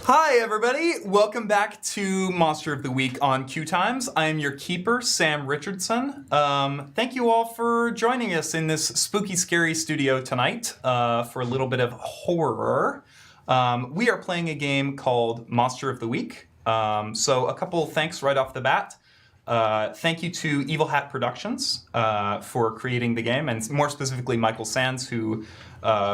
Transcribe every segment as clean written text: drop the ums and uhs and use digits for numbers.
Hi everybody, welcome back to Monster of the Week on QueueTimes. I am your keeper, Sam Richardson. Thank you all for joining us in this spooky, scary studio tonight for a little bit of horror. We are playing a game called Monster of the Week. So a couple thanks right off the bat. Thank you to Evil Hat Productions for creating the game, and more specifically Michael Sands, who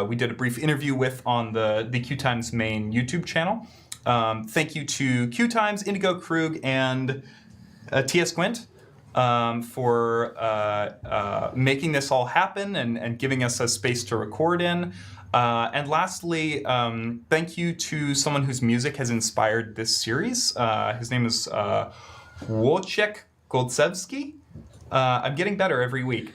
we did a brief interview with on the QueueTimes main YouTube channel. Thank you to QueueTimes, Indigo Krug, and T.S. Quint for making this all happen and giving us a space to record in. And lastly, thank you to someone whose music has inspired this series. His name is Wojciech Goldsevsky. I'm getting better every week.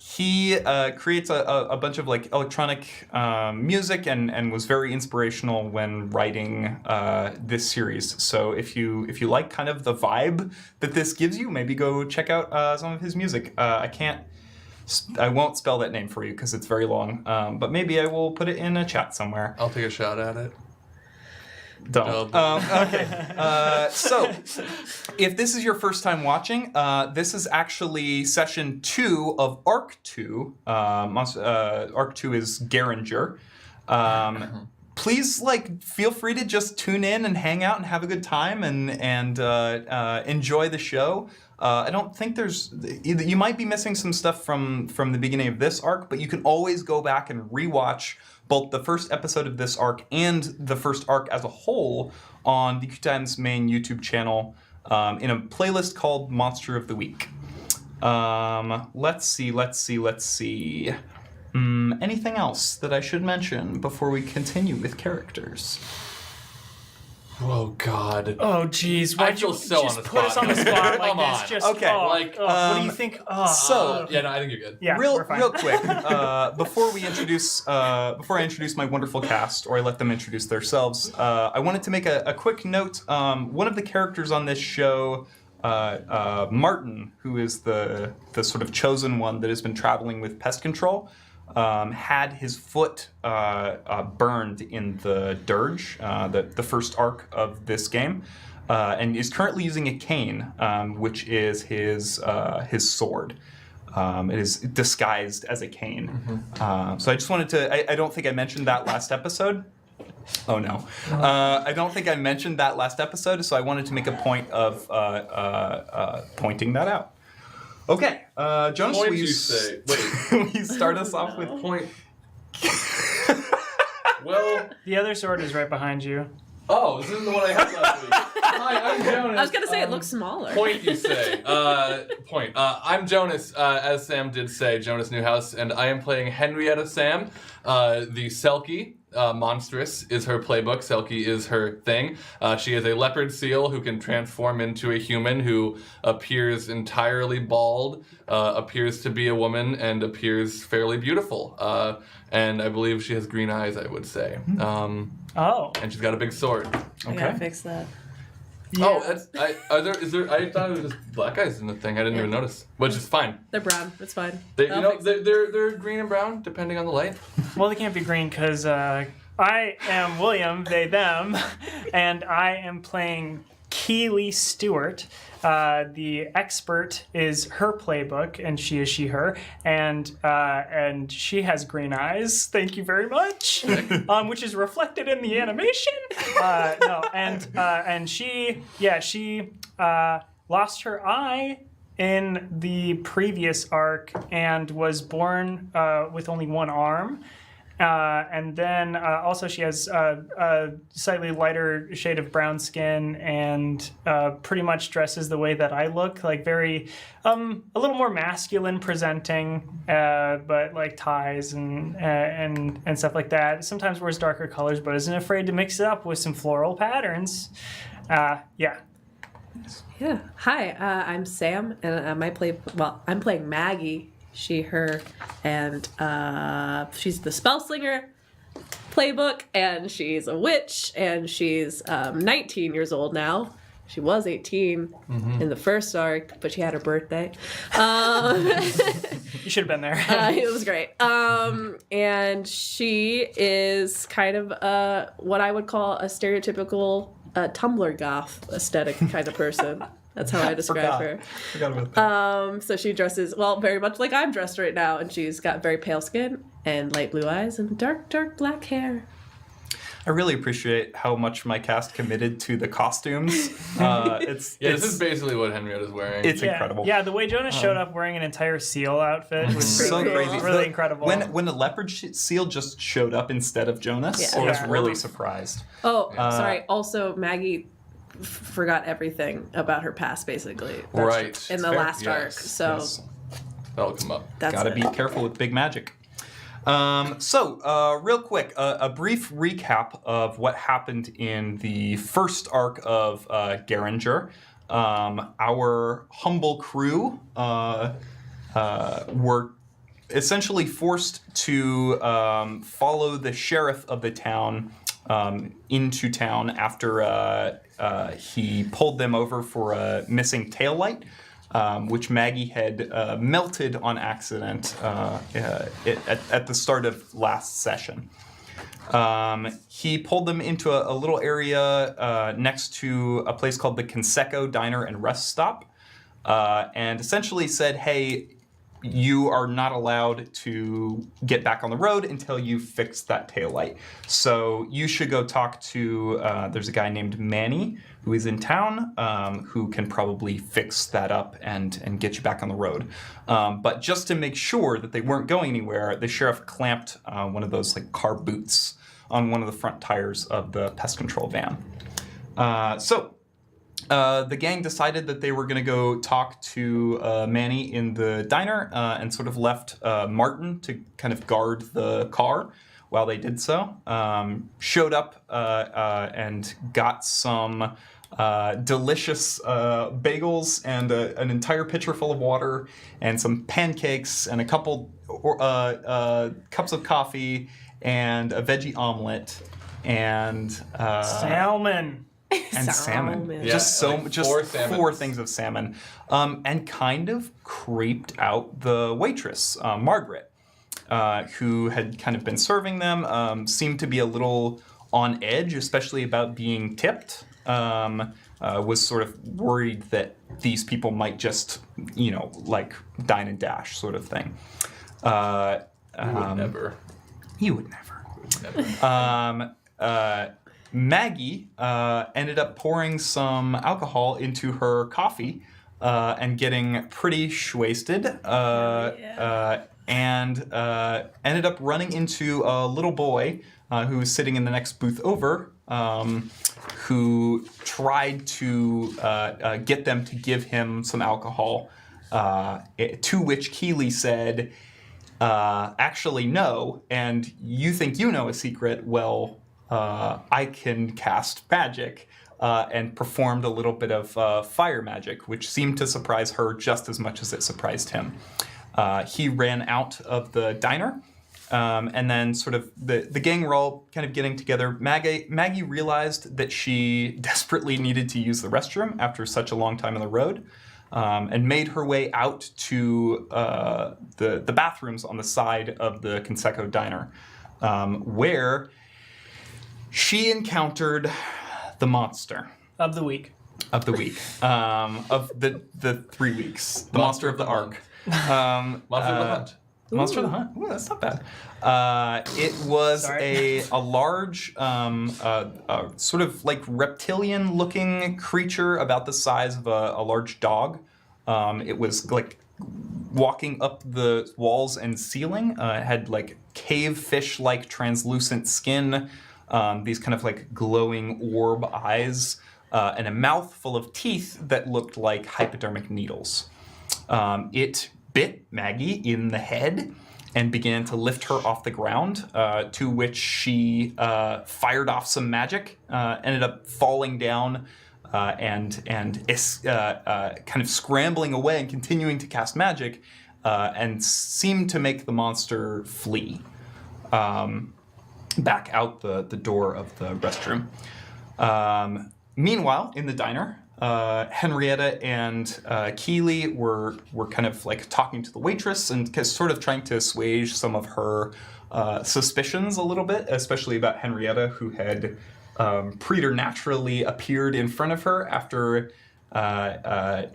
He creates a bunch of like electronic music and was very inspirational when writing this series. So if you like kind of the vibe that this gives you, maybe go check out some of his music. I won't spell that name for you because it's very long, but maybe I will put it in a chat somewhere. I'll take a shot at it. Don't. Okay. So, if this is your first time watching, this is actually session 2 of Arc 2. Arc 2 is Geringer. Please, feel free to just tune in and hang out and have a good time and enjoy the show. I don't think you might be missing some stuff from the beginning of this arc, but you can always go back and rewatch both the first episode of this arc and the first arc as a whole on the QueueTimes main YouTube channel in a playlist called Monster of the Week. Let's see. Anything else that I should mention before we continue with characters? Oh God. Oh geez. I feel so on the put us on the spot like this? Just okay. What do you think? I think you're good. Yeah, real we're fine. real quick. Before I introduce my wonderful cast, or I let them introduce themselves, I wanted to make a quick note. One of the characters on this show, Martin, who is the sort of chosen one that has been traveling with pest control, had his foot burned in the dirge, the first arc of this game, and is currently using a cane, which is his sword. It is disguised as a cane. Mm-hmm. So I just wanted to. I don't think I mentioned that last episode. Oh no. I don't think I mentioned that last episode, so I wanted to make a point of pointing that out. Okay, Jonas, will you start us off with point? Well, the other sword is right behind you. Oh, this isn't the one I had last week. Hi, I'm Jonas. I was gonna say it looks smaller. Point, you say. Point. I'm Jonas, as Sam did say, Jonas Newhouse, and I am playing Henrietta Sam, the Selkie. Monstrous is her playbook. Selkie is her thing. She is a leopard seal who can transform into a human who appears entirely bald, appears to be a woman, and appears fairly beautiful. And I believe she has green eyes, I would say. And she's got a big sword. I gotta fix that. Yeah. Oh, I thought it was just black eyes in the thing. I didn't even notice, which is fine. They're brown. It's fine. They're green and brown depending on the light. Well, they can't be green because I am William, they, them, and I am playing Keely Stewart. The expert is her playbook, and she is she, her, and she has green eyes. Thank you very much. Which is reflected in the animation. And she lost her eye in the previous arc and was born with only one arm. And then also she has a slightly lighter shade of brown skin and pretty much dresses the way that I look, like very a little more masculine presenting, but like ties and stuff like that. Sometimes wears darker colors, but isn't afraid to mix it up with some floral patterns. Yeah. Hi, I'm Sam, and I'm playing Maggie. She, her, and she's the Spellslinger playbook, and she's a witch, and she's 19 years old now, She was 18 in the first arc, but she had her birthday. You should have been there. It was great. And she is kind of what I would call a stereotypical Tumblr goth aesthetic kind of person. That's how I describe her. Forgot about that. So she dresses, well, very much like I'm dressed right now, and she's got very pale skin and light blue eyes and dark black hair. I really appreciate how much my cast committed to the costumes. This is basically what Henrietta's wearing. It's incredible. Yeah, the way Jonas showed up wearing an entire seal outfit was So really, crazy. really incredible. When the leopard seal just showed up instead of Jonas, I was really surprised. Oh, sorry. Also, Maggie forgot everything about her past, basically. Right. In the last arc. So Yes. That'll come up. that's Gotta it. be careful with big magic. Real quick, a brief recap of what happened in the first arc of Geringer. Our humble crew were essentially forced to follow the sheriff of the town into town after he pulled them over for a missing taillight. Which Maggie had melted on accident at the start of last session. He pulled them into a little area next to a place called the Conseco Diner and Rest Stop, and essentially said, hey, you are not allowed to get back on the road until you fix that taillight. So you should go talk to, there's a guy named Manny who is in town who can probably fix that up and get you back on the road. But just to make sure that they weren't going anywhere, the sheriff clamped one of those like car boots on one of the front tires of the pest control van. The gang decided that they were going to go talk to Manny in the diner and sort of left Martin to kind of guard the car while they did so. Showed up and got some delicious bagels and an entire pitcher full of water and some pancakes and a couple cups of coffee and a veggie omelet and Salmon. and salmon. Yeah, Just four things of salmon. And kind of creeped out the waitress, Margaret, who had kind of been serving them, seemed to be a little on edge, especially about being tipped. Was sort of worried that these people might just, like dine and dash sort of thing. Never. You would never. Maggie ended up pouring some alcohol into her coffee and getting pretty wasted and ended up running into a little boy who was sitting in the next booth over who tried to get them to give him some alcohol, to which Keeley said, actually no, and you think you know a secret, well, I can cast magic, and performed a little bit of fire magic, which seemed to surprise her just as much as it surprised him. He ran out of the diner, and then sort of the gang were all kind of getting together. Maggie realized that she desperately needed to use the restroom after such a long time on the road, and made her way out to the bathrooms on the side of the Conseco Diner, where she encountered the monster Of the week. of the week, of the 3 weeks, the monster of the arc. Monster of the Hunt. Monster of the Hunt. Ooh, that's not bad. It was Sorry. a large, sort of like reptilian-looking creature about the size of a large dog. It was like walking up the walls and ceiling. It had like cave fish-like translucent skin, these kind of like glowing orb eyes, and a mouth full of teeth that looked like hypodermic needles. It bit Maggie in the head and began to lift her off the ground, to which she fired off some magic, ended up falling down and kind of scrambling away and continuing to cast magic, and seemed to make the monster flee back out the door of the restroom. Meanwhile, in the diner, Henrietta and Keeley were kind of like talking to the waitress and sort of trying to assuage some of her suspicions a little bit, especially about Henrietta, who had preternaturally appeared in front of her after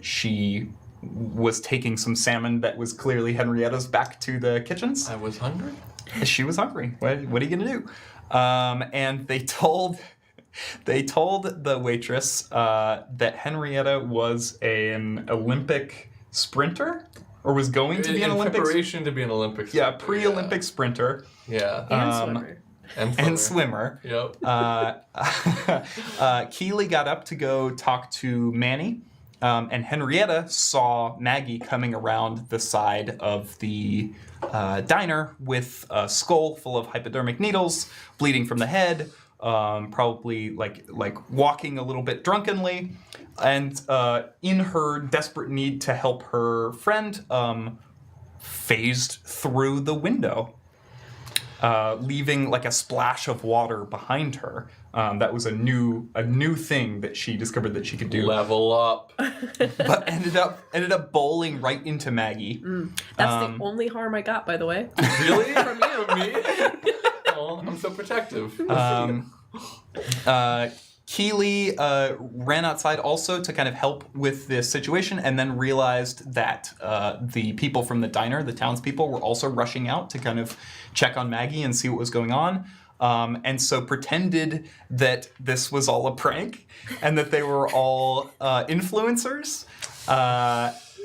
she was taking some salmon that was clearly Henrietta's back to the kitchens. I was hungry. She was hungry. What are you gonna do? And they told the waitress that Henrietta was an Olympic sprinter, or was going to be an Olympic. Preparation to be an Olympic. Yeah, pre-Olympic sprinter. Yeah. And swimmer. And swimmer. Yep. Keeley got up to go talk to Manny, and Henrietta saw Maggie coming around the side of the diner with a skull full of hypodermic needles, bleeding from the head, probably like walking a little bit drunkenly, and in her desperate need to help her friend, phased through the window. Leaving like a splash of water behind her. That was a new thing that she discovered that she could do. Level up. But ended up bowling right into Maggie. That's the only harm I got, by the way. Really? From you. Me? Oh, I'm so protective. Keeley ran outside also to kind of help with this situation, and then realized that the people from the diner, the townspeople, were also rushing out to kind of check on Maggie and see what was going on. And so pretended that this was all a prank and that they were all influencers.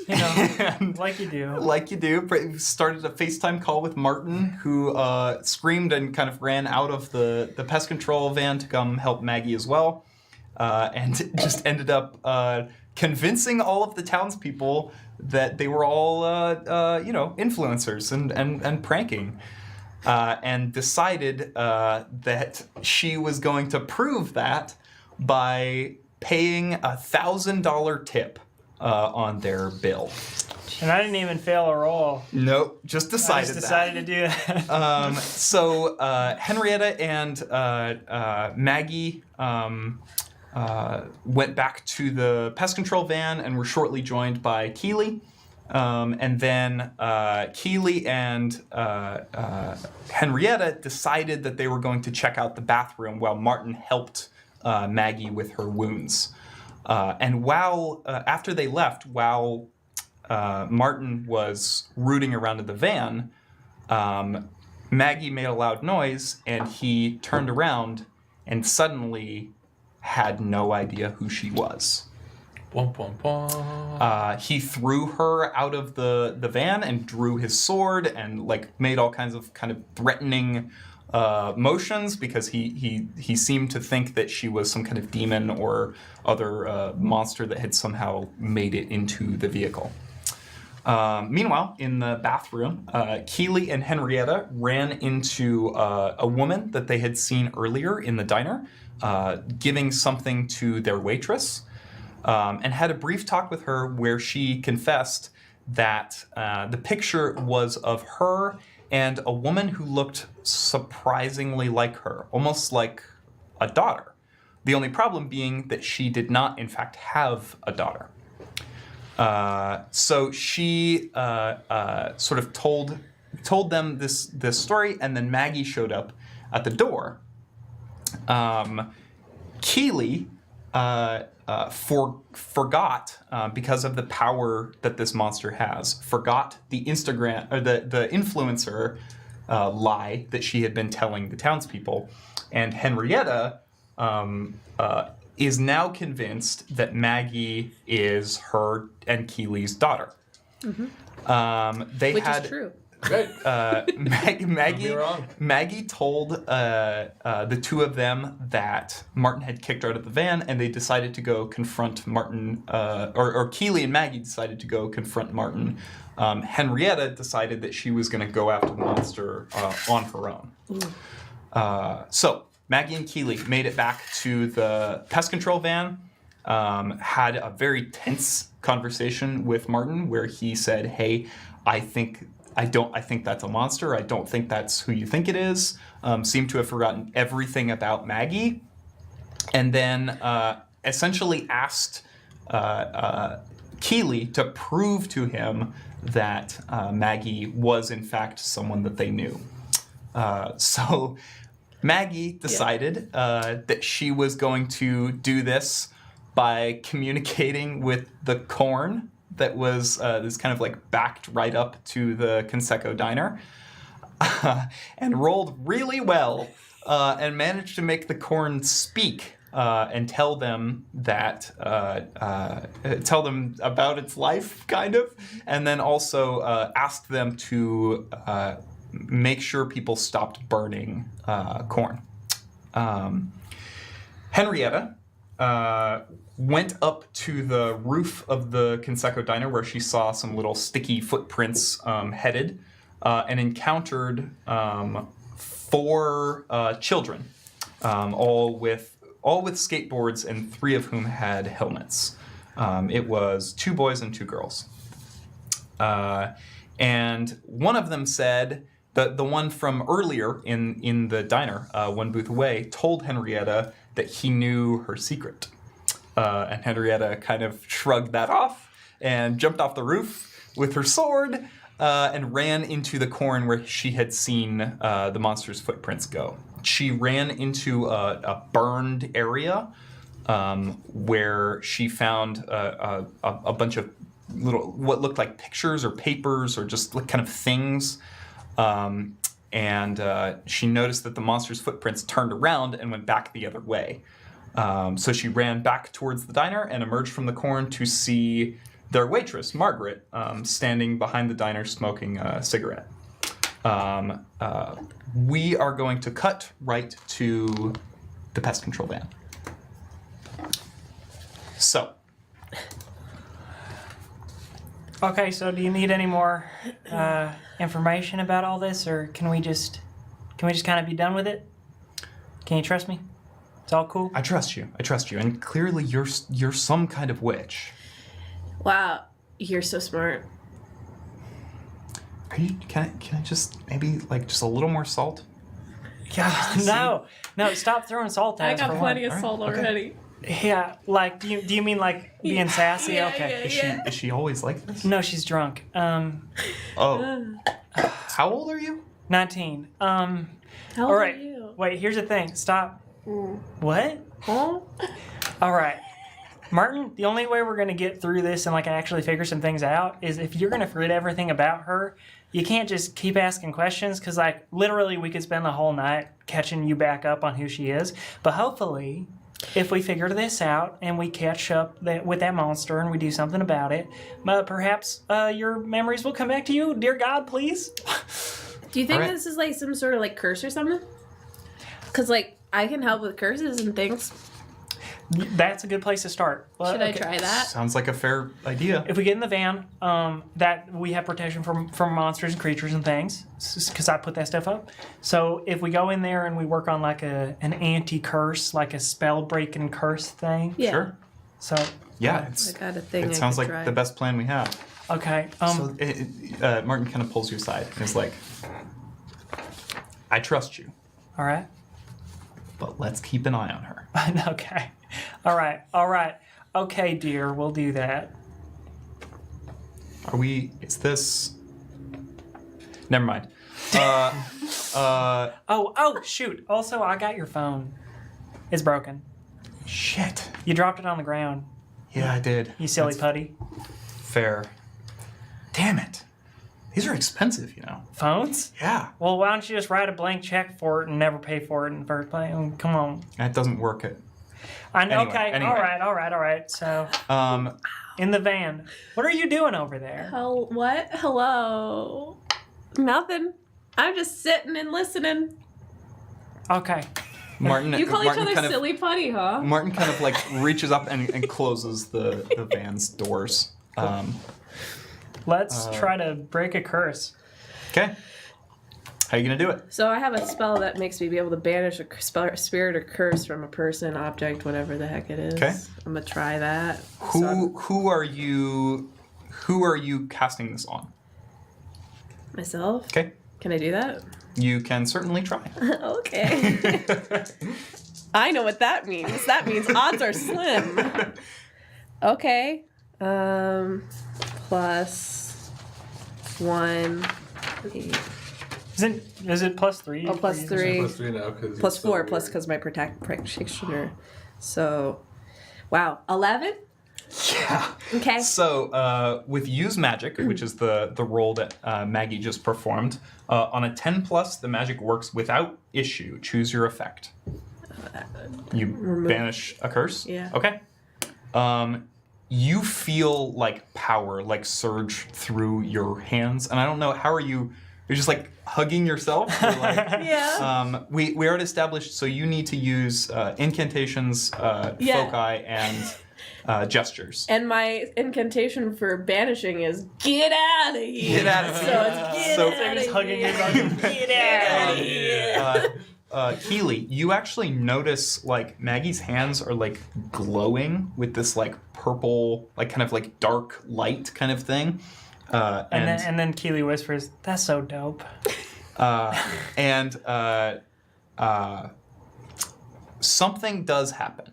You know, like you do. Like you do. Started a FaceTime call with Martin, who screamed and kind of ran out of the pest control van to come help Maggie as well. And just ended up convincing all of the townspeople that they were all, influencers and pranking. And decided that she was going to prove that by paying $1,000 tip on their bill. And I didn't even fail a roll. Nope, just decided I just decided to do that. So Henrietta and Maggie went back to the pest control van and were shortly joined by Keeley. And then Keeley and Henrietta decided that they were going to check out the bathroom while Martin helped Maggie with her wounds. And after they left, while Martin was rooting around in the van, Maggie made a loud noise, and he turned around and suddenly had no idea who she was. He threw her out of the van and drew his sword and made all kinds of kind of threatening motions, because he seemed to think that she was some kind of demon or other monster that had somehow made it into the vehicle. Meanwhile, in the bathroom, Keeley and Henrietta ran into a woman that they had seen earlier in the diner, giving something to their waitress, and had a brief talk with her where she confessed that the picture was of her and a woman who looked surprisingly like her, almost like a daughter. The only problem being that she did not, in fact, have a daughter. So she sort of told them this story, and then Maggie showed up at the door. Keeley forgot, because of the power that this monster has, forgot the Instagram or the influencer lie that she had been telling the townspeople, and Henrietta is now convinced that Maggie is her and Keeley's daughter. Mm-hmm. Which is true. Right. Maggie told the two of them that Martin had kicked her out of the van, and they decided to go confront Martin, or Keeley and Maggie decided to go confront Martin. Henrietta decided that she was going to go after the monster on her own. So Maggie and Keeley made it back to the pest control van, had a very tense conversation with Martin where he said, "Hey, I think that's a monster. I don't think that's who you think it is." Seemed to have forgotten everything about Maggie. And then essentially asked Keeley to prove to him that Maggie was in fact someone that they knew. So Maggie decided that she was going to do this by communicating with the corn that was this kind of like backed right up to the Conseco diner, and rolled really well and managed to make the corn speak and tell them that tell them about its life, kind of, and then also asked them to make sure people stopped burning corn. Henrietta went up to the roof of the Conseco diner where she saw some little sticky footprints headed, and encountered 4 children, all with skateboards, and 3 of whom had helmets. It was 2 boys and 2 girls. And one of them said, the one from earlier in the diner, one booth away, told Henrietta that he knew her secret. And Henrietta kind of shrugged that off and jumped off the roof with her sword and ran into the corn where she had seen the monster's footprints go. She ran into a burned area where she found a bunch of little, what looked like pictures or papers or just kind of things. And she noticed that the monster's footprints turned around and went back the other way. So she ran back towards the diner and emerged from the corn to see their waitress, Margaret, standing behind the diner smoking a cigarette. We are going to cut right to the pest control van. So. Okay, so do you need any more information about all this, or can we just kind of be done with it? Can you trust me? It's all cool? I trust you, and clearly you're some kind of witch. Wow, you're so smart. Are you? Can I just maybe like just a little more salt? Yeah, no, stop throwing salt at I us. got for plenty one. of salt already. Yeah, like do you mean like being sassy? Yeah, Okay. yeah. Is she always like this? No, she's drunk. Oh. How old are you? 19. How All old right. are you? Wait, here's the thing. Stop. What? Huh? All right. Martin, the only way we're going to get through this and like actually figure some things out is if you're going to forget everything about her. You can't just keep asking questions because like literally we could spend the whole night catching you back up on who she is. But hopefully, if we figure this out and we catch up with that monster and we do something about it, perhaps your memories will come back to you. Dear God, please. Do you think All right. this is like some sort of like curse or something? Because like I can help with curses and things. That's a good place to start. Well, Should I okay. try that? Sounds like a fair idea. If we get in the van, that we have protection from monsters and creatures and things, because I put that stuff up. So if we go in there and we work on like an anti-curse, like a spell-breaking curse thing. Yeah. Sure. So Yeah, I got a thing. it sounds like the best plan we have. okay. So Martin kind of pulls you aside and is like, I trust you, All right. but let's keep an eye on her. Okay. All right. Okay, dear, we'll do that. Is this... Never mind. Oh, shoot. Also, I got your phone. It's broken. Shit. You dropped it on the ground, Yeah, I did. you silly That's putty. fair. Damn it. These are expensive, you know. Phones? Yeah. Well, why don't you just write a blank check for it and never pay for it in the first place? Come on. That doesn't work. I know. Anyway, Okay. anyway. All right. So, Um, in the van, what are you doing over there? What? Hello. Nothing. I'm just sitting and listening. Okay. Martin. You call Martin each other kind of, silly putty, huh? Martin kind of like reaches up and closes the van's doors. Let's try to break a curse. Okay. How you gonna do it? So I have a spell that makes me be able to banish a spirit or curse from a person, object, whatever the heck it is. Okay. I'm gonna try that. Who are you casting this on? Myself? Okay. Can I do that? You can certainly try. Okay. I know what that means. That means odds are slim. Okay. Plus 1. Is it plus 3? Oh, plus 3. Plus 3 now because Plus 4, plus because my practitioner. So, wow. 11? Yeah. Okay. So with use magic, which is the role that Maggie just performed, on a 10 plus, the magic works without issue. Choose your effect. You banish a curse? Yeah. Okay. You feel like power like surge through your hands, and I don't know, how are you? You're just like hugging yourself? Or like, Yeah. we already established, so you need to use incantations, foci, and gestures. And my incantation for banishing is get out of here. Get out of here. So it's get So- out He's of hugging here. you. Get out of here. Keely, you actually notice like Maggie's hands are like glowing with this like purple, like kind of like dark light kind of thing. And then Keely whispers, "That's so dope." Something does happen.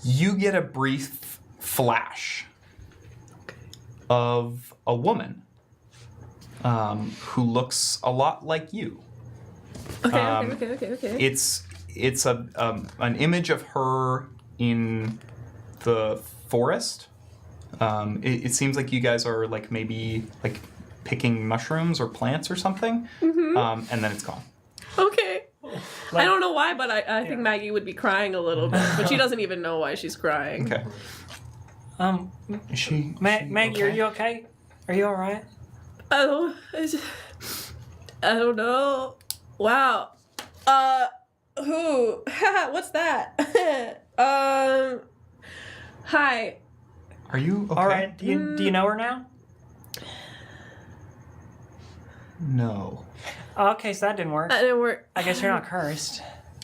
You get a brief flash of a woman who looks a lot like you. Okay. It's an image of her in the forest. It seems like you guys are like maybe like picking mushrooms or plants or something, and then it's gone. Okay. Like- I don't know why, but I think Maggie would be crying a little bit, but she doesn't even know why she's crying. Okay. Is she? Maggie, are you okay? Are you all right? I don't know. Wow. Who? What's that? Hi. Are you okay? All right. Do you know her now? No. Okay, so that didn't work. We're, I guess you're not cursed.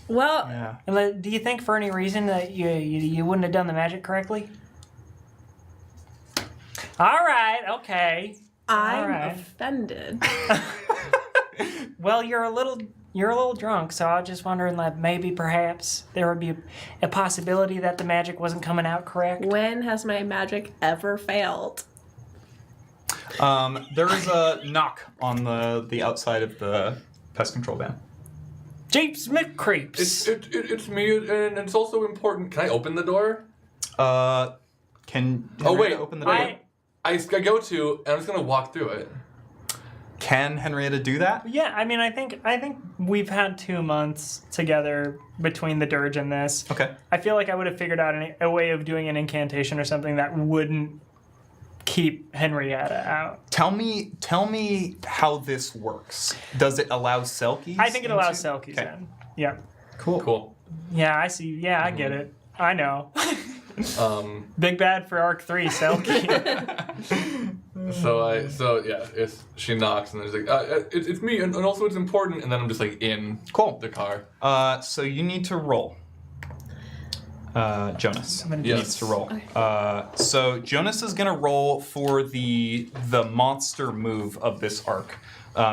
well, Yeah. And do you think for any reason that you wouldn't have done the magic correctly? All right. Okay. I'm All right. offended. Well, you're a little drunk, so I was just wondering that maybe perhaps there would be a possibility that the magic wasn't coming out correct. When has my magic ever failed? There is a knock on the outside of the pest control van. Jeeps McCreeps. It's me, and it's also important. Can I open the door? Can Oh, wait. Henrietta open the door? I go to, and I'm just gonna walk through it. Can Henrietta do that? Yeah, I mean, I think we've had 2 months together between the dirge and this. Okay. I feel like I would have figured out a way of doing an incantation or something that wouldn't keep Henrietta out. Tell me how this works. Does it allow Selkies? I think it allows into- Selkies Okay. in. Yeah. Cool. Yeah, I see. Yeah, I get it. I know. Big bad for Arc 3, Selkie. She knocks, and then she's like, it's me, and also it's important, and then I'm just like in Cool. the car. So you need to roll. Jonas Yes. needs to roll. So Jonas is gonna roll for the monster move of this arc.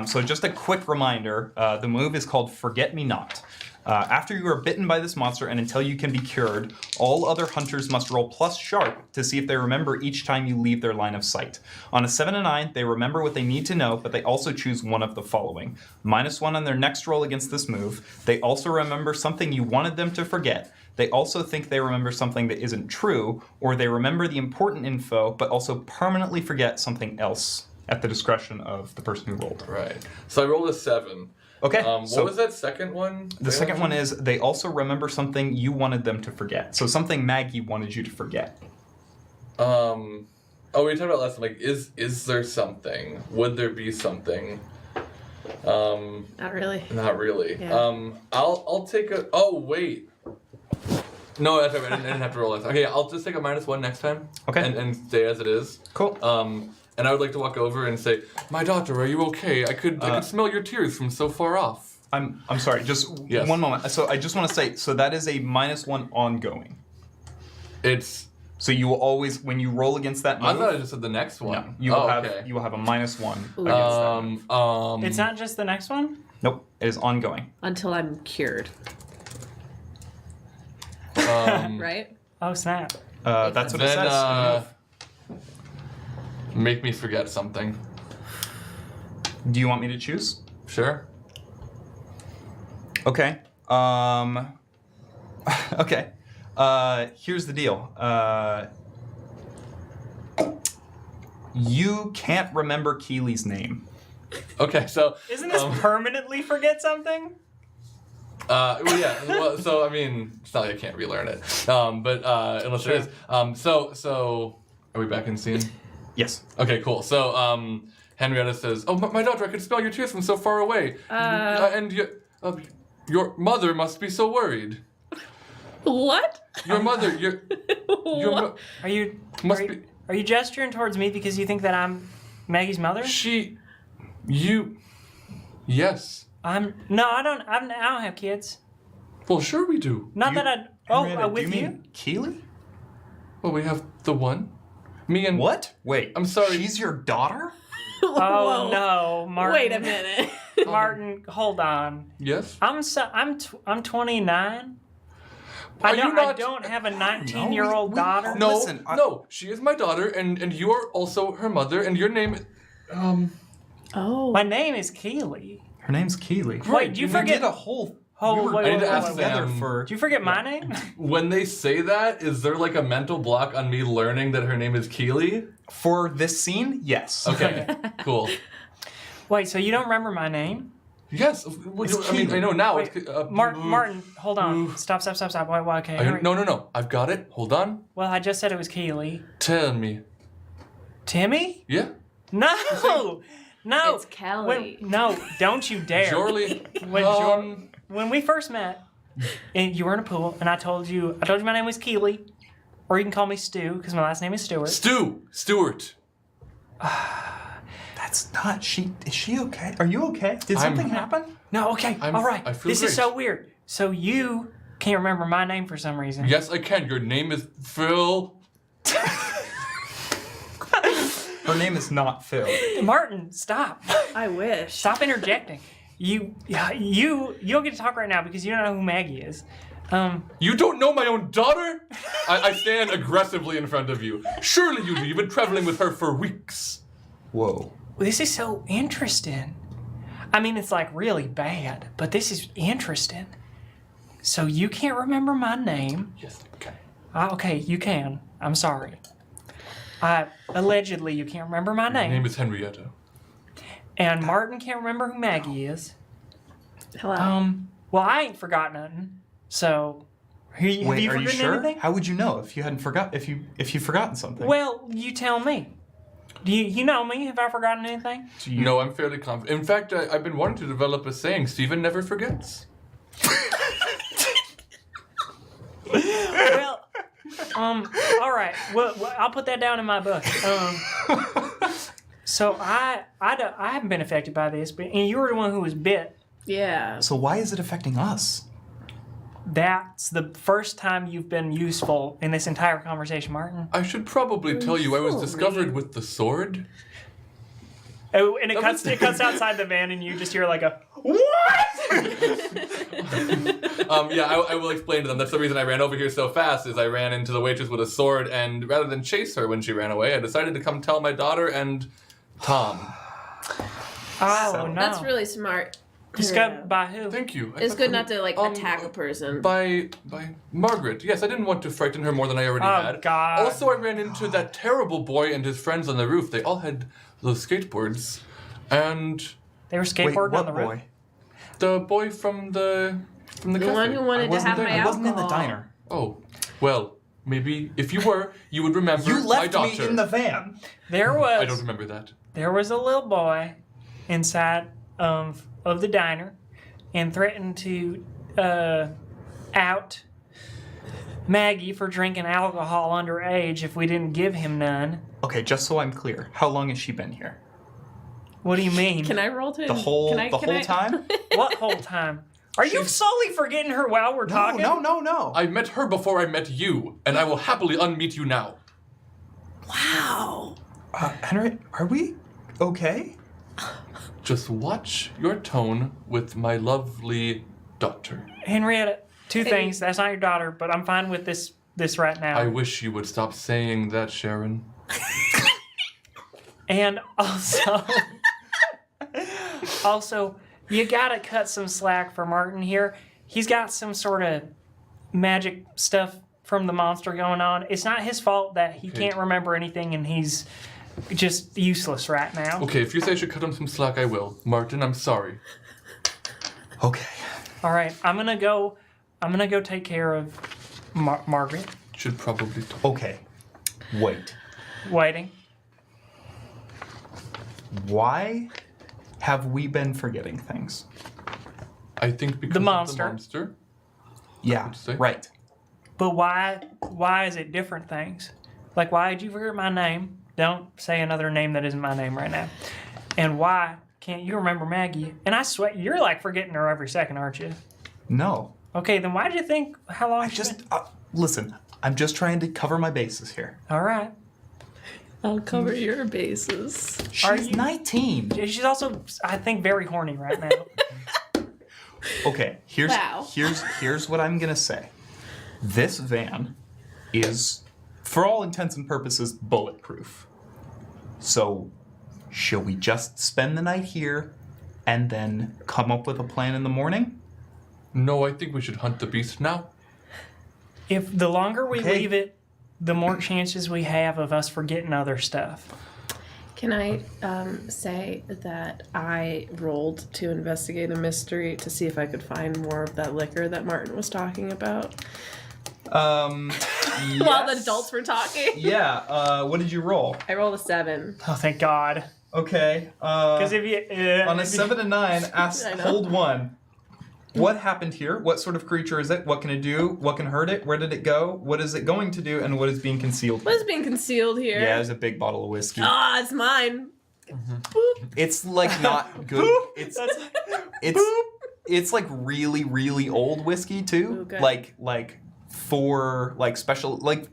So just a quick reminder, the move is called Forget Me Not. After you are bitten by this monster and until you can be cured, all other hunters must roll plus sharp to see if they remember each time you leave their line of sight. On a 7 and 9, they remember what they need to know, but they also choose one of the following. -1 on their next roll against this move. They also remember something you wanted them to forget. They also think they remember something that isn't true, or they remember the important info, but also permanently forget something else at the discretion of the person who rolled. Right. So I rolled a 7. Okay. What was that second one? The second one is they also remember something you wanted them to forget. So something Maggie wanted you to forget. Oh, we talked about last time. Like, is there something? Would there be something? Not really. Not really. Yeah. I'll take a. Oh wait. No, that's right. I didn't have to roll that. Okay, I'll just take a -1 next time. Okay. And stay as it is. Cool. And I would like to walk over and say, "My daughter, are you okay? I could smell your tears from so far off." I'm sorry, just Yes. one moment. So I just want to say, so that is a -1 ongoing. It's. So you will always, when you roll against that I move, thought I just said the next one. no, you will have Okay. you will have a -1 against that move. It's not just the next one? Nope, it is ongoing. Until I'm cured, Um, right? Oh, snap. That's what it Then says. make me forget something. Do you want me to choose? Sure. Okay. Okay. Here's the deal. You can't remember Keely's name. Okay, so Isn't this permanently forget something? well, yeah. Well, so I mean, it's not like I can't relearn it. But unless Sure. it is. So are we back in scene? Yes. Okay, cool. So Henrietta says, "Oh, my daughter, I could smell your tears from so far away, and your mother must be so worried. What? Your mother, your What? Are you Must are, be- are you gesturing towards me because you think that I'm Maggie's mother? Yes. No, I don't have kids. Well, sure we do. Not You- that I. Oh, Henrietta, with do you you? mean Keely? Well, we have the one. Me and What? Wait. I'm sorry. She's your daughter? Oh Whoa. no, Martin. Wait a minute. Martin, hold on. Yes. I'm 29. Are you I not? don't have a 19-year-old daughter. No, Listen, no. She is my daughter, and you are also her mother, and your name. Oh. My name is Keely. Her name's Keely. Wait, do you We forget? did a whole. Oh, we were wait, I need to wait, ask wait, wait. together Sam. for. Do you forget my name? When they say that, is there like a mental block on me learning that her name is Keely? For this scene, yes. Okay, cool. Wait, so you don't remember my name? Yes, I mean, I know now. Wait, It's, Martin, hold on. Stop. Wait, okay. hurry. No. I've got it. Hold on. Well, I just said it was Keely. Tell me. Timmy? Yeah? No! No! It's Kelly. No, don't you dare. Jorley. When we first met, and you were in a pool, and I told you my name was Keely, or you can call me Stu, because my last name is Stewart. Stewart. That's not. Is she okay? Are you okay? Did something happen? No, okay, I alright. feel This great. is so weird. So you can't remember my name for some reason. Yes, I can. Your name is Phil. Her name is not Phil. Martin, stop. I wish. Stop interjecting. You don't get to talk right now because you don't know who Maggie is. You don't know my own daughter? I stand aggressively in front of you. Surely you do. You've been traveling with her for weeks. Whoa. This is so interesting. I mean, it's like really bad, but this is interesting. So you can't remember my name. Yes, okay. Okay, you can. I'm sorry. Allegedly, you can't remember my Your name. name is Henrietta. And Martin can't remember who Maggie is. Hello. Well, I ain't forgot nothing. So, have Wait, you are you forgotten sure? anything? How would you know if you hadn't forgot? If you've forgotten something? Well, you tell me. Do you know me? Have I forgotten anything? No, I'm fairly confident. In fact, I've been wanting to develop a saying, Stephen never forgets. Well, all right. Well, I'll put that down in my book. So I haven't been affected by this, and you were the one who was bit. Yeah. So why is it affecting us? That's the first time you've been useful in this entire conversation, Martin. I should probably tell you I was Holy. discovered with the sword. Oh, and it That cuts outside the van, and you just hear like a what? Yeah, I will explain to them. That's the reason I ran over here so fast, is I ran into the waitress with a sword, and rather than chase her when she ran away, I decided to come tell my daughter and Tom. Oh no! That's really smart. Discovered by who? Thank you. It's good not to attack a person. By Margaret. Yes, I didn't want to frighten her more than I already Oh, had. God. Also, I ran into that terrible boy and his friends on the roof. They all had those skateboards, and They were Wait, skateboarding what on the roof. boy? the boy from the The cafe. one who wanted to have my I wasn't in the alcohol. diner. Oh, well, maybe if you were, you would remember You my left daughter. me in the van. There I don't was remember that. a little boy inside of the diner, and threatened to out Maggie for drinking alcohol underage if we didn't give him none. Okay, just so I'm clear, how long has she been here? What do you mean? Can I roll to The whole can time? What whole time? Are you slowly forgetting her while we're talking? No. I met her before I met you, and I will happily unmeet you now. Wow. Henry, are we okay? Just watch your tone with my lovely daughter. Henrietta, two things. That's not your daughter, but I'm fine with this this right now. I wish you would stop saying that, Sharon. And also, you gotta cut some slack for Martin here. He's got some sort of magic stuff from the monster going on. It's not his fault that he can't remember anything and he's just useless right now. Okay, if you say I should cut him some slack, I will. Martin, I'm sorry. Okay. All right, I'm gonna go take care of Margaret. Should probably talk. Okay. Wait. Waiting. Why have we been forgetting things? I think because The of monster. the monster. Yeah, What'd you say? right. But why is it different things? Like, why did you forget my name? Don't say another name that isn't my name right now. And why can't you remember Maggie? And I swear, you're like forgetting her every second, aren't you? No. Okay, then why did you think how long? I just listen. I'm just trying to cover my bases here. All right. I'll cover your bases. She's you- 19. She's also, I think, very horny right now. Okay, here's Wow. here's what I'm gonna say. This van is, for all intents and purposes, bulletproof. So, shall we just spend the night here and then come up with a plan in the morning? No, I think we should hunt the beast now. If the longer we Okay. leave it, the more chances we have of us forgetting other stuff. Can I say that I rolled to investigate a mystery to see if I could find more of that liquor that Martin was talking about while the Yes. adults were talking? Yeah, what did you roll? I rolled a 7. Oh, thank God. Okay, Because if you on a if you- 7 and 9, ask, I know. hold 1. What happened here? What sort of creature is it? What can it do? What can hurt it? Where did it go? What is it going to do? And what is being concealed? What is being concealed here? Yeah, there's a big bottle of whiskey. Ah, it's mine. It's like not good. It's it's like really really old whiskey too. Okay. Like for like special like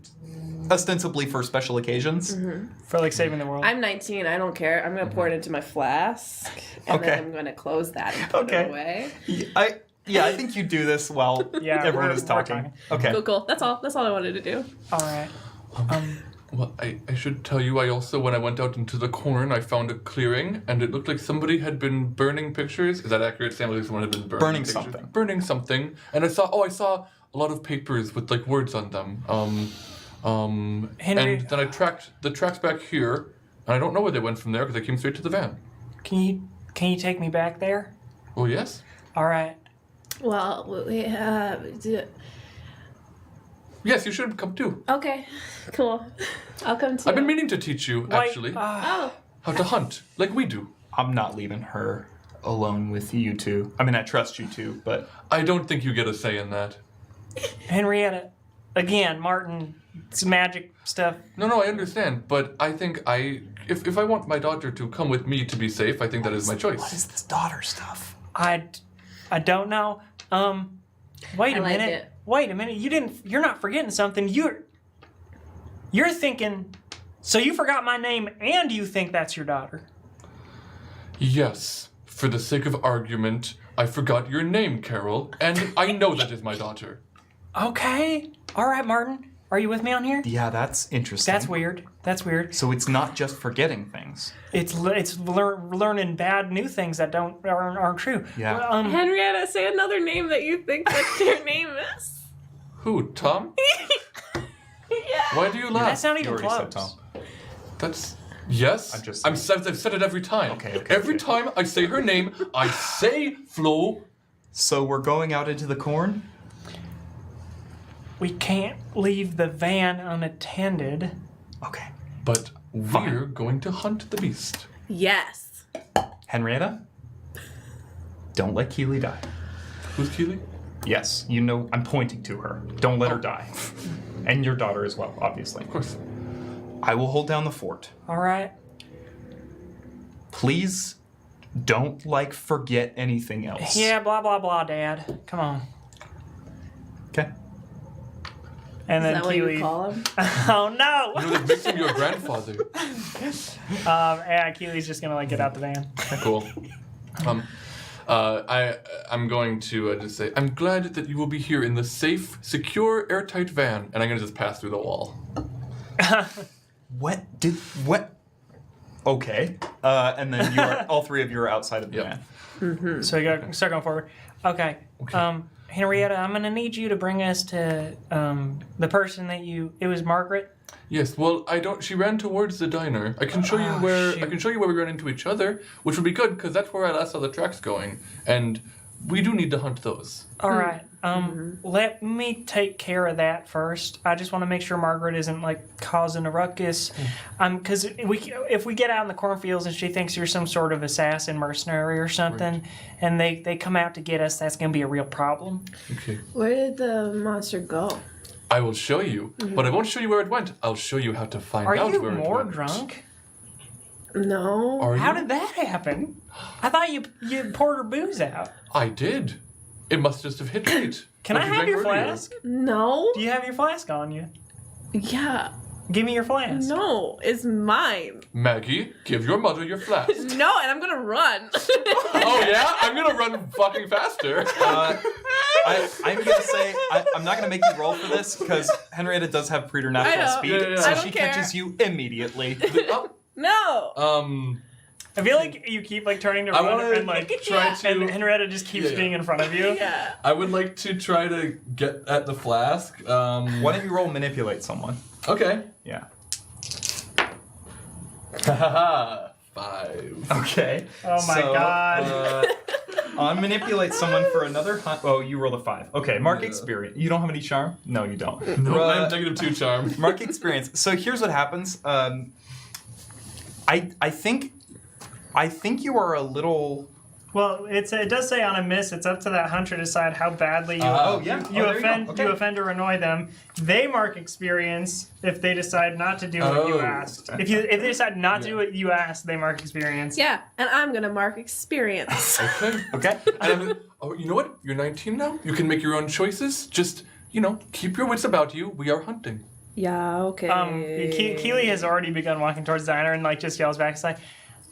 ostensibly for special occasions. for like saving the world. I'm 19. I don't care. I'm going to pour it into my flask. And Okay. then I'm going to close that and put Okay. it away. I think you do this while Yeah, everyone is we're talking. talking. Okay. Cool, cool. That's all. That's all I wanted to do. All right. Well, I should tell you, I also, when I went out into the corn, I found a clearing, and it looked like somebody had been burning pictures. Is that accurate, Sam? It looked like someone had been burning pictures. something. Burning something. And I saw a lot of papers with, like, words on them. Henry- And then I tracked the tracks back here, and I don't know where they went from there, because I came straight to the van. Can you take me back there? Oh, yes? All right. Well, Yes, you should come too. okay. Cool. I'll come too. I've been meaning to teach you, Wait, actually, Oh, how to hunt, like we do. I'm not leaving her alone with you two. I mean, I trust you two, but I don't think you get a say in that. Henrietta, again, Martin's magic stuff. No, I understand, but I think if I want my daughter to come with me to be safe, I think that is my what choice. is this daughter stuff? I don't know. Wait I a like minute. it. Wait a minute. You're not forgetting something. You're thinking. So you forgot my name, and you think that's your daughter? Yes, for the sake of argument, I forgot your name, Carol, and I know that is my daughter. Okay. All right, Martin. Are you with me on here? Yeah, that's interesting. That's weird. That's weird. So it's not just forgetting things. It's learning bad new things that aren't true. Yeah. Well, Henrietta, say another name that you think that your name is. Who, Tom? Yeah. Why do you laugh? that's not You even already close. said Tom. That's yes. I've said it every time. Okay, Every okay. time I say her name, I say Flo. So we're going out into the corn? We can't leave the van unattended. Okay. But Fine. we're going to hunt the beast. Yes. Henrietta? Don't let Keely die. Who's Keely? Yes, you know I'm pointing to her. Don't let her die. And your daughter as well, obviously. Of course. I will hold down the fort. All right. Please don't forget anything else. Yeah, blah blah blah, Dad. Come on. Okay. And Is then that what Keely. you call him? Oh no! You know, that makes him your grandfather. Yeah, Keely's just gonna get out the van. Cool. I'm going to just say, I'm glad that you will be here in the safe, secure, airtight van. And I'm going to just pass through the wall. What? Okay. And then all three of you are outside of the van. Mm-hmm. So you got start going forward. Okay. Henrietta, I'm gonna need you to bring us to the person that it was Margaret. Yes, well, she ran towards the diner. I can show you shoot. I can show you where we ran into each other, which would be good because that's where I last saw the tracks going, and we do need to hunt those. All right. Let me take care of that first. I just want to make sure Margaret isn't like causing a ruckus. Because if we get out in the cornfields and she thinks you're some sort of assassin mercenary or something, and they come out to get us, that's gonna be a real problem. Okay. Where did the monster go? I will show you, but I won't show you where it went. I'll show you how to find out Are you where it more went. drunk? No. Are you? How did that happen? I thought you poured her booze out. I did. It must just have hit late. Can Like I you have drank your earlier. flask? No. Do you have your flask on you? Yeah. Give me your flask. No, it's mine. Maggie, give your mother your flask. No, and I'm gonna run. Oh yeah? I'm gonna run fucking faster. I'm gonna say I'm not gonna make you roll for this because Henrietta does have preternatural I know. speed, Yeah. so I she don't care. catches you immediately. Oh, No. I feel like you keep like turning to I run want to and like try to. and Henrietta just keeps Yeah. being in front of you. Yeah. I would like to try to get at the flask. Why don't you roll manipulate someone? Okay. Yeah. Haha. 5. Okay. Oh my God. On manipulate someone for another hunt. Oh, you rolled a 5. Okay, mark Yeah. experience. You don't have any charm? No, you don't. No, I'm -2 charm. Mark experience. So here's what happens. I think you are a little. Well, it does say on a miss, it's up to that hunter to decide how badly you Oh, yeah. you Oh, there you go. offend Okay. you offend or annoy them. They mark experience if they decide not to do what you Oh. asked. If they decide not to do what you asked, they mark experience. Yeah, and I'm gonna mark experience. Okay. Okay. Oh, you know what? You're 19 now. You can make your own choices. Just, keep your wits about you. We are hunting. Yeah, okay. Keely has already begun walking towards the diner and like just yells back. It's like,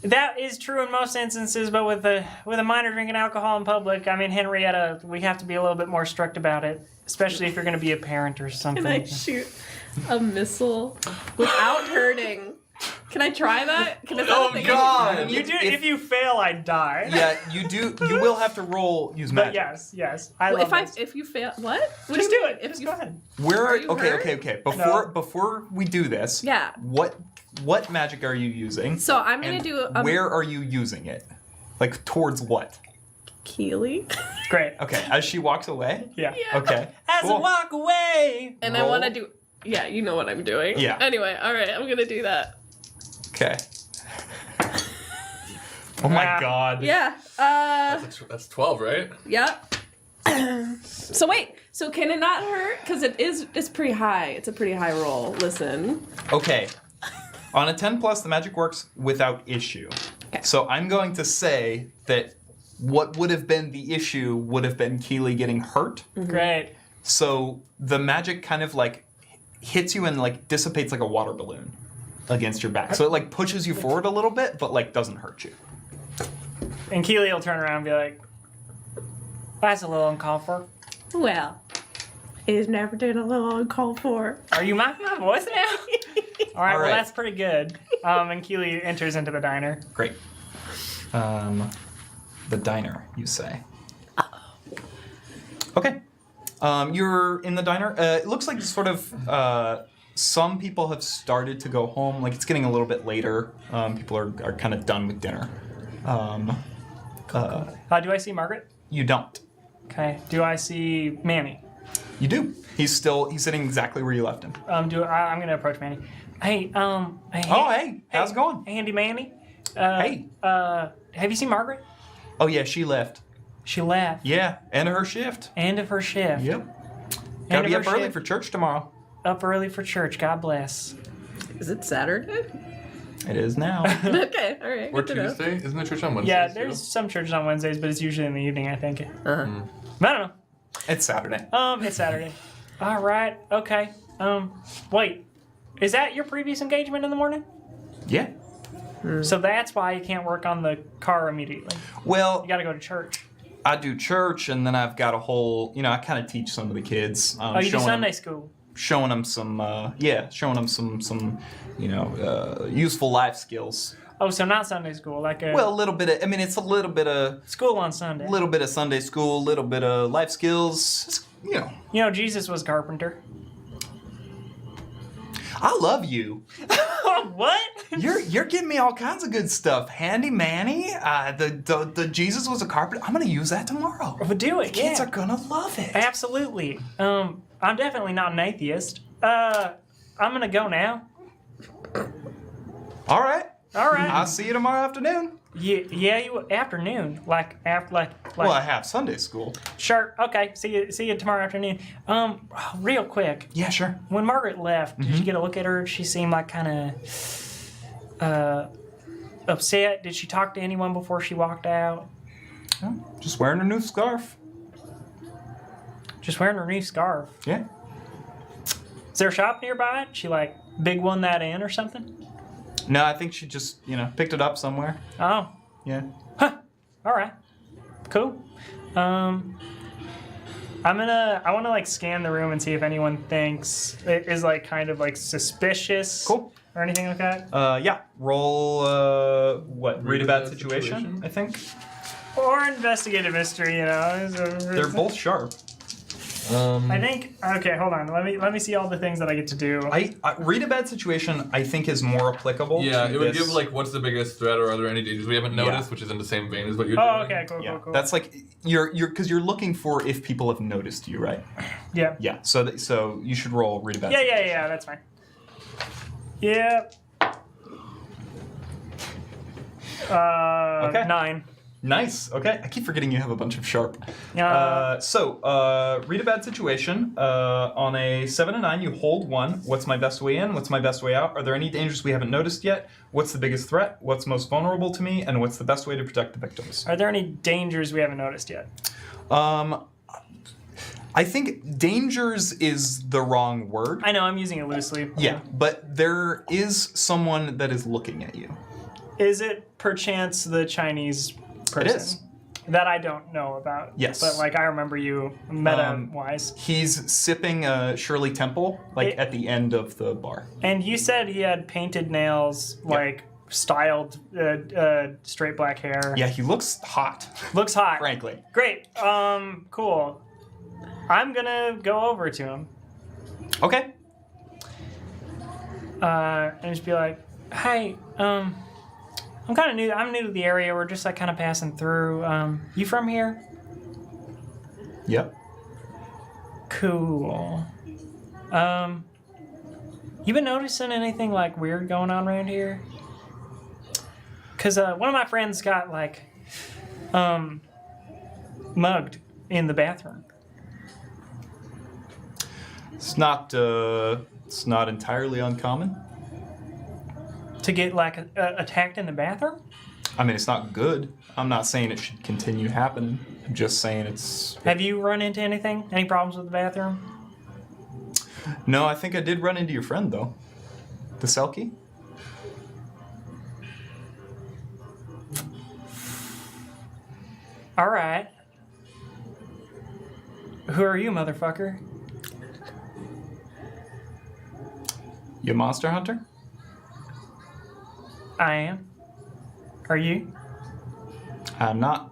that is true in most instances, but with a minor drinking alcohol in public, I mean, Henrietta, we have to be a little bit more strict about it, especially if you're going to be a parent or something. Can I shoot a missile without hurting? Can I try that? Can I Oh, God! You do. If you fail, I die. Yeah, you do. You will have to use But magic. yes, I love this. If you fail, what? What Just do you do mean? it. Just go ahead. Where are you okay, hurt? okay. No. Before we do this, Yeah. What magic are you using? So I'm gonna And do where are you using it? Like towards what? Keely, Great. Okay, as she walks away. Yeah. Yeah. Okay. As cool. I walk away. and Roll. I want to do. Yeah, you know what I'm doing. Yeah. Anyway, all right, I'm gonna do that. Okay. Oh my Ah. God. Yeah. That's 12, right? Yep. So wait. So can it not hurt? Because it's pretty high. It's a pretty high roll. Listen. Okay. On a 10 plus, the magic works without issue. Okay. So I'm going to say that what would have been the issue would have been Keely getting hurt. Great. So the magic kind of like hits you and like dissipates like a water balloon against your back. So it like pushes you forward a little bit, but like doesn't hurt you. And Keely will turn around and be like, that's a little uncalled for. Well, it's never been a little uncalled for. Are you mocking my voice now? All right, All well, right. that's pretty good. And Keely enters into the diner. Great. The diner, you say. Okay. You're in the diner. It looks like sort of some people have started to go home. Like it's getting a little bit later. People are kind of done with dinner. Do I see Margaret? You don't. Okay. Do I see Manny? You do. He's sitting exactly where you left him. I'm gonna approach Manny. Hey, Hey, how's it going? Handy Manny. Hey. Have you seen Margaret? Oh yeah, she left. She left. Yeah, end of her shift. End of her shift. Yep. End Gotta of be her up early shift. for church tomorrow. Up early for church. God bless. Is it Saturday? It is now. Okay, all right. Or good to know. Tuesday? Isn't there church on Wednesday? Yeah, there's some churches on Wednesdays, but it's usually in the evening, I think. Uh-huh. But I don't know. It's Saturday. It's Saturday. All right. Okay. Wait. Is that your previous engagement in the morning? Yeah. So that's why you can't work on the car immediately. Well, You got to go to church. I do church, and then I've got a whole, I kind of teach some of the kids. Oh, you do Sunday school. Showing them some, useful life skills. Oh, so not Sunday school, like a Well, a little bit of, it's a little bit of, school on Sunday. a little bit of Sunday school, a little bit of life skills, You know, Jesus was carpenter. I love you. What? You're giving me all kinds of good stuff. Handy Manny, the Jesus was a carpenter. I'm gonna use that tomorrow. We'll do it. Kids yeah. are gonna love it. Absolutely. I'm definitely not an atheist. I'm gonna go now. All right. All I'll see you tomorrow afternoon. Yeah, you afternoon, like after. Well, I have Sunday school. Sure. Okay. See you tomorrow afternoon. Real quick. Yeah, sure. When Margaret left, did you get a look at her? She seemed like kind of upset. Did she talk to anyone before she walked out? Just wearing her new scarf. Just wearing her new scarf. Yeah. Is there a shop nearby? She like big one that in or something? No, I think she just, picked it up somewhere. Oh. Yeah. Huh. All right. Cool. I want to like scan the room and see if anyone thinks it is like kind of like suspicious. Cool. Or anything like that. Yeah. Roll, Read a bad situation, I think. Or investigate a mystery, They're both sharp. I think. Okay, hold on. Let me see all the things that I get to do. I read a bad situation. I think is more applicable. Yeah, to it would this. give like what's the biggest threat or are there any dangers we haven't noticed, which is in the same vein as what you're Oh, doing. okay, cool, Yeah, cool, cool. that's like because you're looking for if people have noticed you, right? Yeah. Yeah. So you should roll read a bad. Yeah. That's fine. Yeah. Okay. 9. Nice. Okay. I keep forgetting you have a bunch of sharp. Uh, Read a bad situation. On a 7 and 9, you hold 1. What's my best way in? What's my best way out? Are there any dangers we haven't noticed yet? What's the biggest threat? What's most vulnerable to me? And what's the best way to protect the victims? Are there any dangers we haven't noticed yet? I think dangers is the wrong word. I know, I'm using it loosely. Yeah, but there is someone that is looking at you. Is it perchance the Chinese person? It is. That I don't know about. Yes. But like I remember you meta-wise. He's sipping Shirley Temple, at the end of the bar. And you said he had painted nails, like styled straight black hair. Yeah, he looks hot, Looks hot. frankly. Great. Cool. I'm gonna go over to him. Okay. And just be like, hey, I'm kind of new. I'm new to the area. We're just like kind of passing through. You from here? Yep. Cool. You been noticing anything like weird going on around here? Cause one of my friends got like mugged in the bathroom. It's not entirely uncommon. To get like attacked in the bathroom? I mean, it's not good. I'm not saying it should continue happening. I'm just saying it's... Have you run into anything? Any problems with the bathroom? No, I think I did run into your friend, though. The Selkie? All right. Who are you, motherfucker? You a monster hunter? I am. Are you? I'm not.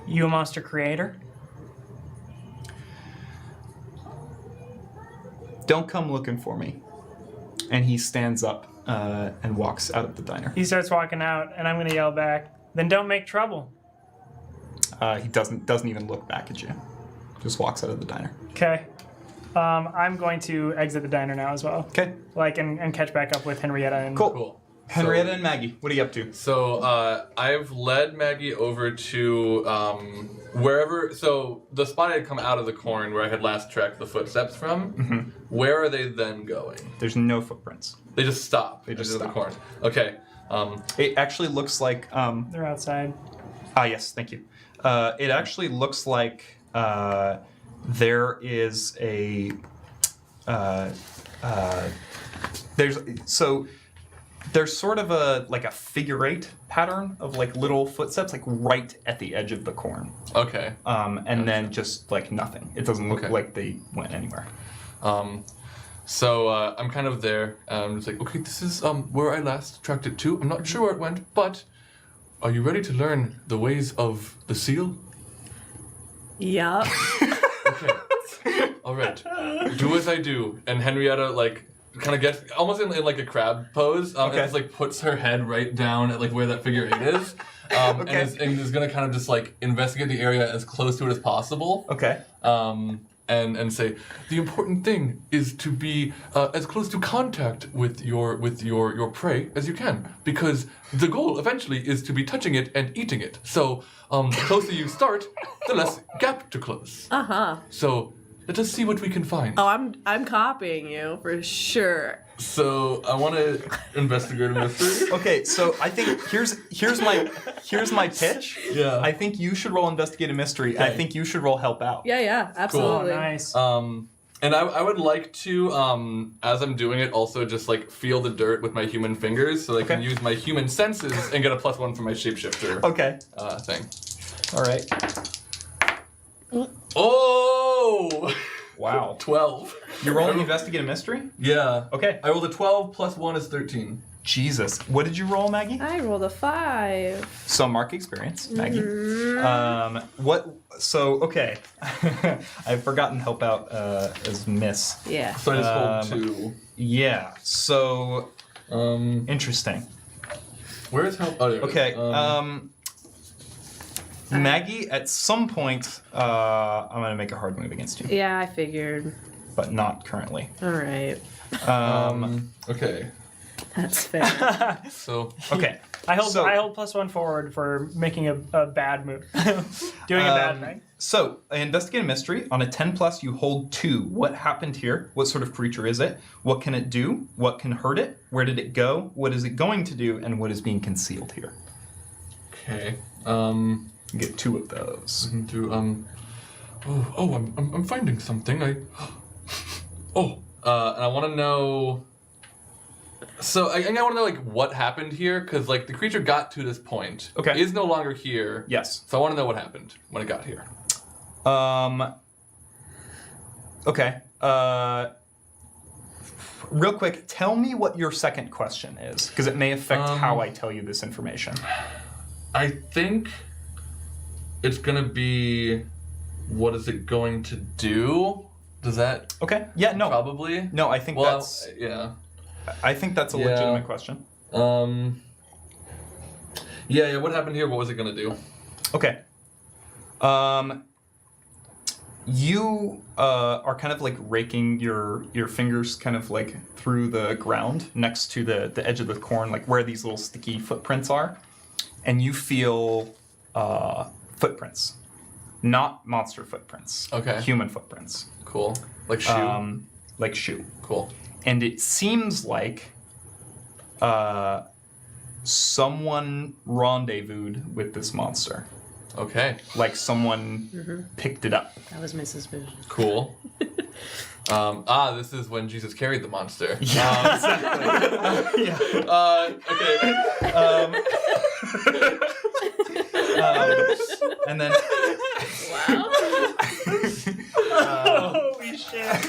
You a monster creator? Don't come looking for me. And he stands up and walks out of the diner. He starts walking out, and I'm gonna yell back, then don't make trouble. He doesn't even look back at you. Just walks out of the diner. Okay. I'm going to exit the diner now as well. Okay. And catch back up with Henrietta and... Cool. Henrietta and Maggie, what are you up to? So I've led Maggie over to wherever. So the spot I had come out of the corn where I had last tracked the footsteps from. Mm-hmm. Where are they then going? There's no footprints. They just stop. They just into stop. the corn. Okay. It actually looks like... They're outside. yes, thank you. It actually looks like there is a... there's sort of a figure 8 pattern of like little footsteps like right at the edge of the corn. Okay. And then just like nothing. It doesn't look Okay. like they went anywhere. So I'm kind of there. I'm just like, okay, this is where I last tracked it to. I'm not sure where it went, but are you ready to learn the ways of the seal? Yup. Okay. All right. Do as I do. And Henrietta like kind of gets almost in like a crab pose. And Okay. just like puts her head right down at like where that figure 8 is. Okay. And is gonna kind of just like investigate the area as close to it as possible. Okay. And say the important thing is to be as close to contact with your prey as you can, because the goal eventually is to be touching it and eating it. So the closer you start, the less gap to close. So let us see what we can find. Oh, I'm copying you for sure. So I want to investigate a mystery. Okay, so I think here's my pitch. Yeah. I think you should roll investigate a mystery. Okay. I think you should roll help out. Yeah, Oh, absolutely. nice. And I would like to, as I'm doing it, also just like feel the dirt with my human fingers, so I can Okay. use my human senses and get a +1 for my shapeshifter Okay. thing. All right. Oh! Wow. 12. You're rolling investigate a mystery? Yeah. Okay. I rolled a 12 plus 1 is 13. Jesus. What did you roll, Maggie? I rolled a 5. So mark experience, Maggie. What? So okay. I've forgotten help out as miss. Yeah. So I just hold 2. Yeah. So interesting. Where is help? Oh, there it is. Okay. Maggie, at some point, I'm gonna make a hard move against you, Yeah, I figured. but not currently. All right. Okay. That's fair. So Okay. I hold So- +1 forward for making a bad move. Doing a bad thing. So, investigate a mystery. On a 10 plus, you hold 2. What happened here? What sort of creature is it? What can it do? What can hurt it? Where did it go? What is it going to do? And what is being concealed here? okay. You get 2 of those. I'm finding something. And I want to know. So I want to know like what happened here, because like the creature got to this point. Okay. Is no longer here. Yes. So I want to know what happened when it got here. Okay. Real quick, tell me what your second question is, because it may affect how I tell you this information. I think it's gonna be, what is it going to do? Does that Okay. Yeah. No. probably? No. I think that's. Yeah. I think that's a Yeah. legitimate question. Yeah. What happened here? What was it gonna do? Okay. You are kind of like raking your fingers kind of like through the ground next to the edge of the corn, like where these little sticky footprints are, and you feel footprints, not monster footprints. Okay. Human footprints. Cool. Like shoe. Like shoe. Cool. And it seems like someone rendezvoused with this monster. Okay. Like someone picked it up. That was my suspicion. Cool. This is when Jesus carried the monster. Yeah, exactly. Okay. And then Holy shit.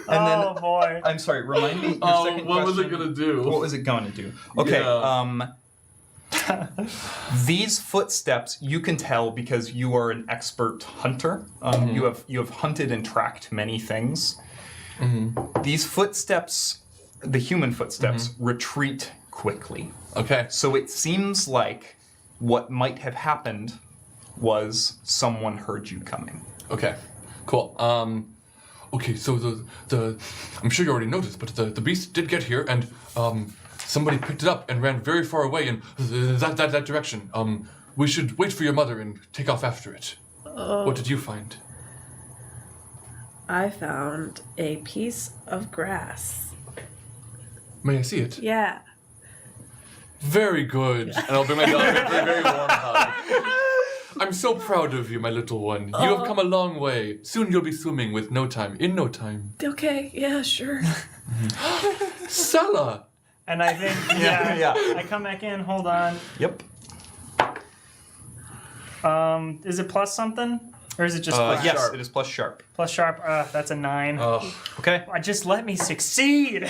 and then Oh boy. I'm sorry, remind me your second what was it question. gonna do? What was it going to do? Okay, Yeah. These footsteps you can tell because you are an expert hunter. You have hunted and tracked many things. These footsteps, the human footsteps, retreat quickly. Okay. So it seems like what might have happened was someone heard you coming. Okay. Cool. Okay. So the I'm sure you already noticed, but the beast did get here, and somebody picked it up and ran very far away in that direction. We should wait for your mother and take off after it. What did you find? I found a piece of grass. May I see it? Yeah. Very good. And I'll bring my dog a very, very warm hug. I'm so proud of you, my little one. You have come a long way. Soon you'll be swimming with no time. In no time. Okay, yeah, sure. Sella! And I think, Yeah. I come back in. Hold on. Yep. Is it plus something? Or is it just plus yes, sharp? it is plus sharp. Plus sharp. That's a 9. Okay. Just let me succeed.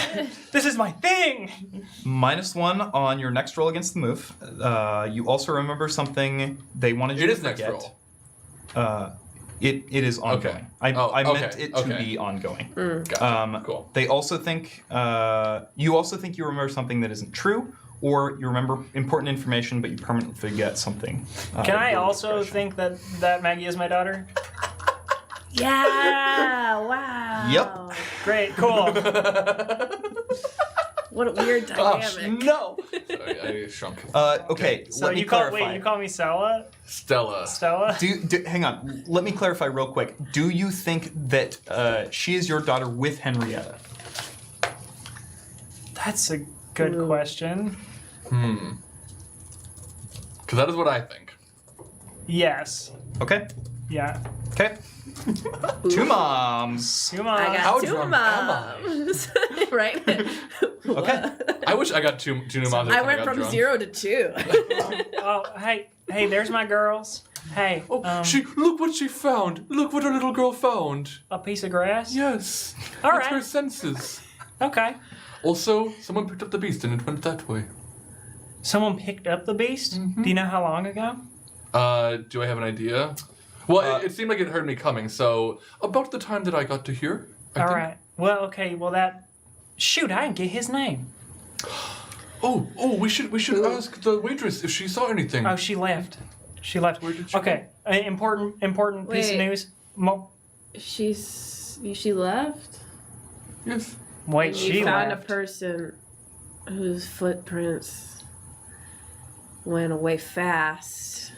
This is my thing. -1 on your next roll against the move. You also remember something they wanted you It to is next forget. roll. It is ongoing. Okay. I meant okay, it to okay. be ongoing. Gotcha. Cool. They also think you also think you remember something that isn't true, or you remember important information but you permanently forget something. Can I during also this think that Maggie is my daughter? Yeah. Wow. Yep. Great. Cool. What a weird Gosh, dynamic. no. Sorry, I shrunk. Okay, So let me you call clarify. you call me Stella? Stella. Stella? Hang on. Let me clarify real quick. Do you think that she is your daughter with Henrietta? That's a good question. Because that is what I think. Yes. Okay. Yeah. Okay. Two moms. Come on. I got How 2 drunk am I? moms. Right? Okay. I wish I got two new moms. I every went time from got drunk. 0 to 2. Oh, hey, there's my girls. Hey, Look what she found. Look what our little girl found. a piece of grass? Yes. All It's right. her senses. Okay. Also, someone picked up the beast and it went that way. Someone picked up the beast? Do you know how long ago? Do I have an idea? Well, it seemed like it heard me coming, so about the time that I got to hear. All right. Well, okay, shoot, I didn't get his name. Oh, we should ask the waitress if she saw anything. Oh, she left. She left. Where did she Okay, important piece of Wait. news. She left? Yes. Wait, You she found left. a person whose footprints went away fast.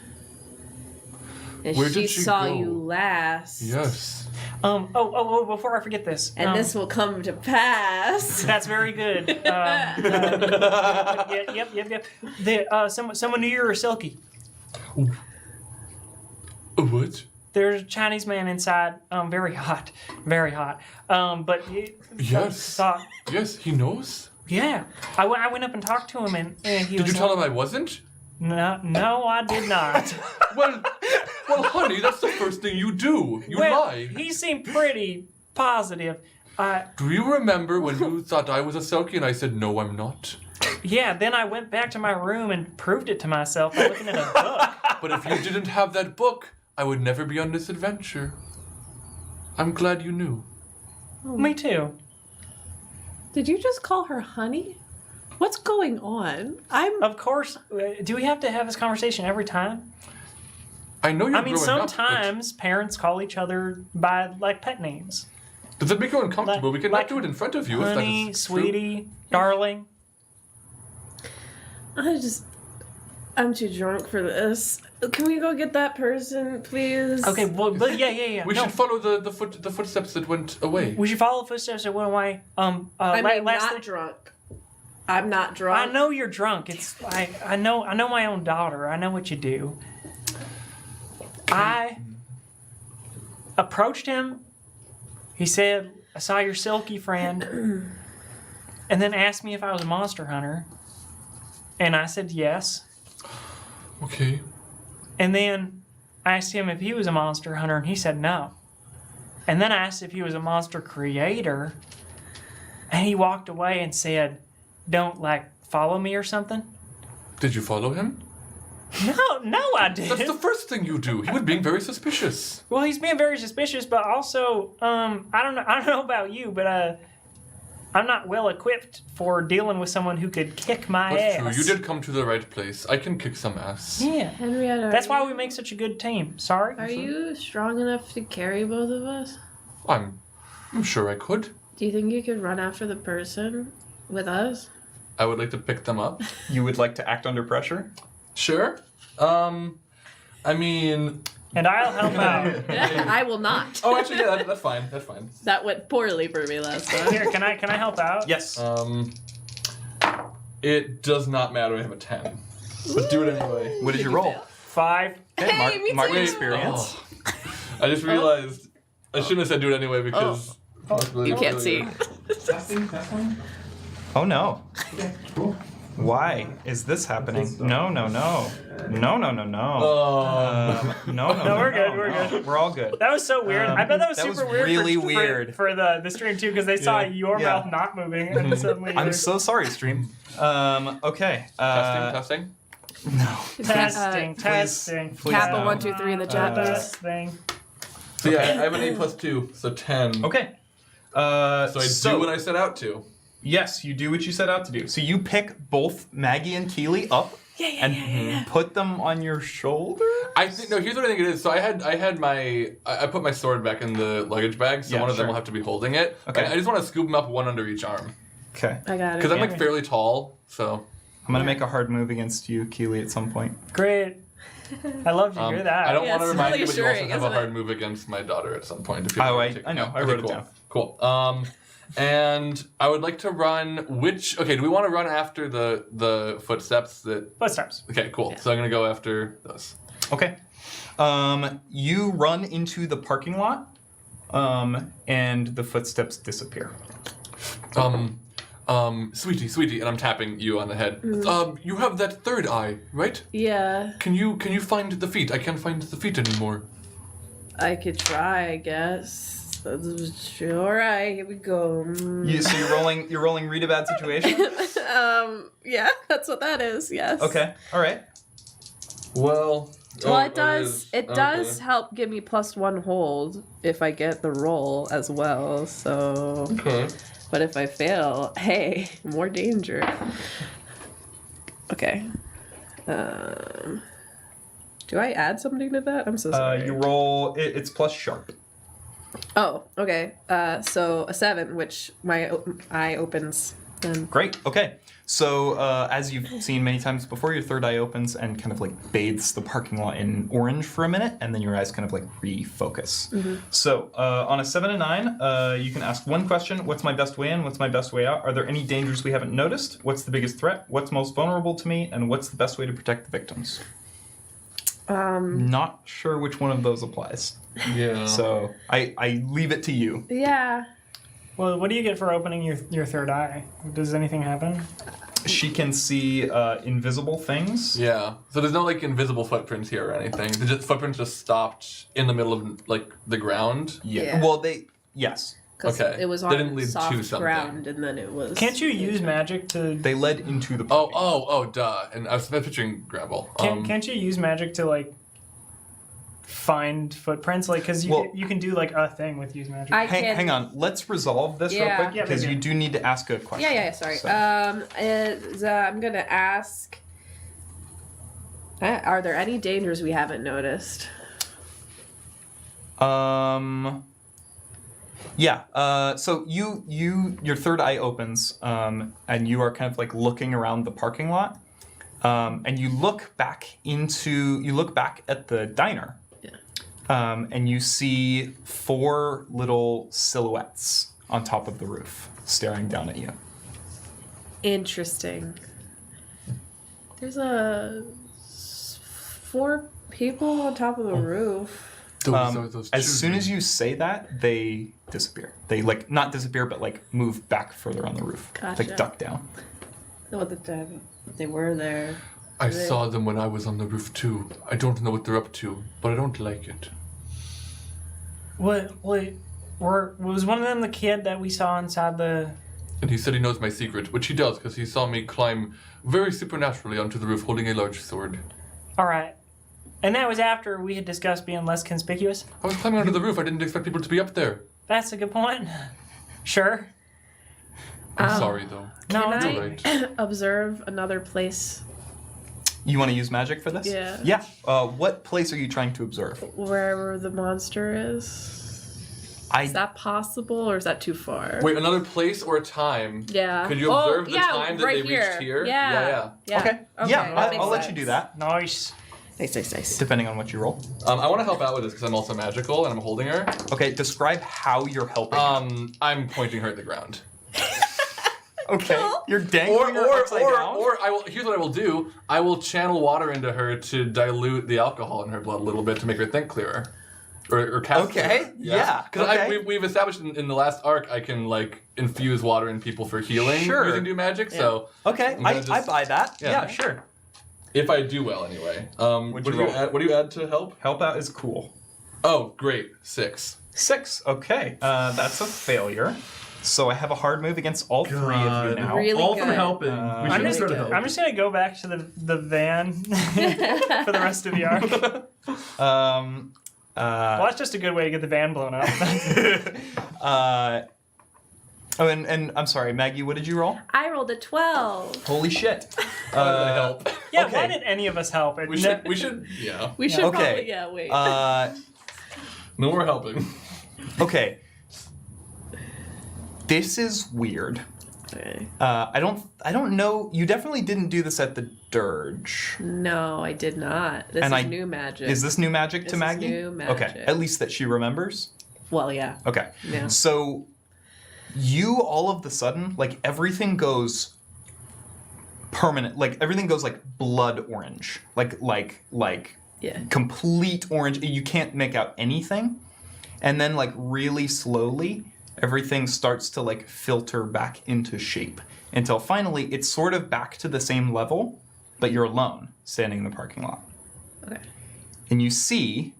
And Where she did she saw go? you last. Yes. Before I forget this. And this will come to pass. That's very good. Yep. Someone knew you were silky. What? There's a Chinese man inside. Very hot. Very hot. But Yes. thought, Yes, he knows. yeah. I went up and talked to him, and he Did was you tell like, him I wasn't? No, I did not. Well, honey, that's the first thing you do. You lie. He seemed pretty positive. Do you remember when you thought I was a Selkie and I said, no, I'm not? Yeah, then I went back to my room and proved it to myself by looking at a book. But if you didn't have that book, I would never be on this adventure. I'm glad you knew. Me too. Did you just call her honey? What's going on? Of course. Do we have to have this conversation every time? I know you're I mean, growing up, sometimes parents call each other by like pet names. but does it make you uncomfortable? We cannot like do it in front of you Honey, if that is sweetie, darling. I'm too drunk for this. Can we go get that person, please? Okay, well, but yeah. true. We No, should follow the footsteps that went away. we should follow the footsteps that went away. I'm not drunk. I'm not drunk. I know you're drunk. I know my own daughter. I know what you do. I approached him. He said, I saw your silky friend. And then asked me if I was a monster hunter. And I said yes. Okay. And then I asked him if he was a monster hunter, and he said no. And then I asked if he was a monster creator. And he walked away and said, don't, follow me or something. Did you follow him? No, I didn't. That's the first thing you do. He was being very suspicious. Well, he's being very suspicious, but also, I don't know about you, but I'm not well equipped for dealing with someone who could kick my That's ass. true. You did come to the right place. I can kick some ass. Yeah. Henrietta, That's why we make such a good team. Sorry. Are you strong enough to carry both of us? I'm sure I could. Do you think you could run after the person with us? I would like to pick them up. You would like to act under pressure? Sure. I mean... And I'll help out. I will not. Oh, actually, yeah, that's fine. That's fine. That went poorly for me last time. Here, can I help out? Yes. It does not matter. I have a 10. But do it anyway. What did you roll? 5. Okay, Hey, me mark too. experience. Oh. I just realized I shouldn't have said do it anyway because... You can't see. Testing. Oh no. Cool. Why is this happening? No. No. Oh. We're good. We're all good. That was so weird. I bet that was that super was weird. really for, weird. for the stream too, because they saw your Yeah. mouth not moving, and suddenly I'm so sorry, stream. Okay. Testing. No. testing. please Kappa no. 1, 2, 3 in the chat. Testing. So yeah, I have an 8 + 2, so 10. Okay. So I do what I set out to. Yes, you do what you set out to do. So you pick both Maggie and Keely up and put them on your shoulder? I think no. Here's what I think it is. So I put my sword back in the luggage bag, so Yeah, one of them sure. will have to be holding it. Okay. I just want to scoop them up, one under each arm, Okay. I got it. because I'm like fairly tall. So I'm going to make a hard move against you, Keely, at some point. Great. I love to hear that. I don't Yeah, want to it's remind really you, but you also assuring, have a isn't hard it? move against my daughter at some point. If Oh, you I know. I Okay, wrote it cool. down. Cool. And I would like to run. Okay, do we want to run after the footsteps that? Footsteps. Okay, cool. So I'm gonna go after those. Okay. You run into the parking lot, and the footsteps disappear. Sweetie, and I'm tapping you on the head. You have that third eye, right? Yeah, Can you find the feet? I can't find the feet anymore. I could try, I guess. All right, here we go. So you're rolling read a bad situation? Yeah, that's what that is. Yes. Okay. All right. Well, Well, it does help give me +1 hold if I get the roll as well. So, Okay. but if I fail, hey, more danger. Okay. Do I add something to that? I'm so sorry. You roll. It's plus sharp. Oh, okay. So a 7, which my eye opens. Then. Great. Okay. So as you've seen many times before, your third eye opens and kind of like bathes the parking lot in orange for a minute, and then your eyes kind of like refocus. So on a 7 and 9, you can ask one question: What's my best way in? What's my best way out? Are there any dangers we haven't noticed? What's the biggest threat? What's most vulnerable to me? And what's the best way to protect the victims? Not sure which one of those applies. Yeah. So I leave it to you. Yeah. Well, what do you get for opening your third eye? Does anything happen? She can see invisible things. Yeah. So there's no like invisible footprints here or anything. The footprints just stopped in the middle of like the ground. Yeah. Well, yes. Because Okay. it was They on didn't lead to soft something. ground, and then it was. Can't you use magic to? They led into the. Oh, duh. And I was picturing gravel. Can't you use magic to like find footprints? Like, because Well- you can do like a thing with use magic. Hang on. Let's resolve this real Yeah. quick Yeah, because maybe. you do need to ask a question. Yeah, sorry. So- I'm gonna ask. Are there any dangers we haven't noticed? Yeah. So your third eye opens, and you are kind of like looking around the parking lot, and you look back at the diner. Yeah. And you see 4 little silhouettes on top of the roof, staring down at you. Interesting. There's 4 people on top of the roof. Those As soon children. as you say that, they disappear. They like not disappear, but like move back further on the roof, Gotcha. like duck down. Oh, they were there. I saw them when I was on the roof too. I don't know what they're up to, but I don't like it. What? Wait. Was one of them the kid that we saw inside the? And he said he knows my secret, which he does because he saw me climb very supernaturally onto the roof holding a large sword. All right. And that was after we had discussed being less conspicuous. I was climbing onto the roof. I didn't expect people to be up there. That's a good point. Sure. I'm sorry though. No, Can it's I all right. observe another place You want to use magic for this? Yeah. Yeah. What place are you trying to observe? wherever the monster is? Is that possible, or is that too far? Wait, another place or a time? Yeah. Could you observe the time that right they reached here? Yeah. Okay. Okay, Yeah, that makes I'll let you sense. do that, Nice. Nice. depending on what you roll. I want to help out with this because I'm also magical and I'm holding her. Okay, describe how you're helping. I'm pointing her at the ground. Okay. You're dangling her upside down? Or I will. Here's what I will do. I will channel water into her to dilute the alcohol in her blood a little bit to make her think clearer. or cast. Okay, yeah, Because okay. we've established in the last arc, I can like infuse water in people for healing Sure. using do magic. So Okay, I'm gonna I just- buy that. Yeah. Yeah, sure. if I do well, anyway. What you do you roll? add? What do you add to help? Help out is cool. Oh, great, 6. 6. Okay, that's a failure. So I have a hard move against all 3 of you God. now. Really All for good. helping. We I'm should just, start good. helping. I'm just gonna go back to the van for the rest of the arc. Well, that's just a good way to get the van blown up. And I'm sorry, Maggie, what did you roll? I rolled a 12. Holy shit. Why did I help? Yeah, Okay. why did any of us help? We should. Yeah. We should Okay. probably, wait. No more helping. Okay. This is weird. Okay. I don't know. You definitely didn't do this at the Dirge. No, I did not. This And is I- new magic. Is this new magic This to is Maggie? new Okay. magic. At least that she remembers. Well, yeah. Okay. Yeah. So you all of the sudden, like everything goes permanent. Like everything goes like blood orange. Like Yeah. complete orange. You can't make out anything. And then like really slowly, everything starts to like filter back into shape until finally it's sort of back to the same level, but you're alone standing in the parking lot. Okay. And you see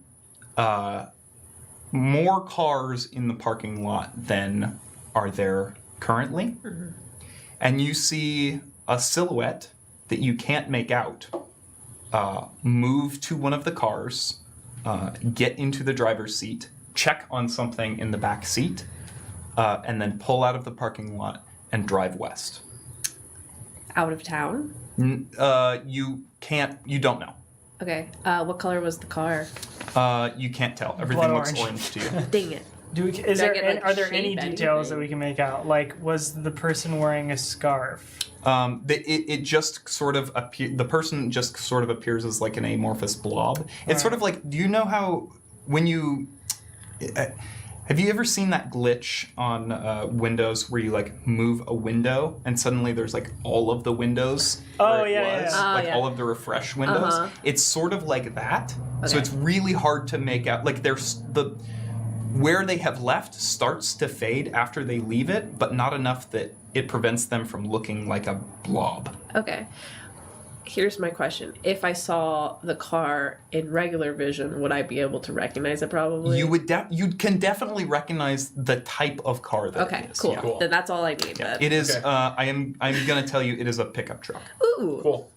more cars in the parking lot than are there currently. Mm-hmm. And you see a silhouette that you can't make out move to one of the cars, get into the driver's seat, check on something in the back seat, and then pull out of the parking lot and drive west. Out of town? You don't know. Okay. What color was the car? You can't tell. Everything looks orange. orange to you. Dang it. Is Do I there? get, like, Are there any shape details that anything? we can make out? Like, was the person wearing a scarf? It just sort of the person just sort of appears as like an amorphous blob. It's sort of like, do you know how when you have you ever seen that glitch on Windows where you like move a window and suddenly there's like all of the windows Oh, where it yeah, was, yeah. Oh, like yeah. all of the refresh windows. Uh-huh. It's sort of like that. So Okay. it's really hard to make out. Like there's where they have left starts to fade after they leave it, but not enough that it prevents them from looking like a blob. Okay. Here's my question. If I saw the car in regular vision, would I be able to recognize it probably? You can definitely recognize the type of car that Okay, it is. cool. Yeah. Cool. Then that's all I need. Yeah. But... It is. Okay. I'm gonna tell you, it is a pickup truck. Ooh. Cool.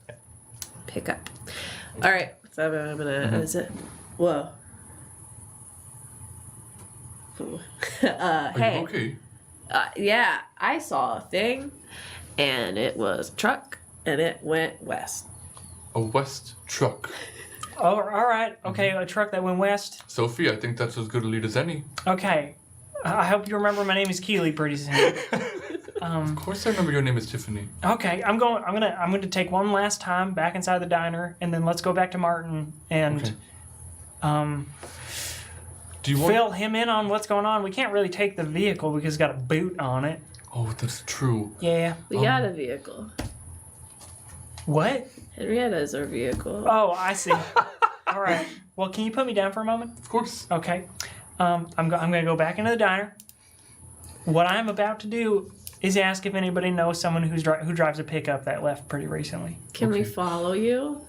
Pick up. All right. So I'm gonna. Is it? Whoa. Ooh. Are hey. you okay? Yeah, I saw a thing, and it was a truck, and it went west. A West truck. Oh, all right. Okay, a truck that went west. Sophie, I think that's as good a lead as any. Okay. I hope you remember my name is Keely pretty soon. Of course, I remember your name is Tiffany. Okay, I'm gonna take one last time back inside the diner, and then let's go back to Martin and Okay. Do you want? fill him in on what's going on. We can't really take the vehicle because it's got a boot on it. Oh, that's true. Yeah. We got a vehicle. What? Henrietta is our vehicle. Oh, I see. All right. Well, can you put me down for a moment? Of course. Okay. I'm gonna go back into the diner. What I'm about to do is ask if anybody knows someone who drives a pickup that left pretty recently. Can we follow you?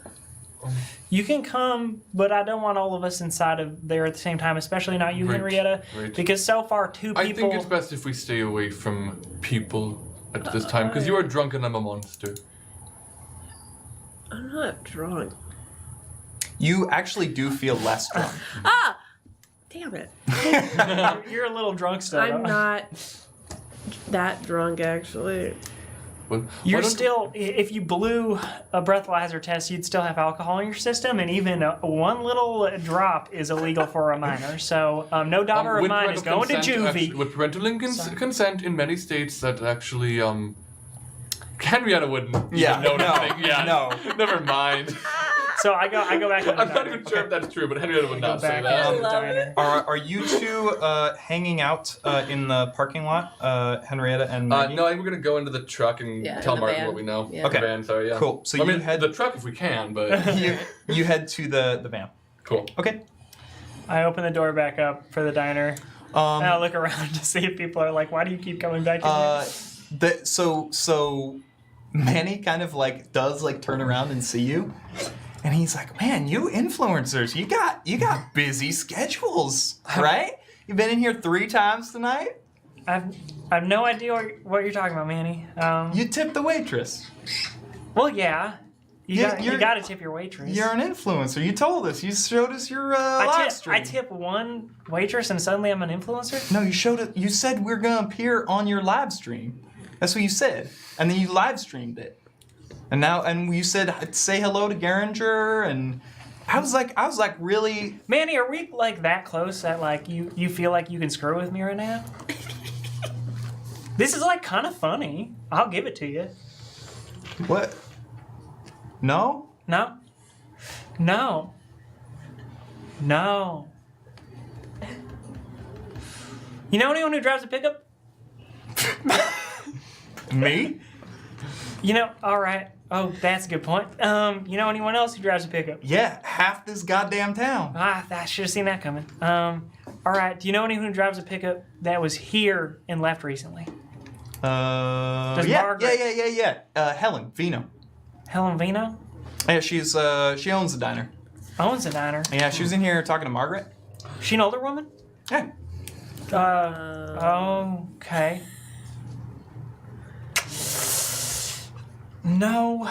You can come, but I don't want all of us inside of there at the same time, especially not you, Right, Henrietta, right. because so far two I people. think it's best if we stay away from people at this time, because you are drunk and I'm a monster. I'm not drunk. You actually do feel less drunk. Ah! Damn it. You're a little drunk still. I'm though. not that drunk, actually. Well, why You're don't- still, if you blew a breathalyzer test, you'd still have alcohol in your system, and even one little drop is illegal for a minor. So no daughter of with mine is parental going to consent, juvie. with parental consent in many states, that actually Henrietta wouldn't Yeah, even know no, anything. Yeah, no. Never mind. So I go back to the I'm not diner. even sure if that's true, but Henrietta would Go not say back that. into the love diner. Are you two hanging out in the parking lot, Henrietta and Maggie? No, I think we're gonna go into the truck and Yeah, tell in the Martin van. what we know. Yeah. Okay. The van, sorry, yeah. Cool. So I you mean, head the truck if we can, but you head to the van. cool. Okay. I open the door back up for the diner. And I look around to see if people are like, why do you keep coming back in here? So Manny kind of like does like turn around and see you, and he's like, "Man, you influencers, you got busy schedules, right? You've been in here 3 times tonight. I have no idea what you're talking about, Manny. You tipped the waitress. Well, yeah. You You're- got to tip your waitress. You're an influencer. You told us. You showed us your live stream. I tip one waitress and suddenly I'm an influencer? No, you showed it. You said we're gonna appear on your live stream. That's what you said, and then you live streamed it. And you said say hello to Geringer, and I was like really. Manny, are we like that close that like you feel like you can screw with me right now? This is like kind of funny. I'll give it to you. What? No? No. No. No. You know anyone who drives a pickup? Me? You know, all right. Oh, that's a good point. You know anyone else who drives a pickup? Yeah, half this goddamn town. I should have seen that coming. All right. Do you know anyone who drives a pickup that was here and left recently? Yeah. Helen, Vino. Helen Vino? Yeah, she owns the diner. Owns a diner. Yeah, she was in here talking to Margaret. She an older woman? Yeah. Okay. No,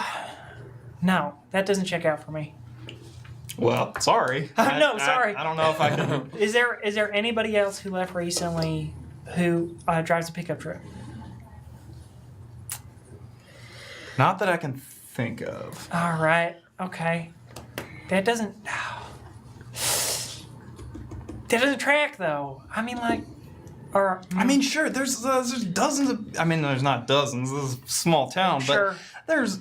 that doesn't check out for me. Well, sorry. No, sorry. I don't know if I can. Is there anybody else who left recently who drives a pickup truck? Not that I can think of. All right. Okay. That doesn't track though. I mean, like, or I mean, sure. There's dozens of. I mean, there's not dozens. This is a small town, Sure. but there's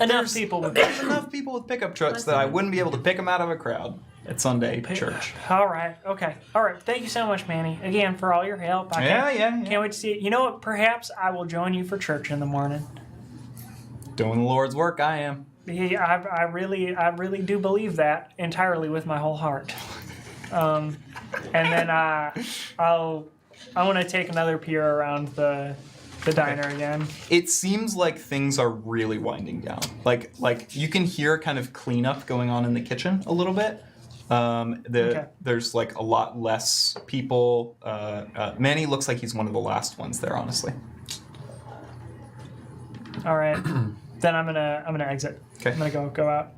enough people with There's enough people with pickup trucks that I wouldn't be able to pick them out of a crowd at Sunday church. All right. Okay. All right. Thank you so much, Manny, again for all your help. Yeah. Can't wait to see it. You know what? Perhaps I will join you for church in the morning. Doing the Lord's work, I am. Yeah, I really do believe that entirely with my whole heart. And then I want to take another peer around the diner again. It seems like things are really winding down. Like you can hear kind of cleanup going on in the kitchen a little bit. There's like a lot less people. Manny looks like he's one of the last ones there, honestly. All right. Then I'm gonna exit. Okay. I'm gonna go out.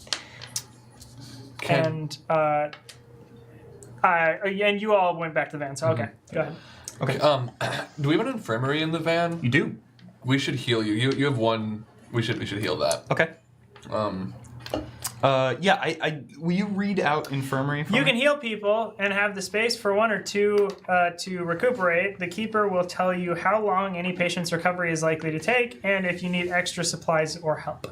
Okay. And you all went back to the van. So okay, go ahead. Okay. Do we have an infirmary in the van? You do. We should heal you. You have one. We should heal that. Okay. Will you read out infirmary for You me? can heal people and have the space for 1 or 2 to recuperate. The keeper will tell you how long any patient's recovery is likely to take and if you need extra supplies or help.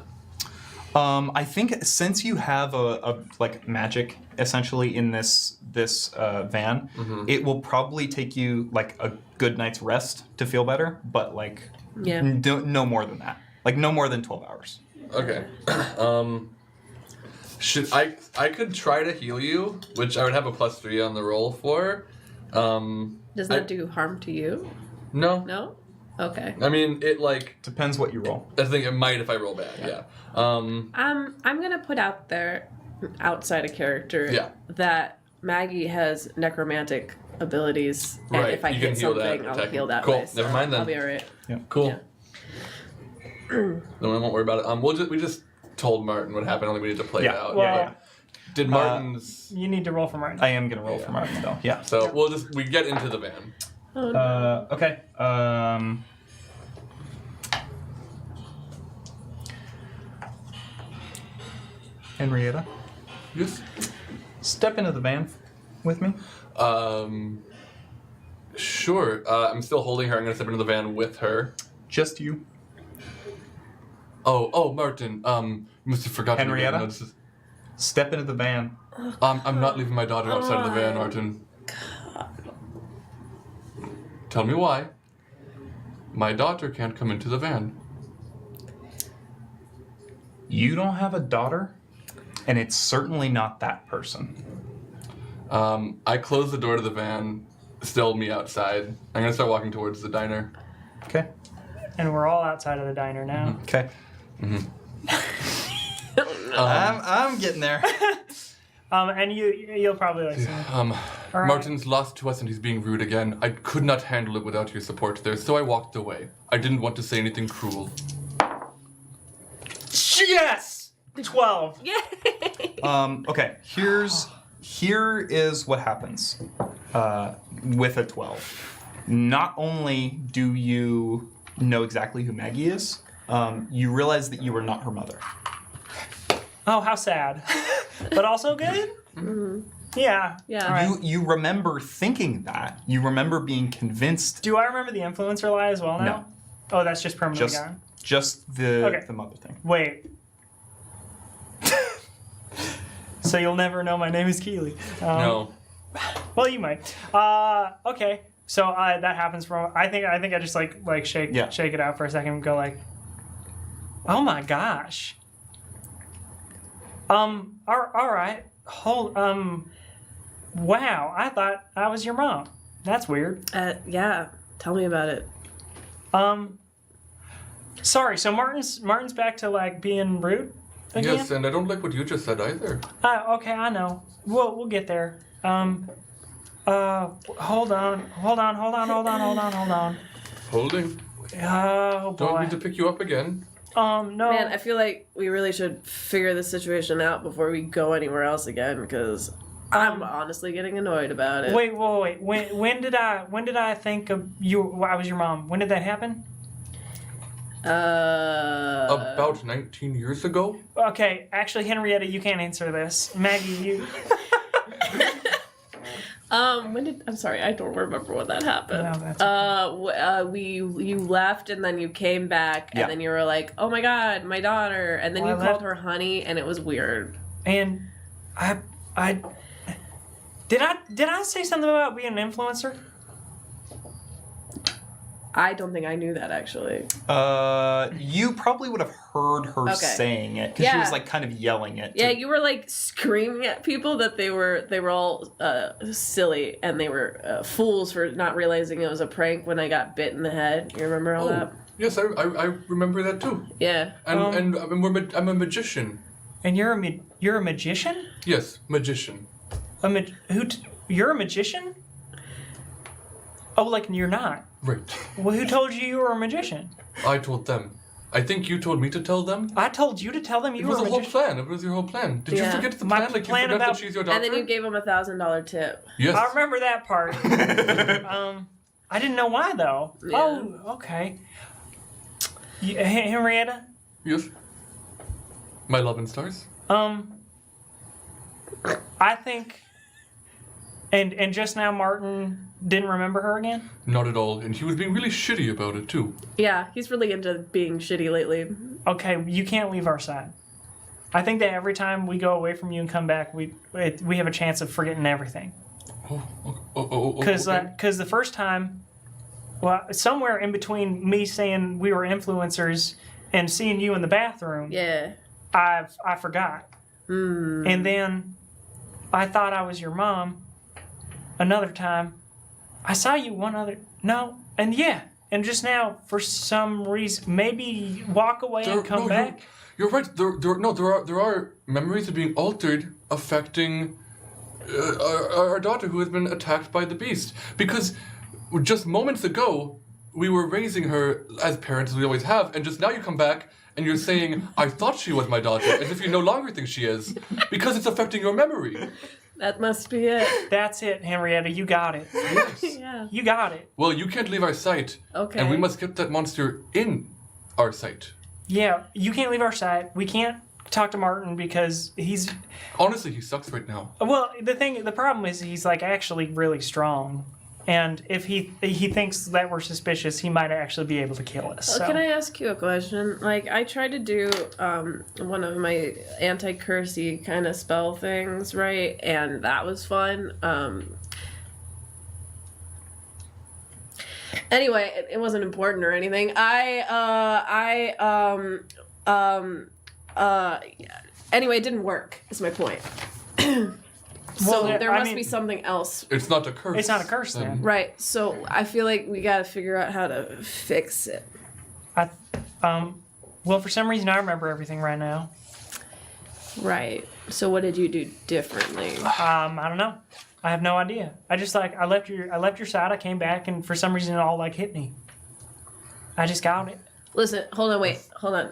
I think since you have a like magic essentially in this van, it will probably take you like a good night's rest to feel better, but like no more than that. Like no more than 12 hours. Okay. Should I could try to heal you, which I would have a +3 on the roll for. Does that do harm to you? No. No? Okay. I mean, it like Depends what you roll. I think it might if I roll bad. Yeah. I'm gonna put out there, outside of character, that Maggie has necromantic abilities, and Right, if I you hit can heal that, something, I'll attack. heal that Cool, way. So never mind then. I'll be alright. Cool. Yeah. Then we won't worry about it. We just told Martin what happened. I think we need to play it out. Well, Did Martin's? you need to roll for Martin. I am gonna roll for Martin though. Yeah. So we get into the van. Oh, no. Okay. Henrietta, Yes. step into the van with me. Sure. I'm still holding her. I'm gonna step into the van with her. Just you. Oh, Martin. You must have forgotten. Henrietta? No, this is- Step into the van. I'm not leaving my daughter outside of the van, Martin. Tell me why. My daughter can't come into the van. You don't have a daughter, and it's certainly not that person. I close the door to the van, still me outside. I'm gonna start walking towards the diner. Okay. And we're all outside of the diner now. Okay. I'm getting there. And you'll probably like see. All right. Martin's lost to us and he's being rude again. I could not handle it without your support there, so I walked away. I didn't want to say anything cruel. Yes! 12. Yay! Okay. Here is what happens with a 12. Not only do you know exactly who Maggie is, you realize that you are not her mother. Oh, how sad. But also good? Mm-hmm. Yeah. Yeah. All right. You remember thinking that. You remember being convinced. Do I remember the influencer lie as well now? No. Oh, that's just permanently gone? Just the Okay. mother thing. Wait. So you'll never know my name is Keely. No. Well, you might. Okay. So that happens from. I think I just like shake it out for a second and go like, oh my gosh. All right. Hold. Wow. I thought I was your mom. That's weird. Yeah. Tell me about it. Sorry. So Martin's back to like being rude again? Yes, and I don't like what you just said either. Okay, I know. We'll get there. Hold on. Holding. Oh boy. Don't need to pick you up again. No. Man, I feel like we really should figure this situation out before we go anywhere else again, because I'm honestly getting annoyed about it. Wait. When did I think of you? I was your mom. When did that happen? About 19 years ago? Okay, actually, Henrietta, you can't answer this. Maggie, you. I'm sorry, I don't remember when that happened. No, that's okay. You left and then you came back and Yeah. then you were like, "Oh my god, my daughter," and then Well, you I called left- her honey, and it was weird. And I did I say something about being an influencer? I don't think I knew that actually. You probably would have heard her saying it because she was Yeah. like kind of yelling it. Yeah, you were like screaming at people that they were all silly and they were fools for not realizing it was a prank when I got bit in the head. You remember all that? Yes, I remember that too. Yeah. And I'm a magician. And you're a magician? Yes, magician. You're a magician? Oh, like you're not. Right. Well, who told you were a magician? I told them. I think you told me to tell them. I told you to tell them you It were was a a whole magician. plan. It was your whole plan. Did you Yeah. forget the My plan? Like plan you forgot about- that she's your daughter? And then you gave him $1,000 tip. Yes. I remember that part. I didn't know why though. Yeah. Oh, okay. Henrietta. Yes. My love and stars. I think. And just now, Martin didn't remember her again. Not at all. And he was being really shitty about it too. Yeah, he's really into being shitty lately. Okay, you can't leave our side. I think that every time we go away from you and come back, we have a chance of forgetting everything. Because okay. the first time, well, somewhere in between me saying we were influencers and seeing you in the bathroom, Yeah. I forgot. And then I thought I was your mom. Another time, I saw you and just now, for some reason, maybe walk away and come back. You're right. There are memories of being altered, affecting our daughter who has been attacked by the beast. Because just moments ago, we were raising her as parents, as we always have, and just now you come back and you're saying, "I thought she was my daughter," as if you no longer think she is, because it's affecting your memory. That must be it. That's it, Henrietta. You got it. Yes. Yeah. You got it. Well, you can't leave our sight. Okay. And we must get that monster in our sight. Yeah, you can't leave our side. We can't talk to Martin because he's. Honestly, he sucks right now. Well, the problem is he's like actually really strong, and if he thinks that we're suspicious, he might actually be able to kill us. So. Can I ask you a question? Like, I tried to do one of my anti-cursey kind of spell things, right? And that was fun. Anyway, it wasn't important or anything. Anyway, it didn't work, is my point. So Well, there I must mean- be something else. It's not a curse. It's not a curse then. Right. So I feel like we gotta figure out how to fix it. Well, for some reason, I remember everything right now. Right. So what did you do differently? I don't know. I have no idea. I just I left your side. I came back, and for some reason, it all hit me. I just got it. Listen, hold on.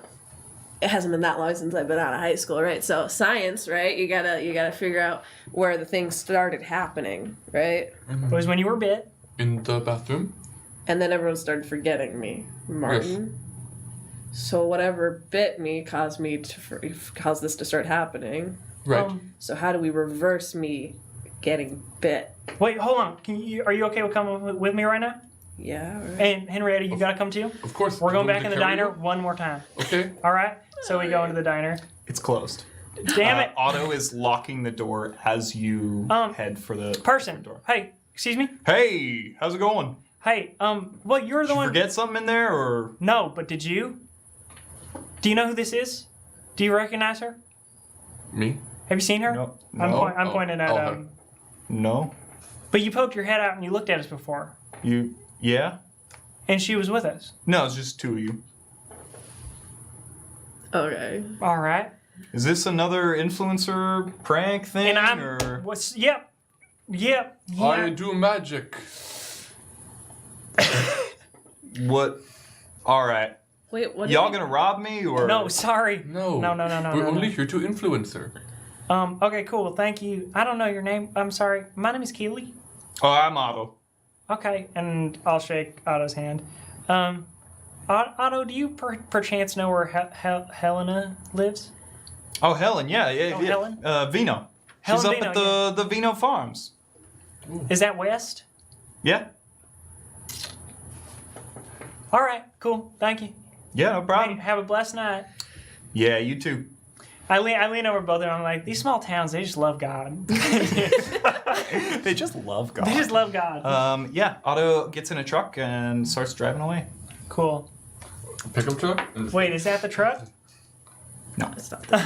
It hasn't been that long since I've been out of high school, right? So science, right? You gotta figure out where the things started happening, right? It was when you were bit. In the bathroom? And then everyone started forgetting me, Martin. So whatever bit me caused this to start happening. Right. So how do we reverse me getting bit? Wait, hold on. Are you okay with coming with me right now? Yeah. Right. And Henrietta, you gotta come too. Of course. We're going Do back we in the carry diner you? one more time. Okay. All right. So we go into the diner. It's closed. Damn it, Otto is locking the door as you head for the person. door. Hey, excuse me. Hey, how's it going? Hey, well, you're the Did you one. forget something in there, or No, but did you? Do you know who this is? Do you recognize her? Me? Have you seen her? No. I'm No. pointing at. her. no? But you poked your head out and you looked at us before, Yeah? and she was with us. No, it's just two of you. Okay. All right. Is this another influencer prank thing, And or what's? Yep. Yeah. I do magic. what? All right. Wait, what? Y'all gonna rob me, or No, sorry. No. No. We're only here to influence her. Okay, cool. Thank you. I don't know your name. I'm sorry. My name is Keely. Oh, I'm Otto. Okay, and I'll shake Otto's hand. Otto, do you perchance know where Helena lives? Oh, Helen. Yeah. Oh, Helen? Vino. Helen She's up Vino, at the Vino Farms. Is that west? Yeah. All right, cool. Thank you. Yeah, no Hey, problem. have a blessed night. Yeah, you too. I lean over both of them. I'm like, these small towns, they just love God. They just love God. They just love God. Yeah, Otto gets in a truck and starts driving away. Cool. Pickup truck? Wait, is that the truck? No. That's not no,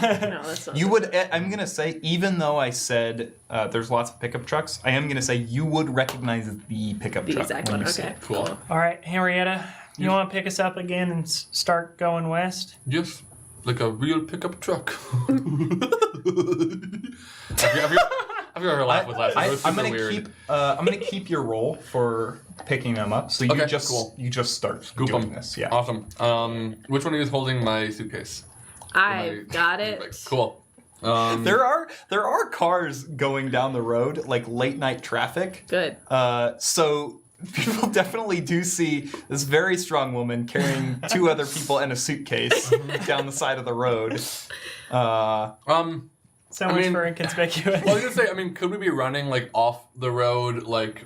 that's not. You would, I'm going to say, even though I said there's lots of pickup trucks, I am going to say you would recognize the pickup the truck. exact when one. you see Okay. it. Cool. All right, Henrietta, you want to pick us up again and start going west? Yes. Like a real pickup truck. Have you ever laughed with last? It was I'm super gonna weird. I'm gonna keep your roll for picking them up. So you Okay, just cool. you just start Scoop doing 'em. this. Yeah. Awesome. Which one of you is holding my suitcase? I got it. Cool. There are cars going down the road, like late night traffic. Good. So people definitely do see this very strong woman carrying two other people and a suitcase down the side of the road. So much mean- for inconspicuous. I was gonna say, I mean, could we be running like off the road, like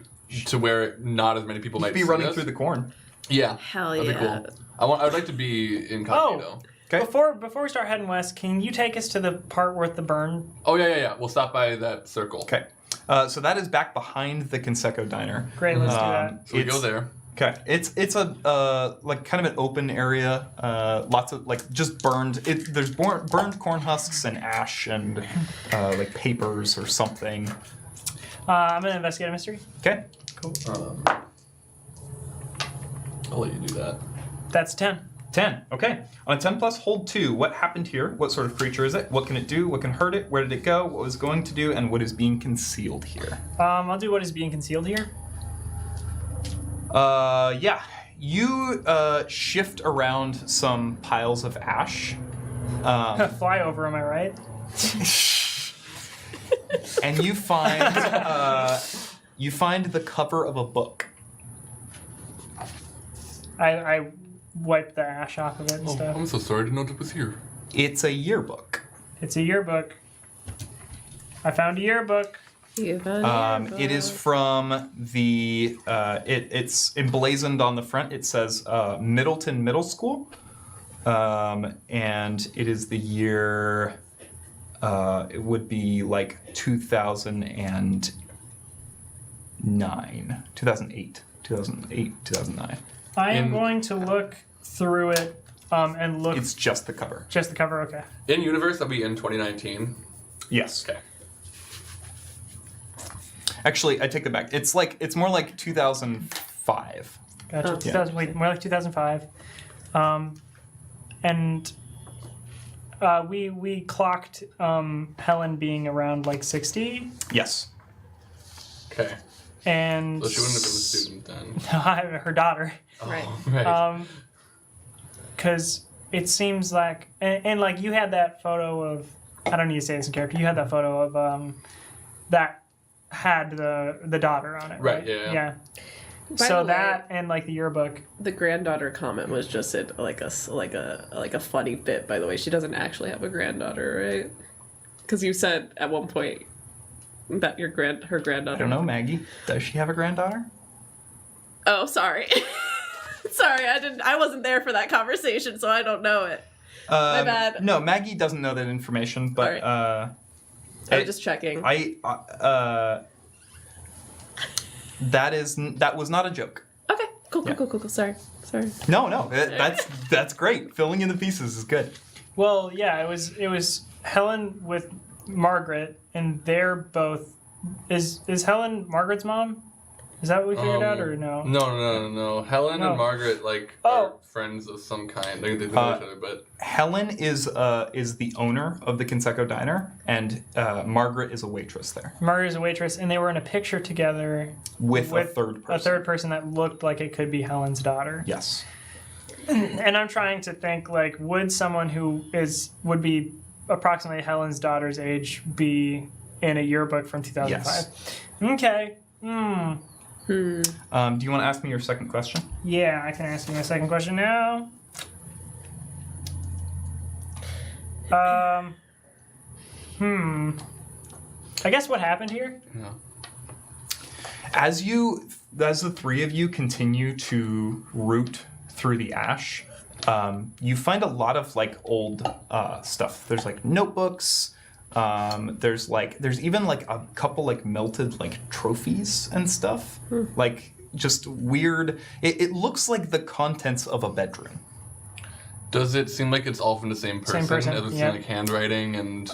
to where not as many people might Be see running us? through the corn. Yeah. Hell That'd yeah. be cool. I'd like to be incognito. Okay. Before we start heading west, can you take us to the part with the burn? Oh yeah. We'll stop by that circle. Okay. So that is back behind the Conseco Diner. Great, let's do that. So we go there. Okay, it's a like kind of an open area. Lots of like just burned. There's burned corn husks and ash and like papers or something. I'm gonna investigate a mystery. Okay. Cool. I'll let you do that. That's 10. 10. Okay. On a 10 plus, hold 2. What happened here? What sort of creature is it? What can it do? What can hurt it? Where did it go? What was it going to do? And what is being concealed here? I'll do what is being concealed here. Yeah. You shift around some piles of ash. Fly over, am I right? And you find the cover of a book. I wipe the ash off of it and Oh, stuff. I'm so sorry to know it was here. It's a yearbook. It's a yearbook. I found a yearbook. You found It is from the. It's emblazoned on the front. It says Middleton Middle School, and it is the year. It would be like 2009, 2008, 2009. I am In- going to look through it and look. It's just the cover. Just the cover, okay. In universe, that'll be in 2019. Yes. Okay. Actually, I take that back. It's more like 2005. Gotcha. Oh. 2000, wait, more like 2005. And we clocked Helen being around like 60, Yes. Okay. and So she wouldn't have been a student then. her daughter. Right. Oh, right. Because it seems like, and like you had that photo of, I don't need to say this in character. You had that photo of that had the daughter on it, Right, right? yeah. By So the way, that and like the yearbook. the granddaughter comment was just like a funny bit. By the way, she doesn't actually have a granddaughter, right? Because you said at one point that her granddaughter. I don't know, Maggie. Does she have a granddaughter? Oh, sorry. Sorry, I wasn't there for that conversation, so I don't know it. My bad. No, Maggie doesn't know that information, but Alright. I was just checking. that was not a joke. Okay, cool. Yeah. Cool. Sorry. No, that's great. Filling in the pieces is good. Well, yeah, it was Helen with Margaret, and they're both. Is Helen Margaret's mom? Is that what we figured out, or no? No. Helen No. and Margaret are friends of some kind. They know each other, but Helen is the owner of the Conseco Diner, and Margaret is a waitress there Margaret is a waitress, and they were in a picture together with a third person. A third person that looked like it could be Helen's daughter. Yes. And I'm trying to think, like, would someone who would be approximately Helen's daughter's age be in a yearbook from 2005? Yes. Okay. Do you want to ask me your second question? Yeah, I can ask you my second question now. I guess what happened here? yeah. As the three of you continue to root through the ash, you find a lot of like old stuff. There's like notebooks. There's even like a couple like melted like trophies and stuff. Like just weird. It looks like the contents of a bedroom. Does it seem like it's all from the same person? Same person, Does it yeah. seem like handwriting and?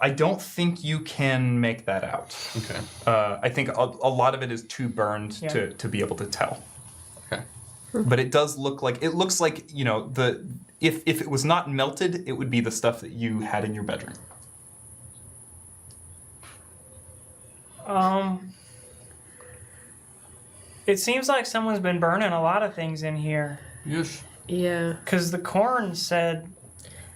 I don't think you can make that out. Okay. I think a lot of it is too burned Yeah. to be able to tell. Okay. But it does look like if it was not melted, it would be the stuff that you had in your bedroom. It seems like someone's been burning a lot of things in here. Yes. Yeah, Because the corn said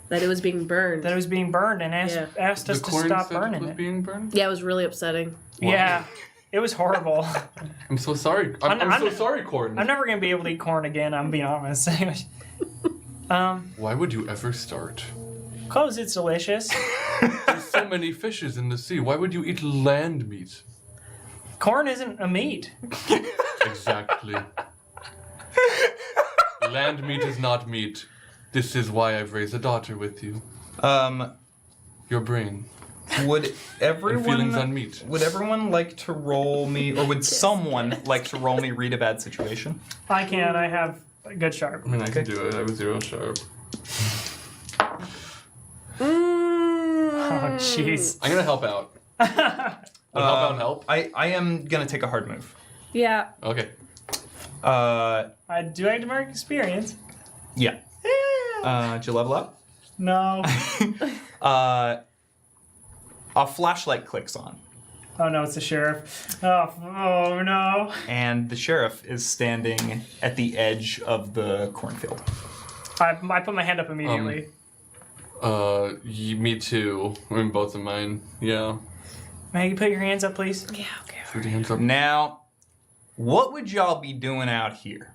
that it was being burned. that it was being burned and asked us The to corn stop said it burning was it. being burned. Yeah, it was really upsetting. Wow. Yeah, it was horrible. I'm so sorry. I'm so sorry, corn. I'm never going to be able to eat corn again, I'm being honest. Why would you ever start? Because it's delicious. There's so many fishes in the sea. Why would you eat land meat? Corn isn't a meat. Exactly. Land meat is not meat. This is why I've raised a daughter with you. Your brain. Would feelings on everyone meat. would everyone like to roll me, or would someone like to roll me read a bad situation? I can. I have a good sharp. I mean, I can do it. I was 0 sharp. Oh, jeez. I'm gonna help out. Would help out help? I am gonna take a hard move. Yeah. Okay. I do have to mark experience. Yeah. Did you level up? No. A flashlight clicks on, Oh no, it's the sheriff. Oh no. and the sheriff is standing at the edge of the cornfield. I put my hand up immediately. Me too. I mean, both of mine. Yeah. Maggie, put your hands up, please. Yeah, okay. Put your hands up. Now, what would y'all be doing out here?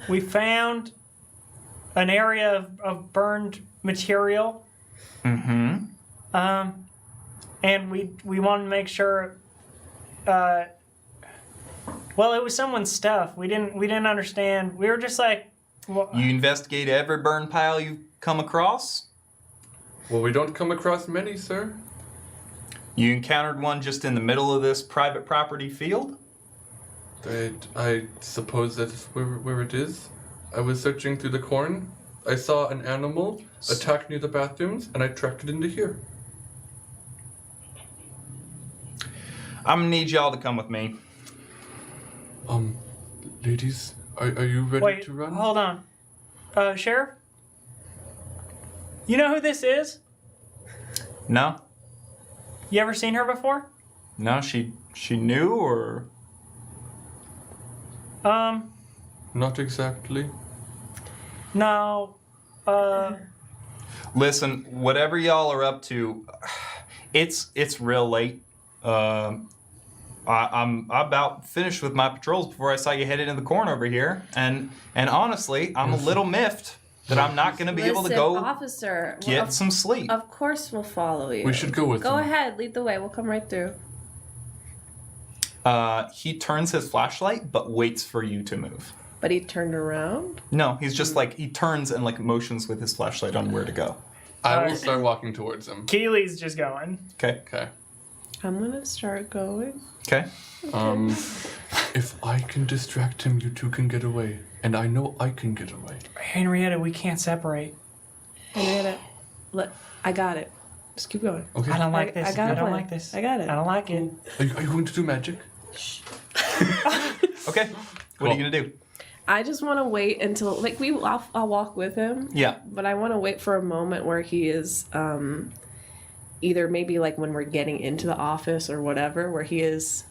We found an area of burned material. Mm-hmm. And we wanted to make sure. Well, it was someone's stuff. We didn't understand. We were just like, well, You investigate every burn pile you come across? Well, we don't come across many, sir. You encountered one just in the middle of this private property field? I suppose that's where it is. I was searching through the corn. I saw an animal attack near the bathrooms, and I tracked it into here. I'm gonna need y'all to come with me. Ladies, are you ready Wait, to run? hold on. Sheriff? You know who this is? No? You ever seen her before? No, she knew, or? Not exactly. No. Listen, whatever y'all are up to, it's real late. I'm about finished with my patrols before I saw you headed in the corn over here, and honestly, I'm a little miffed that I'm not going to be able to go officer, get some sleep. Of course we'll follow you. We should go with Go them. ahead, lead the way. We'll come right through. He turns his flashlight, but waits for you to move. But he turned around? No, he's just like, he turns and like motions with his flashlight on where to go. I will start walking towards him. Keely's just going. Okay. Okay. I'm gonna start going. Okay. If I can distract him, you two can get away. And I know I can get away. Henrietta, we can't separate. Henrietta, I got it. Just keep going. Okay. I don't like this. I got I a don't plan. like this. I got it. I don't like it. Are you going to do magic? Okay. What are you gonna do? I just want to wait until I'll walk with him. Yeah. But I want to wait for a moment where he is either maybe like when we're getting into the office or whatever, where he is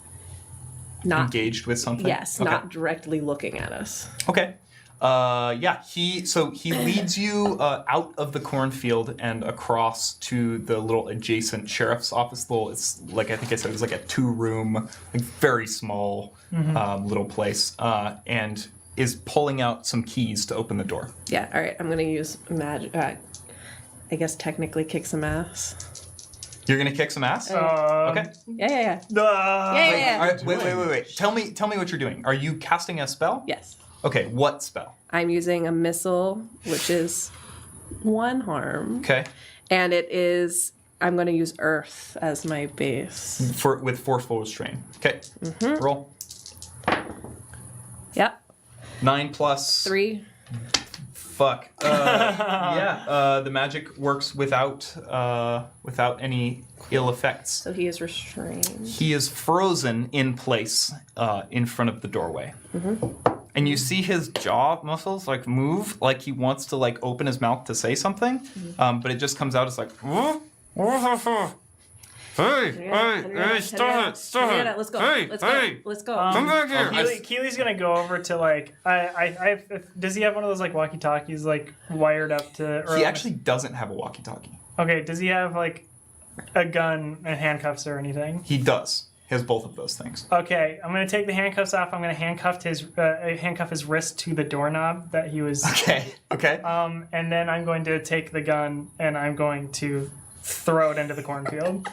not Engaged with something? Yes, Okay. not directly looking at us. Okay. Yeah, he leads you out of the cornfield and across to the little adjacent sheriff's office. It's like, I think I said, it was like a 2-room, like very small little place, and is pulling out some keys to open the door. Yeah, all right. I'm going to use magic. I guess technically kick some ass. You're gonna kick some ass? Okay. Yeah. All right, wait. Tell me what you're doing. Are you casting a spell? Yes. Okay, what spell? I'm using a missile, which is 1 harm. Okay. And I'm going to use Earth as my base. With forceful restraint. Okay. Roll. Yep. 9 plus 3. Fuck. Yeah. The magic works without any ill effects. So he is restrained. He is frozen in place in front of the doorway. And you see his jaw muscles like move, like he wants to like open his mouth to say something, but it just comes out as like. Hey, stop it. Let's go. Hey, let's hey. go. Let's go. Come back here. Keely's gonna go over to like does he have one of those like walkie-talkies like wired up to? Or He actually doesn't have a walkie-talkie. Okay, does he have like a gun and handcuffs or anything? He does. He has both of those things. Okay, I'm gonna take the handcuffs off. I'm gonna handcuff his wrist to the doorknob that he was. Okay. And then I'm going to take the gun and I'm going to throw it into the cornfield.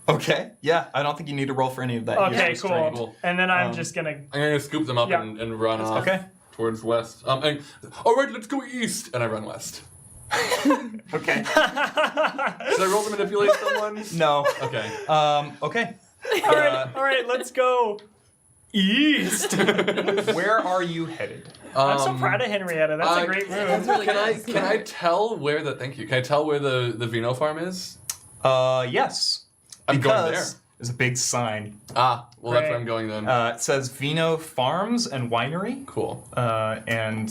Okay. Yeah, I don't think you need to roll for any of that. Okay, Use cool. restraint. And then I'm just gonna. I'm going to scoop them up Yeah. and run off Okay. towards west. All right, let's go east. And I run west. Okay. Should I roll to manipulate someone? No. Okay. Okay. All right, let's go east. Where are you headed? I'm so proud of Henrietta. That's a great move. really Can I tell where the Vino farm is? Yes. I'm going there. There's a big sign. Well, that's Right. where I'm going then. It says Vino Farms and Winery. Cool. And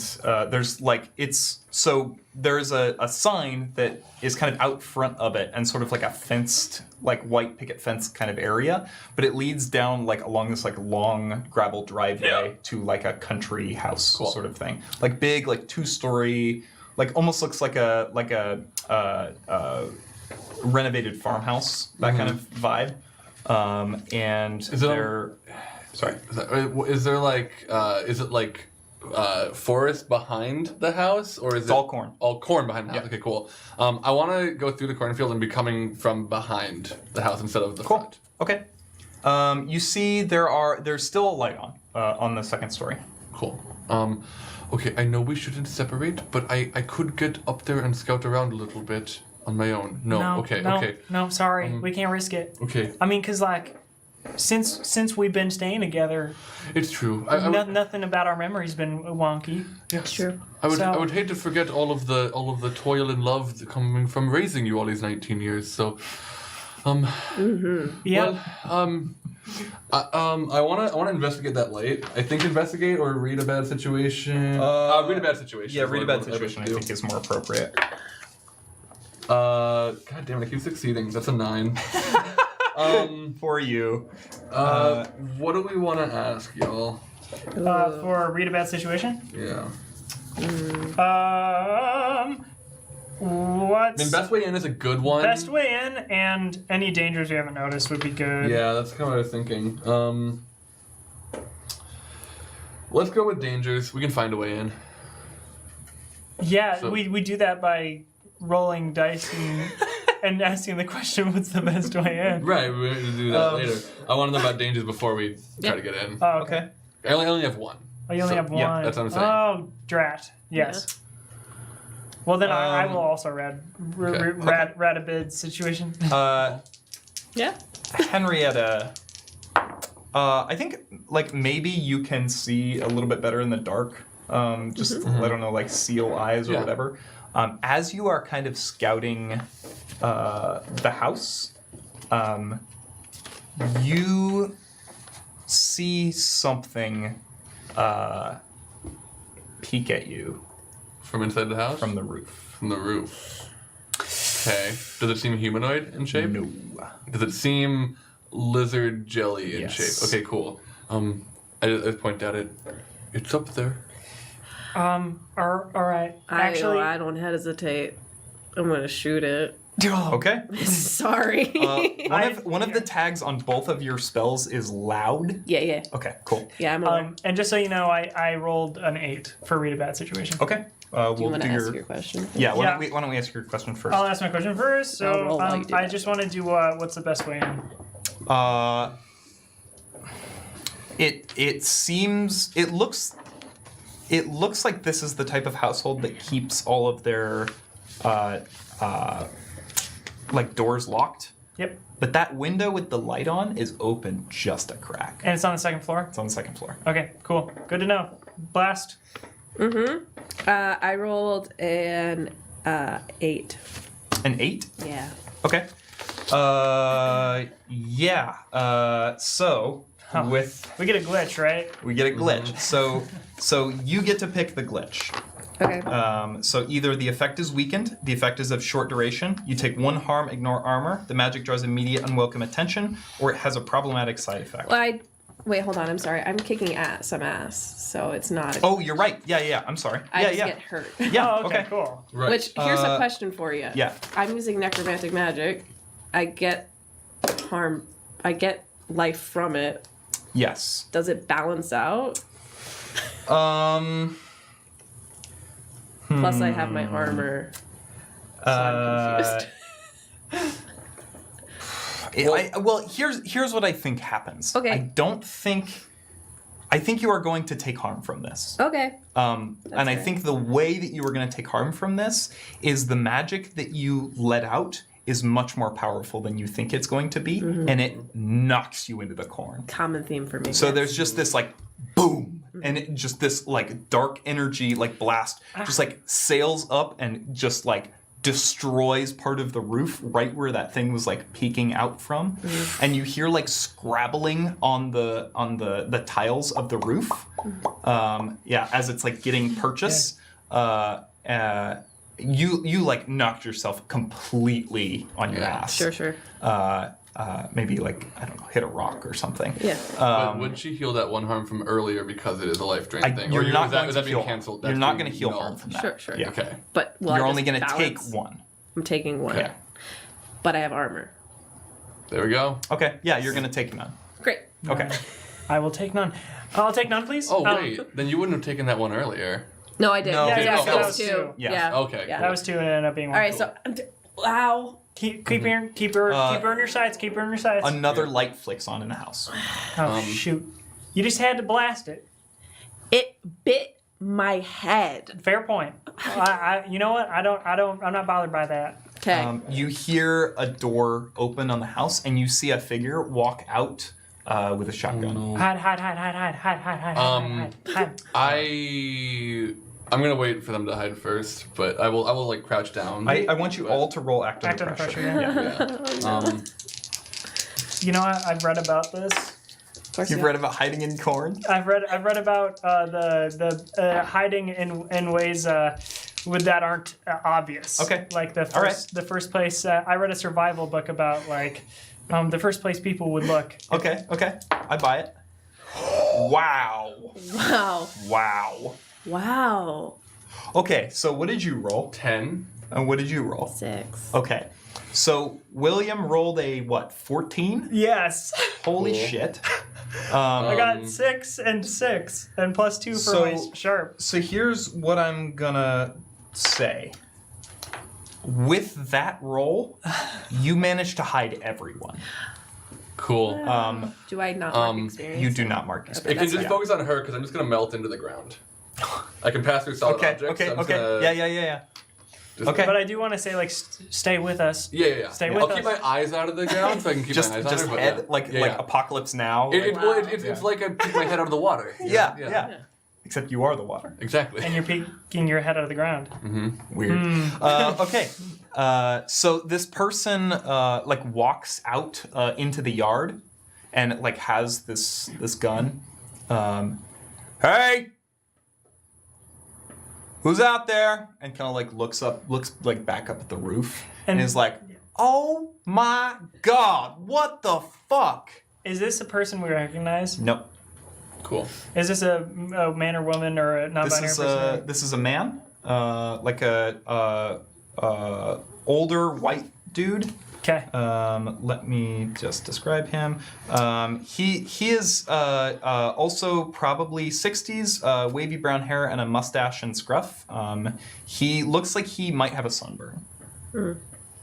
there's like there's a sign that is kind of out front of it and sort of like a fenced, like white picket fence kind of area, but it leads down like along this like long gravel driveway to like a country house sort of thing, like big like 2-story, like almost looks like a renovated farmhouse, that kind of vibe. And Is it sorry. Is there is it like forest behind the house, or is It's it all corn. All corn behind the house. Okay, cool. I want to go through the cornfield and be coming from behind the house instead of the front. Okay. You see there's still a light on the second story. Cool. Okay, I know we shouldn't separate, but I could get up there and scout around a little bit on my own. No, sorry, we can't risk it. Okay. I mean, cause like, since we've been staying together, It's true. nothing about our memory's been wonky. Yes. True. I would hate to forget all of the toil and love coming from raising you all these 19 years. So, Yeah. Well, I wanna investigate that light. I think investigate or read a bad situation. Read a bad situation. Yeah, is read a what bad I'd situation. I do. think is more appropriate. God damn it! I keep succeeding. That's a 9. For you. What do we want to ask y'all? For read a bad situation. Yeah. What's I mean, best way in is a good one. best way in, and any dangers we haven't noticed would be good. Yeah, that's kind of what I was thinking. Let's go with dangers. We can find a way in. Yeah, So- we do that by rolling dice and asking the question, what's the best way in? Right, we're going to do that later. I want to know about dangers before we try to get in. Oh, okay. I only have one. Oh, you only So, have one. yeah, that's what I'm saying. Oh, drat. Yes. Well, then I will also rad a bid situation. Yeah. Henrietta, I think like maybe you can see a little bit better in the dark. Just I don't know, like seal eyes or Yeah. whatever. As you are kind of scouting the house, you see something peek at you From inside the house? from the roof. From the roof. Okay. Does it seem humanoid in shape? No. Does it seem lizard jelly in Yes. shape? Okay, cool. I point at it. It's up there. All right. Actually, I don't hesitate. I'm gonna shoot it. Okay. Sorry. One of the tags on both of your spells is loud. yeah. Okay, cool. Yeah, I'm aware. and just so you know, I rolled an 8 for read a bad situation. Okay. Do you We'll want do to ask your. your question? Yeah. Why Yeah. don't we ask your question first? I'll ask my question first. I'll So roll while you do I that. just want to do what's the best way in. It looks like this is the type of household that keeps all of their like doors locked. Yep. But that window with the light on is open just a crack. And it's on the second floor. It's on the second floor. Okay, cool. Good to know. Blast. I rolled an 8. An 8? Yeah. Okay. Yeah. So with We get a glitch, right? we get a glitch. So you get to pick the glitch. Okay. So either the effect is weakened, the effect is of short duration, you take 1 harm, ignore armor, the magic draws immediate unwelcome attention, or it has a problematic side effect. Well, wait, hold on. I'm sorry. I'm kicking some ass, so it's not. Oh, you're right. Yeah. I'm sorry. I yeah, just yeah. get hurt. Yeah. Oh, okay, cool. Right. Which here's a question for you. Yeah. I'm using necromantic magic. I get harm. I get life from it. Yes. Does it balance out? Plus, I have my armor. So I'm confused. Well, here's what I think happens. Okay. I think you are going to take harm from this. Okay. And I fair. think the way that you are going to take harm from this is the magic that you let out is much more powerful than you think it's going to be, and it knocks you into the corn. Common theme for me. So there's just this like boom, and it, just this like dark energy like blast just like sails up and just like destroys part of the roof right where that thing was like peeking out from, and you hear like scrabbling on the tiles of the roof. As it's like getting purchase. You like knocked yourself completely on your ass. Sure. Maybe like I don't know, hit a rock or something. Yeah. But would she heal that 1 harm from earlier because it is a life drain thing? You're not going is to that being heal. canceled? You're That's not being going to heal nulled. harm from that. Sure. Yeah. Okay. But will You're I only just going to take balance? 1. I'm taking 1. Yeah. But I have armor. There we go. Okay. Yeah, you're going to take none. Great. Okay. I will take none. I'll take none, please. Oh wait, then you wouldn't have taken that one earlier. No, I did. No. Yeah, Yeah, so that that was was 2. two. Yeah. Okay, Yeah. That was 2 and it ended up being 1. All right, so wow. Keep her on your sides. Keep her on your sides. Another light flicks on in the house. Oh shoot! You just had to blast it. It bit my head. Fair point. You know what? I'm not bothered by that. Okay. You hear a door open on the house, and you see a figure walk out with a shotgun. Hide. I'm gonna wait for them to hide first, but I will like crouch down. I want you all to roll active Active pressure. pressure. Yeah. Yeah. You know, I've read about this. Of course You've you read about hiding in corn? I've read about the hiding in ways that aren't obvious. Okay. Like the All right. first place I read a survival book about the first place people would look. Okay. I buy it. Wow. Wow. Wow. Wow. Okay, so what did you roll? 10. And what did you roll? 6. Okay. So William rolled a, 14? Yes. Holy Cool. shit. I got 6 and 6 and plus 2 for my sharp. So here's what I'm gonna say. With that roll, you managed to hide everyone. Cool. Do I not mark You experience? do not mark You experience. can just focus on her because I'm just going to melt into the ground. I can pass through solid objects. Okay. so I'm just gonna Yeah. just- Okay. But I do want to say, stay with us. Yeah. Stay with I'll us. keep my eyes out of the ground so I can keep Just my eyes on her. But head, yeah. like Yeah. Apocalypse Now. It's like I peek my head out of the water. Yeah. Except you are the water. Exactly. And you're peeking your head out of the ground. Weird. Okay. So this person walks out into the yard and has this gun. Hey, who's out there? And kind of looks back up at the roof and is like, oh my god, what the fuck? Is this a person we recognize? Nope. Cool. Is this a man or woman or a non-binary person? This is a man, older white dude. Okay. Let me just describe him. He is also probably 60s, wavy brown hair and a mustache and scruff. He looks like he might have a sunburn.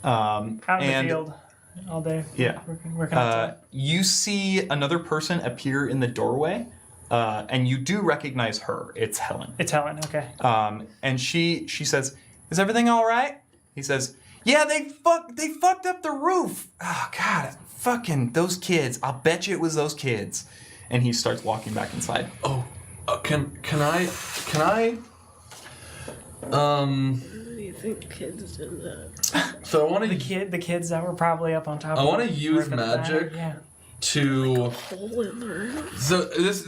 Out in the field all day. Yeah. Working outside. You see another person appear in the doorway, and you do recognize her. It's Helen. It's Helen. Okay. And she says, "Is everything all right?" He says, "Yeah, they fucked up the roof. Oh God, fucking those kids. I'll bet you it was those kids." And he starts walking back inside. Oh, can I? What do you think kids did that? So I want to. The kids that were probably up on top. I of want to the use roof of the magic banner. Yeah. to. Hole in the roof. So there's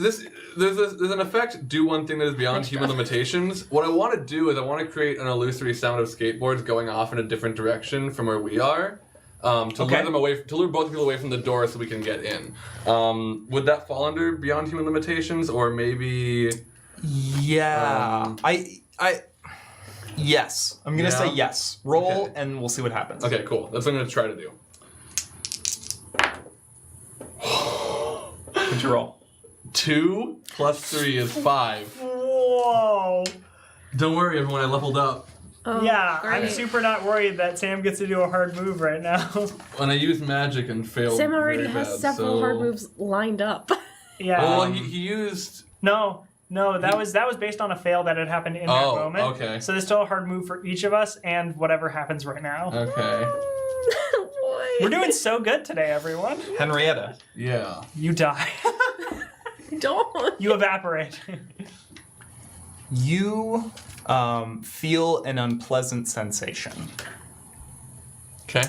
an effect. Do one thing that is beyond human limitations. What I want to do is I want to create an illusory sound of skateboards going off in a different direction from where we are. To lure both people away from the door so we can get in. Would that fall under beyond human limitations, or maybe? Yeah. Yes. I'm gonna say yes. Roll, Okay. and we'll see what happens. Okay, cool. That's what I'm gonna try to do. What'd you roll? 2 plus 3 is 5. Whoa. Don't worry, everyone. I leveled up. Oh, Yeah, great. I'm super not worried that Sam gets to do a hard move right now. When I used magic and failed. Sam already very has bad, several so- hard moves lined up. Yeah. Well, he used. No, that was based on a fail that had happened in that Oh, moment. okay. So there's still a hard move for each of us, and whatever happens right now. Okay. Boy. We're doing so good today, everyone. Henrietta. Yeah. You die. Don't. You evaporate. You feel an unpleasant sensation. Okay.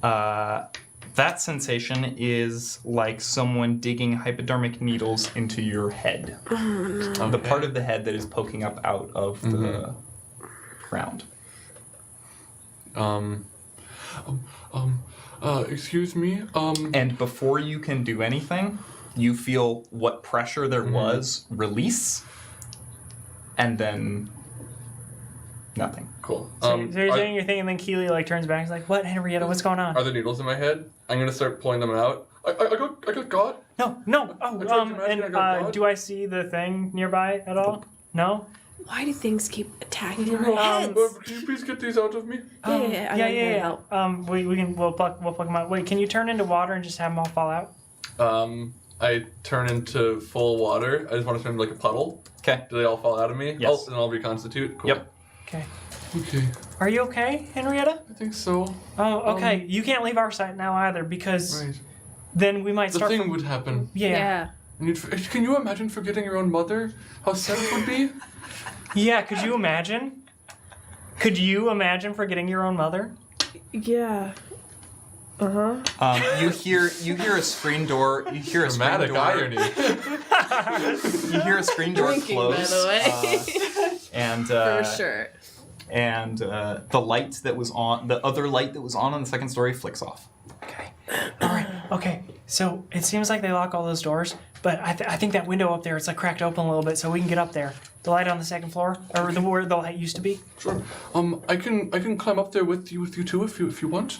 That sensation is like someone digging hypodermic needles into your head. The part of the head that is poking up out of the ground. Excuse me. And before you can do anything, you feel what pressure there was release, and then nothing. Cool. So you're doing your thing, and then Keely turns back and is like, "What, Henrietta? What's going on?" Are there needles in my head? I'm gonna start pulling them out. I got God. No. I tried to imagine I got God. Do I see the thing nearby at all? No. Why do things keep attacking our heads? Can you please get these out of me? Yeah. We'll pluck them out. Wait, can you turn into water and just have them all fall out? I turn into full water. I just want to turn into like a puddle. Okay. Do they all fall out of me? Yes. Oh, then I'll reconstitute. Cool. Yep. Okay. Okay. Are you okay, Henrietta? I think so. Oh, okay. You can't leave our site now either because Right. then we might The start. thing would happen. Yeah. And can you imagine forgetting your own mother? How sad it would be? Yeah. Could you imagine? Could you imagine forgetting your own mother? Yeah. You hear a screen door. You hear a Dramatic screen door. irony. You hear a screen door Drinking, close. by the way. And For sure. And the light that was on, the other light that was on the second story, flicks off. Okay. All right. Okay. So it seems like they lock all those doors, but I think that window up there, it's like cracked open a little bit, so we can get up there. The light on the second floor, or where the light used to be. Sure. I can climb up there with you too if you want.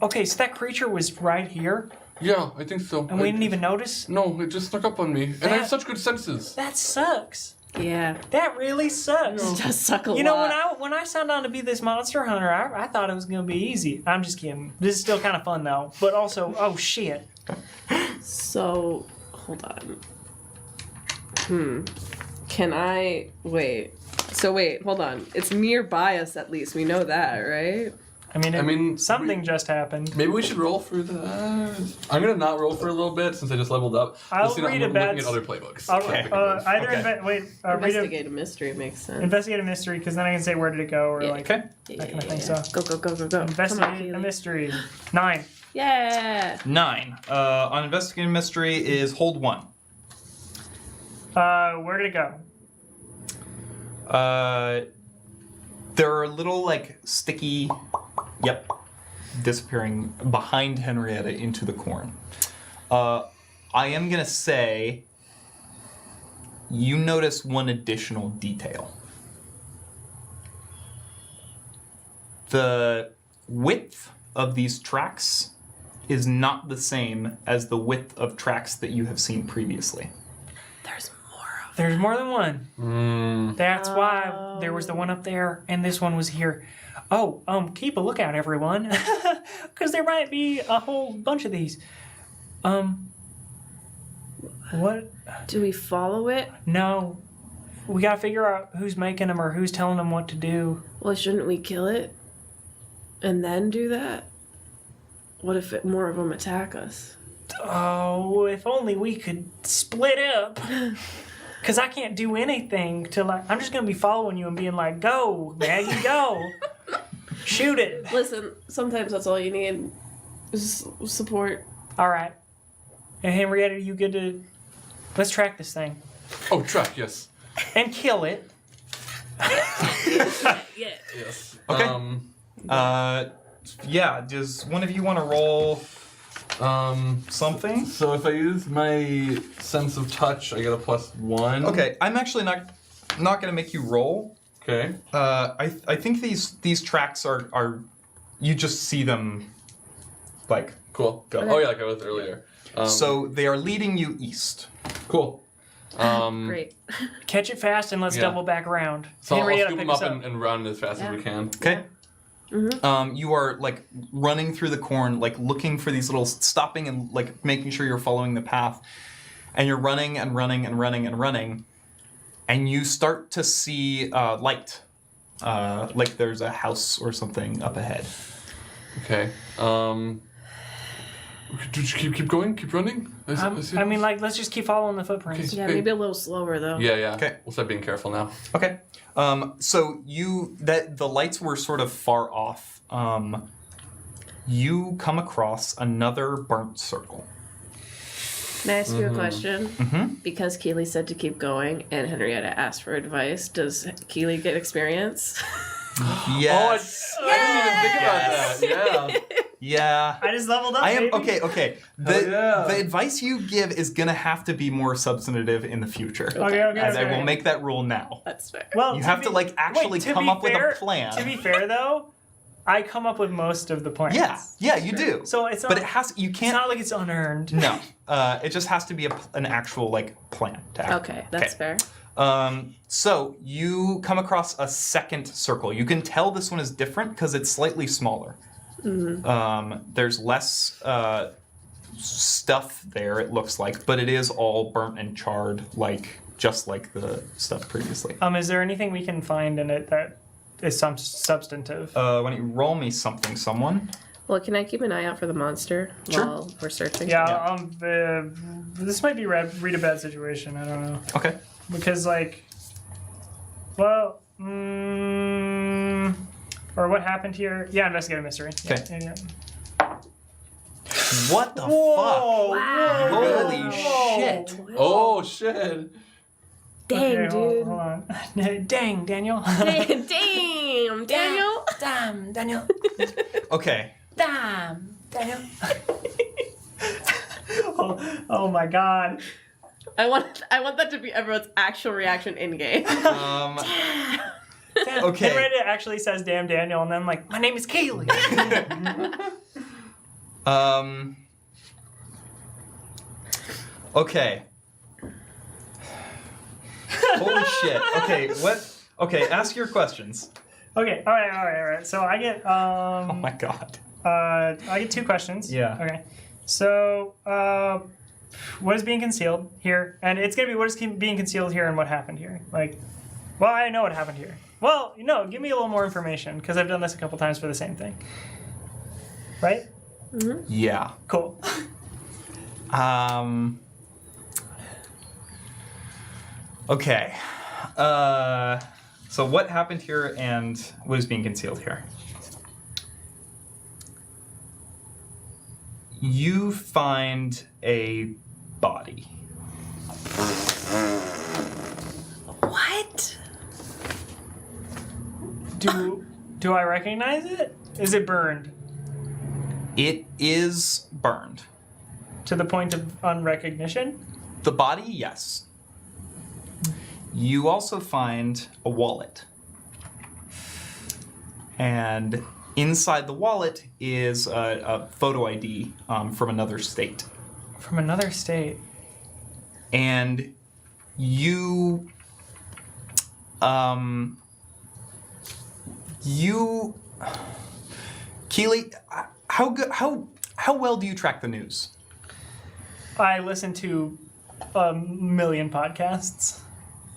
Okay. So that creature was right here, Yeah, I think so. and we didn't even notice. No, it just snuck up on me, and I have such good senses. That sucks. Yeah. That really sucks. It does suck a lot. You know, when I signed on to be this monster hunter, I thought it was gonna be easy. I'm just kidding. This is still kind of fun though. But also, oh shit. So, hold on. Can I wait? So wait, hold on. It's nearby us at least. We know that, right? I mean, something just happened. Maybe we should roll for that. I'm gonna not roll for a little bit since I just leveled up. I'll Just, you know, read I'm a bad looking at other playbooks. Either Okay. read Investigate a mystery makes sense. investigate a mystery, because then I can say where did it go, or Yeah. like Okay. that kind of thing. So Go. Come on, investigate a Keely. mystery. 9. Yeah. 9. On investigating mystery is hold 1. Where did it go? There are little like sticky, disappearing behind Henrietta into the corn. I am gonna say you notice one additional detail. The width of these tracks is not the same as the width of tracks that you have seen previously. There's more of There's more than one. That's why there was the one up there, and this one was here. Oh, keep a lookout, everyone, because there might be a whole bunch of these. What? Do we follow it? No, we gotta figure out who's making them or who's telling them what to do. Well, shouldn't we kill it and then do that? What if more of them attack us? Oh, if only we could split up. Because I can't do anything till I'm just gonna be following you and being like, "Go, Maggie, go, shoot it." Listen, sometimes that's all you need is support. All right. And Henrietta, you good to? Let's track this thing Oh, track, yes. and kill it. Yeah. Yes. Okay. Does one of you want to roll something? So if I use my sense of touch, I get a +1. Okay, I'm actually not gonna make you roll. Okay. I think these tracks are you just see them like Cool. Go. Oh yeah, like I was earlier. so they are leading you east. Cool. Great. Catch it fast and let's Yeah. double back around. So I'll Henrietta, scoop pick them us up and run as fast as we can. Okay. You are like running through the corn, like looking for these little stopping and like making sure you're following the path, and you're running and running and running and running, and you start to see light, like there's a house or something up ahead. Okay. Just keep going, keep running. I mean, like, let's just keep following the footprints. Okay. Yeah, maybe a little slower though. Yeah. Okay. We'll start being careful now. Okay. So the lights were sort of far off. You come across another burnt circle. Can I ask you a question? Mm-hmm. Because Keely said to keep going and Henrietta asked for advice, does Keely get experience? Yes. I didn't even think about that. Yeah. Yeah. I just leveled up. I am baby. okay. yeah. The advice you give is gonna have to be more substantive in the future. Okay. And I okay. will make that rule now. That's fair. Well, You have to like actually come up with a plan. To be fair, though, I come up with most of the plans. Yeah, you do. So it's not. But it has you It's can't. not like it's unearned. No, it just has to be an actual like plan to act. Okay, that's fair. So you come across a second circle. You can tell this one is different because it's slightly smaller. There's less stuff there, it looks like, but it is all burnt and charred, just like the stuff previously. Is there anything we can find in it that is some substantive? Why don't you roll me something, someone? Well, can I keep an eye out for the monster Sure. while we're searching? Yeah. This might be read a bad situation. I don't know Okay. because or what happened here? Yeah, investigate a mystery. Okay. Yeah. What the Whoa! fuck? Holy shit. Oh shit! Dang, Okay, dude. hold on. Dang, Daniel. Damn, Daniel. Damn, Daniel. Okay. Damn, Daniel. oh my god. I want that to be everyone's actual reaction in game. Damn. Okay. Henrietta actually says damn Daniel, and then like, my name is Kaylee. Okay. Holy shit. Okay, what? Okay, ask your questions. Okay, all right. So I get Oh my god. I get 2 questions. Yeah. Okay. So what is being concealed here? And it's gonna be what is being concealed here and what happened here. Like, well, I know what happened here. Well, give me a little more information because I've done this a couple times for the same thing. Right? Yeah. Cool. Okay. So what happened here and what is being concealed here? You find a body. What? Do I recognize it? Is it burned It is burned. to the point of unrecognition? The body, yes. You also find a wallet. And inside the wallet is a photo ID from another state. From another state. And you Keely, how well do you track the news? I listen to a million podcasts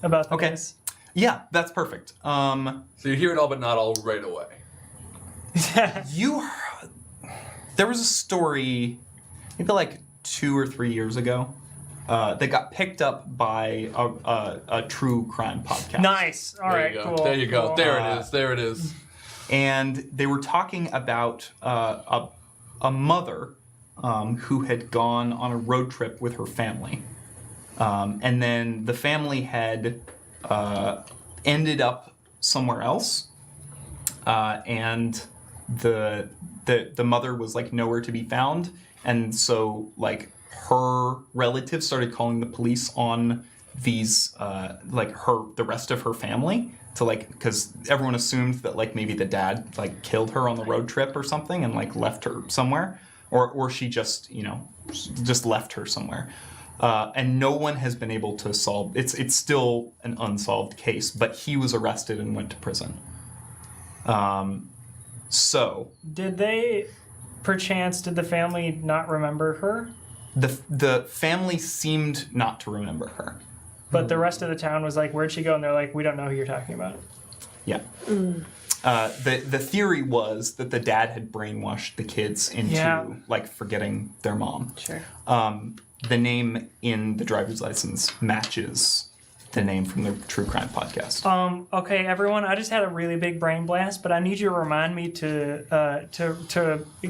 about Okay. this. Yeah, that's perfect. So you hear it all, but not all right away. There was a story, maybe like 2 or 3 years ago, that got picked up by a true crime podcast. Nice. All right. There you go. Cool. There you go. Cool. There it is. And they were talking about a mother who had gone on a road trip with her family. And then the family had ended up somewhere else. And the mother was like nowhere to be found. And so like her relatives started calling the police on these the rest of her family to like, because everyone assumed that like maybe the dad like killed her on the road trip or something and like left her somewhere, or she just just left her somewhere. And no one has been able to solve it's still an unsolved case, but he was arrested and went to prison. So Did the family not remember her? the family seemed not to remember her. But the rest of the town was like, where'd she go? And they're like, we don't know who you're talking about. Yeah. The theory was that the dad had brainwashed the kids into like forgetting their mom. Sure. The name in the driver's license matches the name from the True Crime podcast. Okay, everyone, I just had a really big brain blast, but I need you to remind me to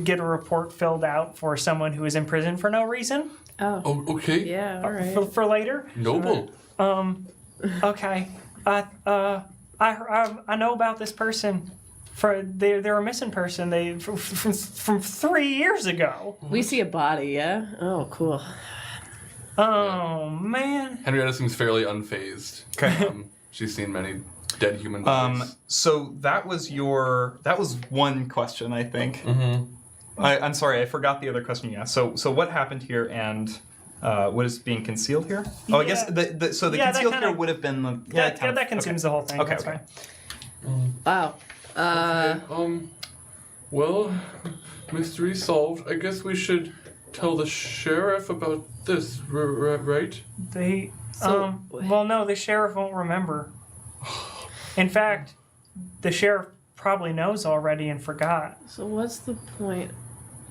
get a report filled out for someone who is in prison for no reason Oh, okay. Yeah, all right. for later. Noble. Okay. I know about this person. They're a missing person. From 3 years ago. We see a body, yeah? Oh, cool. Oh man. Henrietta seems fairly unfazed. Okay. She's seen many dead human bodies. So that was one question, I think. Mm-hmm. I'm sorry, I forgot the other question you asked. So what happened here and what is being concealed here? Oh, I guess the concealed here would have been the That consumes the whole thing. Okay, That's okay. fine. Wow. Well, mystery solved. I guess we should tell the sheriff about this, right? Well, no, the sheriff won't remember. In fact, the sheriff probably knows already and forgot. So what's the point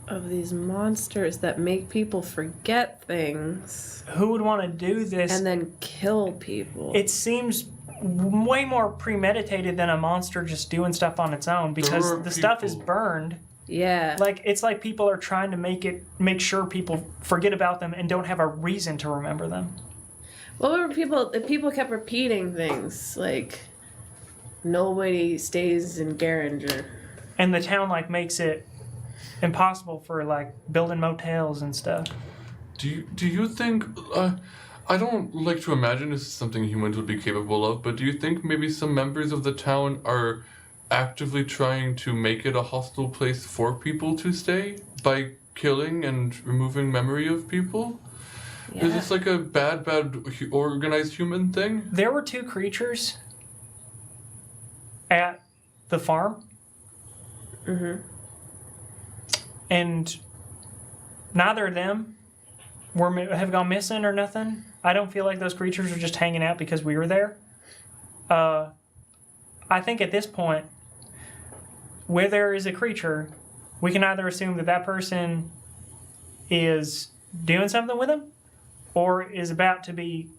of these monsters that make people forget things Who would want to do this? and then kill people? It seems way more premeditated than a monster just doing stuff on its own because There are the stuff is people- burned. Yeah. Like it's like people are trying to make sure people forget about them and don't have a reason to remember them. What were people kept repeating things like nobody stays in Garinger. And the town like makes it impossible for like building motels and stuff. Do you think? I don't like to imagine this is something humans would be capable of, but do you think maybe some members of the town are actively trying to make it a hostile place for people to stay by killing and removing memory of people? Yeah. Is this like a bad organized human thing? There were 2 creatures at the farm. Mm-hmm. And neither of them have gone missing or nothing. I don't feel like those creatures are just hanging out because we were there. I think at this point, where there is a creature, we can either assume that person is doing something with him or is about to be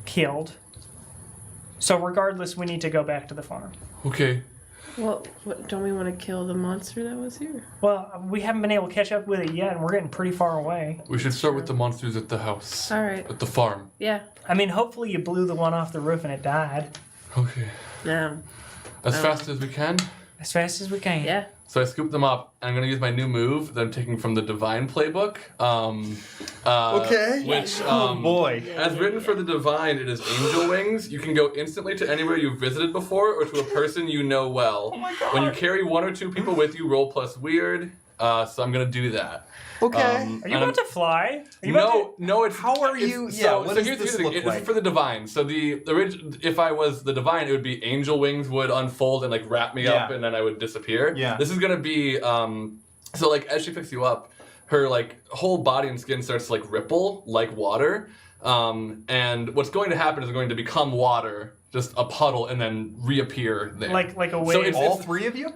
killed. So regardless, we need to go back to the farm. Okay. Well, don't we want to kill the monster that was here? Well, we haven't been able to catch up with it yet, and we're getting pretty far away. We should start with the monsters at the house. All right. At the farm. Yeah. I mean, hopefully you blew the one off the roof and it died. Okay. No. As fast as we can. As fast as we can. Yeah. So I scoop them up, and I'm going to use my new move that I'm taking from the Divine playbook. Okay. Which, Oh boy. as written for the Divine, it is Angel Wings. You can go instantly to anywhere you've visited before or to a person you know well. Oh my god. When you carry 1 or 2 people with you, roll plus weird. So I'm going to do that. Okay. Are you And about to fly? Are you about No, it's How are it's- you- So, yeah, what so does here's this the thing. look This like? is for the Divine. So the if I was the Divine, it would be Angel Wings would unfold and like wrap me up, Yeah. and then I would disappear. Yeah. This is gonna be so like as she picks you up, her like whole body and skin starts to like ripple like water. And what's going to happen is going to become water, just a puddle, and then reappear there. like a So wave? it's- All 3 of you?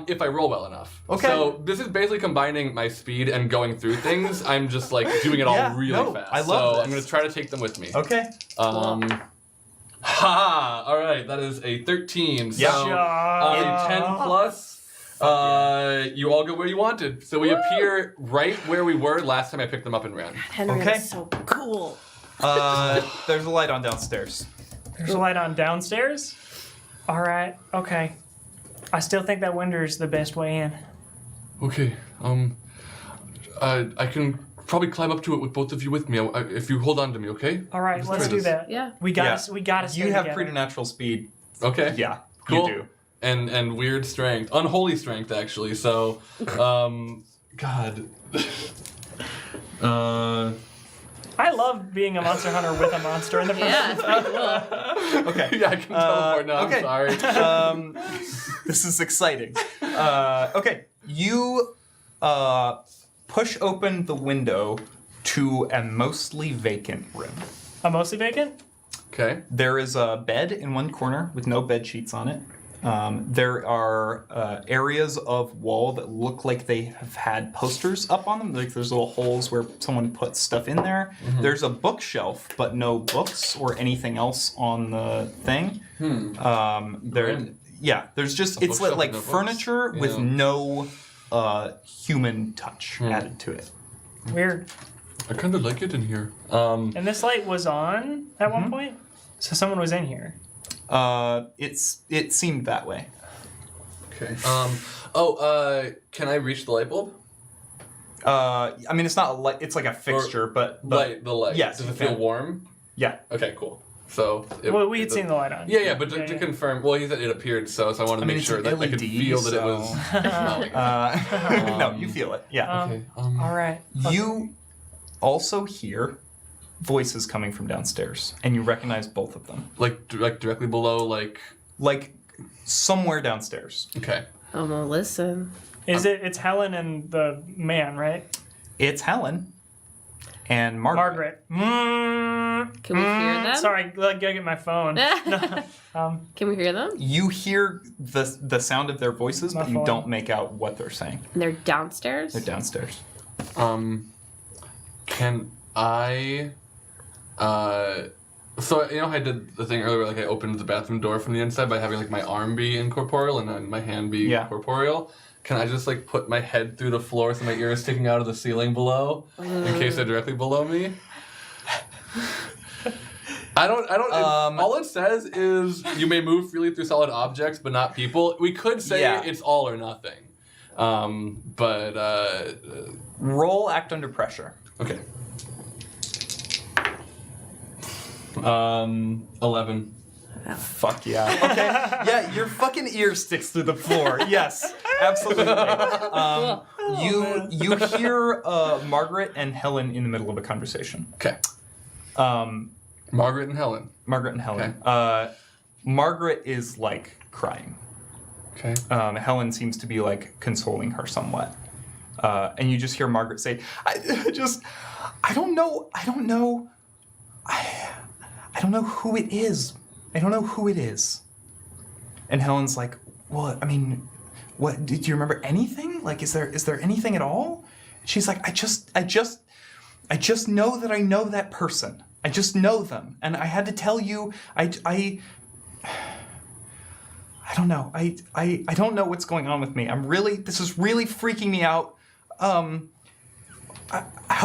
If I roll well enough. Okay. So this is basically combining my speed and going through things. I'm just like doing it all Yeah, really no, fast. I love so I'm this. gonna try to take them with me. Okay. Ha! All right, that is a 13. So Yeah. a 10 plus. You all go where you wanted. So we appear right where we were last time I picked them up and ran. Henry Okay. is so cool. There's a light on downstairs. There's a light on downstairs? All right. Okay. I still think that window is the best way in. Okay. I can probably climb up to it with both of you with me if you hold on to me. Okay. All right, let's try do this. that. Yeah. We got to stay You have together. preternatural speed. Okay. Yeah, Cool. you do. And weird strength, unholy strength actually. So, God. I love being a monster hunter with a monster in the front. Yeah, it's pretty cool. Okay. Yeah, I can teleport now. okay. I'm sorry. This is exciting. Okay, you push open the window to a mostly vacant room. A mostly vacant? Okay. There is a bed in one corner with no bed sheets on it. There are areas of wall that look like they have had posters up on them. Like there's little holes where someone put stuff in there. Mm-hmm. There's a bookshelf, but no books or anything else on the thing. There's just it's bookshelf like with no books? furniture with Yeah. no human touch added to it. Weird. I kind of like it in here. And this light was on at one point? So someone was in here. It seemed that way. Okay. Can I reach the light bulb? I mean, it's not a light. It's like a fixture, but The light. yes, Does it you feel can. warm? Yeah. Okay, cool. So. Well, we had seen the light on. Yeah, but to Yeah. confirm, well, he said it appeared, so I wanted to I mean, make it's sure an that I could LED, feel that it was so- smelling. No, you feel it. Yeah. Okay. All right. You also hear voices coming from downstairs, and you recognize both of them. like directly below, Like somewhere downstairs. okay. I'm gonna listen. It's Helen and the man, right? It's Helen and Margaret. Margaret. Can we hear them? Sorry, go get my phone. Can we hear them? You hear the sound of their voices, My but you phone. don't make out what they're saying. They're downstairs. They're downstairs. Can I? So you know how I did the thing earlier, like I opened the bathroom door from the inside by having like my arm be incorporeal and then my hand be Yeah. corporeal. can I just like put my head through the floor so my ear is sticking out of the ceiling below in case they're directly below me? I don't. All it says is you may move freely through solid objects, but not people. We could say it's all or nothing. Roll act under pressure. Okay. 11. Fuck yeah. Okay. Yeah, your fucking ear sticks through the floor. Yes, absolutely. You hear Margaret and Helen in the middle of a conversation. Okay. Margaret and Helen. Okay. Margaret is like crying. Okay. Helen seems to be like consoling her somewhat. And you just hear Margaret say, I don't know who it is. I don't know who it is. And Helen's like, well, I mean, what, do you remember anything? Like, is there anything at all? She's like, I just know that I know that person. I just know them. And I had to tell you, I don't know. I don't know what's going on with me. This is really freaking me out. How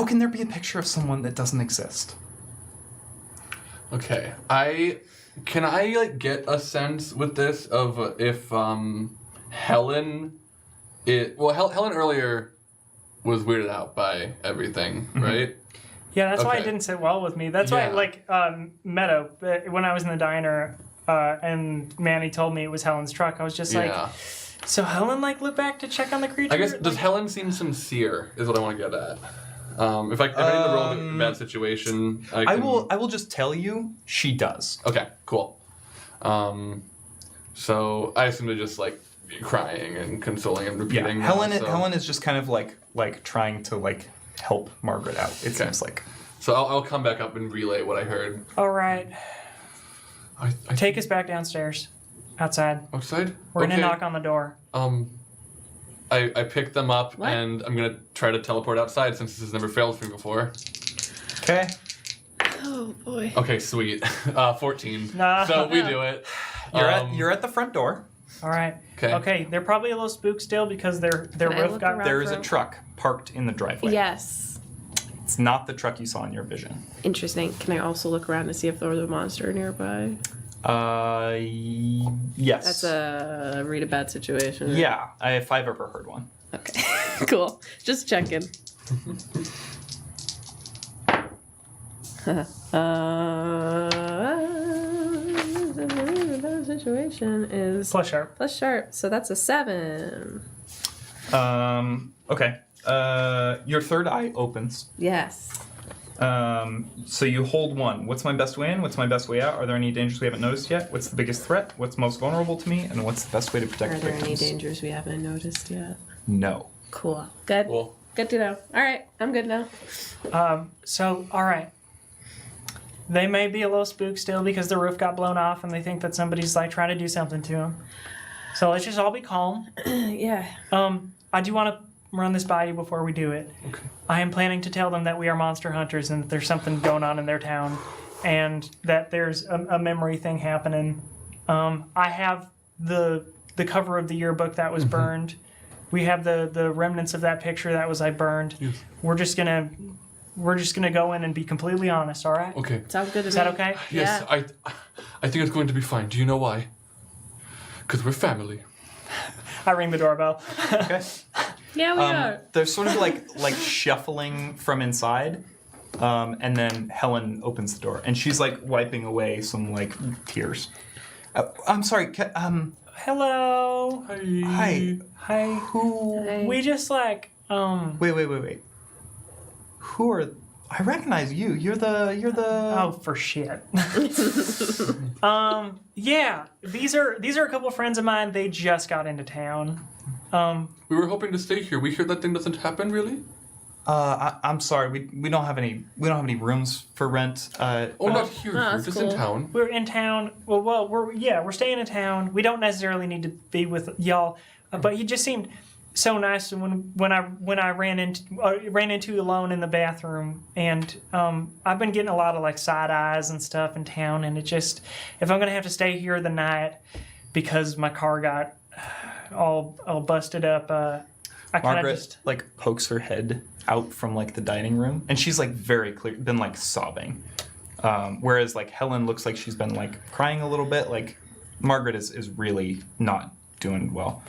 can there be a picture of someone that doesn't exist? Okay. Can I like get a sense with this of if Helen Helen earlier was weirded out by everything, right? Yeah, that's why it Okay. didn't sit well with me. That's why, like, Meadow, when I was in the diner and Manny told me it was Helen's truck, I was just like, so Helen, like, looked back to check on the creature? I guess, does Helen seem sincere, is what I want to get at. If I need to roll a bad situation, I will just tell you, she does. Okay, cool. So I assume they're just, like, crying and consoling and repeating. Yeah, Helen is just kind of, like trying to, like, help Margaret out, it seems like. So I'll come back up and relay what I heard. All right. I Take us back downstairs. Outside. Outside? We're going to knock on the door. I picked them up and I'm going to try to teleport outside since this has never failed for me before. Okay. Oh boy. Okay, sweet. 14. Nah. So we do it. You're at the front door. All right. Okay. Okay, they're probably a little spooked still because their Can I roof look got... around? There is a truck parked in the driveway. Yes. It's not the truck you saw in your vision. Interesting. Can I also look around to see if there was a monster nearby? Yes. That's a read a bad situation. Yeah, if I've ever heard one. Okay. Cool. Just checking. Situation is Plus sharp. plus sharp, so that's a 7. Okay. Your third eye opens. Yes. So you hold one. What's my best way in? What's my best way out? Are there any dangers we haven't noticed yet? What's the biggest threat? What's most vulnerable to me? And what's the best way to protect Are there victims? any dangers we haven't noticed yet? No. Cool. Good. Cool. Good to know. All right, I'm good now. So, all right. They may be a little spooked still because the roof got blown off and they think that somebody's like trying to do something to them. So let's just all be calm. Yeah. I do want to run this by you before we do it. Okay. I am planning to tell them that we are monster hunters and that there's something going on in their town and that there's a memory thing happening. I have the cover of the yearbook that was burned. We have the remnants of that picture that was burned. Yes. We're just gonna go in and be completely honest, all right? Okay. Sounds good to me. Is that okay? Yes, Yeah. I think it's going to be fine. Do you know why? Because we're family. I ring the doorbell. Okay. Yeah, we are. They're sort of like shuffling from inside, and then Helen opens the door, and she's like wiping away some like tears. I'm sorry. Hello. Hi. Hi. Who? Hey. We just Wait. Who are? I recognize you. You're the. Oh, for shit. Yeah. These are a couple of friends of mine. They just got into town. We were hoping to stay here. We hear that thing doesn't happen, really? I'm sorry. We don't have any rooms for rent. Not here. that's Just cool. in town. We're in town. Well, we're staying in town. We don't necessarily need to be with y'all, but he just seemed so nice when I ran into you alone in the bathroom, and I've been getting a lot of like side eyes and stuff in town, and it just, if I'm gonna have to stay here the night because my car got all busted up. I kind of Margaret just like pokes her head out from like the dining room, and she's like very clear, been like sobbing. Whereas like Helen looks like she's been like crying a little bit. Like Margaret is really not doing well.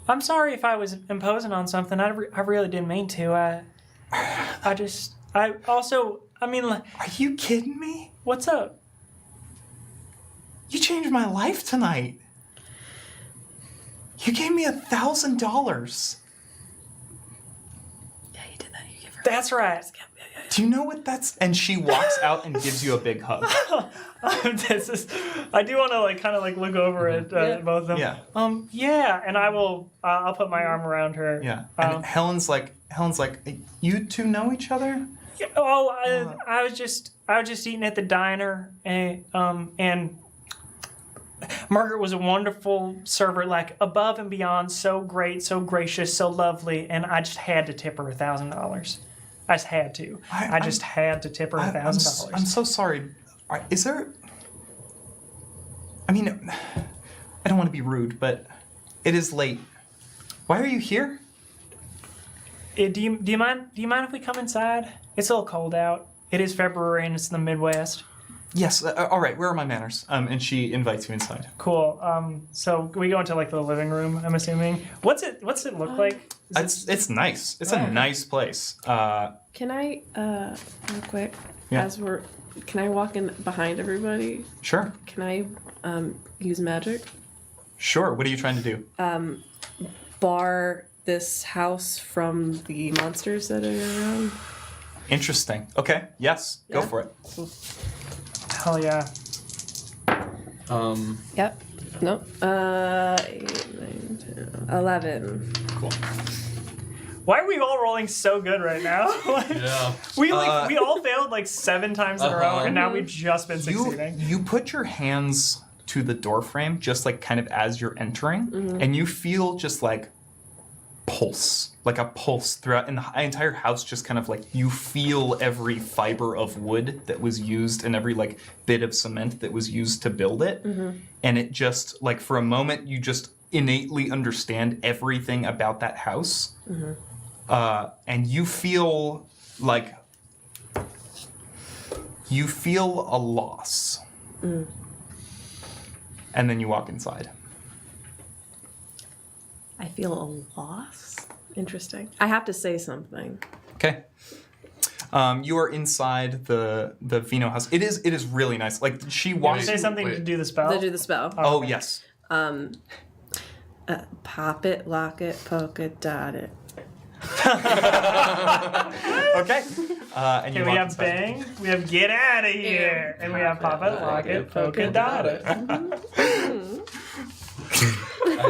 I'm sorry if I was imposing on something. I really didn't mean to. I mean, like, Are you kidding me? what's up? You changed my life tonight. You gave me $1,000. Yeah, you did that. You gave her. That's right. Do you know what that's? And she walks out and gives you a big hug. I do want to like kind of like look over at both of them. Yeah. Yeah, and I will. I'll put my arm around her. Yeah. And Helen's like, you two know each other? Yeah, I was just eating at the diner, and Margaret was a wonderful server, like above and beyond, so great, so gracious, so lovely, and I just had to tip her $1,000. I just had to. I just had to tip her $1,000. I'm so sorry. Is there? I mean, I don't want to be rude, but it is late. Why are you here? Do you mind if we come inside? It's a little cold out. It is February and it's in the Midwest. Yes. All right. Where are my manners? And she invites you inside. Cool. So we go into like the living room, I'm assuming. What's it look like? It's nice. It's a nice place. Can I, real quick, Yeah. can I walk in behind everybody? Sure. Can I use magic? Sure. What are you trying to do? Bar this house from the monsters that are around? Interesting. Okay. Yes. Go Yeah. for it. Hell yeah. Yep. No. 8, 9, 10, 11. Cool. Why are we all rolling so good right now? Yeah. we all failed like 7 times in a row, and now we've just been You succeeding. you put your hands to the door frame just like kind of as you're entering, and you feel just like pulse, like a pulse throughout, and the entire house just kind of like you feel every fiber of wood that was used and every like bit of cement that was used to build it, and it just like for a moment you just innately understand everything about that house, and you feel like a loss, and then you walk inside. I feel a loss. Interesting. I have to say something. Okay. You are inside the Vino house. It is really nice. Like she walks. Say something to do the spell. To do the spell. Oh yes. Pop it, lock it, poke it, dot it. Okay. And you Okay, we walk have inside. bang, we have get out of here, and we have pop it, lock it, poke it, dot it. I'm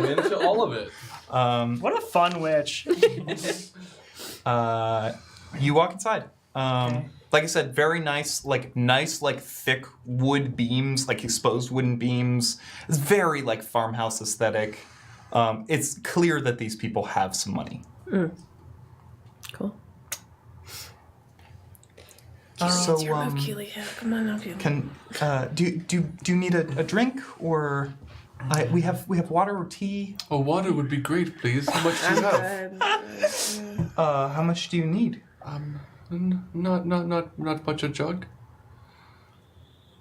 into all of it. What a fun witch. You walk inside. Like I said, very nice, like thick wood beams, like exposed wooden beams. It's very like farmhouse aesthetic. It's clear that these people have some money. Cool. So It's your move, Keely. Yeah, come on now, Keely. do you need a drink or we have water or tea? Oh, water would be great, please. How much do you have? How much do you need? Not much a jug.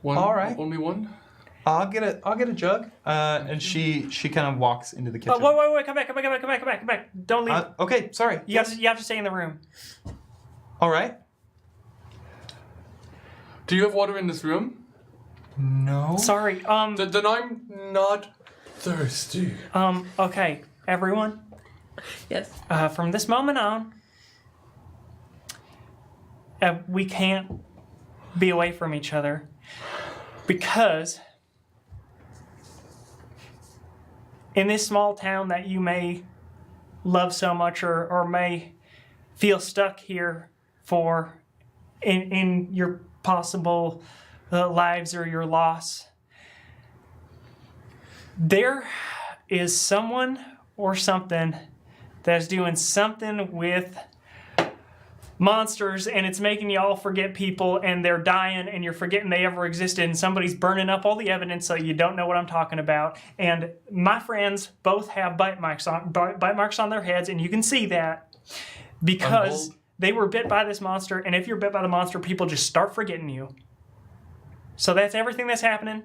One. All right. Only one. I'll get a jug. And she kind of walks into the kitchen. Wait, come back. Don't leave. Okay, sorry. You have to stay in the room. All right. Do you have water in this room? No. Sorry. Then I'm not thirsty. Okay, everyone. Yes. From this moment on, we can't be away from each other because in this small town that you may love so much or may feel stuck here for in your possible lives or your loss, there is someone or something that's doing something with monsters, and it's making y'all forget people, and they're dying, and you're forgetting they ever existed, and somebody's burning up all the evidence so you don't know what I'm talking about. And my friends both have bite marks on their heads, and you can see that because they were bit by this monster, and if you're bit by the monster, people just start forgetting you. So that's everything that's happening,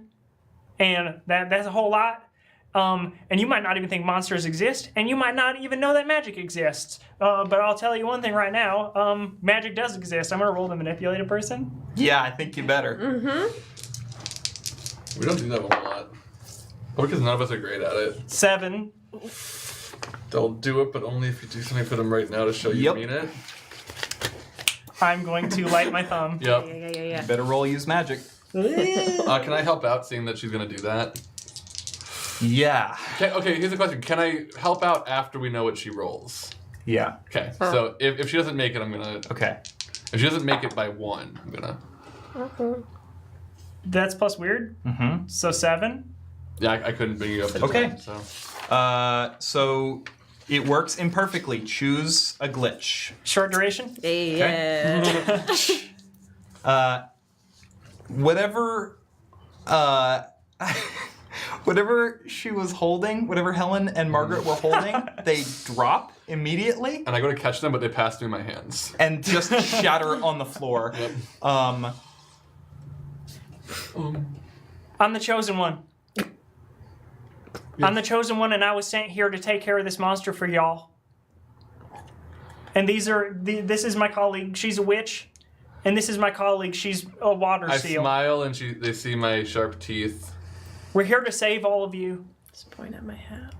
and that's a whole lot. And you might not even think monsters exist, and you might not even know that magic exists. But I'll tell you one thing right now, magic does exist. I'm going to roll to manipulate a person. Yeah, I think you better. We don't do that a whole lot. Because none of us are great at it. 7. They'll do it, but only if you do something for them right now to show you mean it. I'm going to light my thumb. Yep. Yeah. Better roll use magic. Can I help out seeing that she's going to do that? Yeah. Okay, here's the question. Can I help out after we know what she rolls? Yeah. Okay, so if she doesn't make it, I'm going to... Okay. If she doesn't make it by 1, I'm going to... That's plus weird. Mm-hmm. So 7. Yeah, I couldn't bring you up to Okay. 10, so... So it works imperfectly. Choose a glitch. Short duration. Yeah. Whatever whatever she was holding, whatever Helen and Margaret were holding, they drop immediately And I go to catch them, but they pass through my hands. and just shatter on the floor. Yep. I'm the chosen one. I'm the chosen one, and I was sent here to take care of this monster for y'all. And this is my colleague. She's a witch. And this is my colleague. She's a water I seal. smile and they see my sharp teeth. We're here to save all of you. Just point at my hat.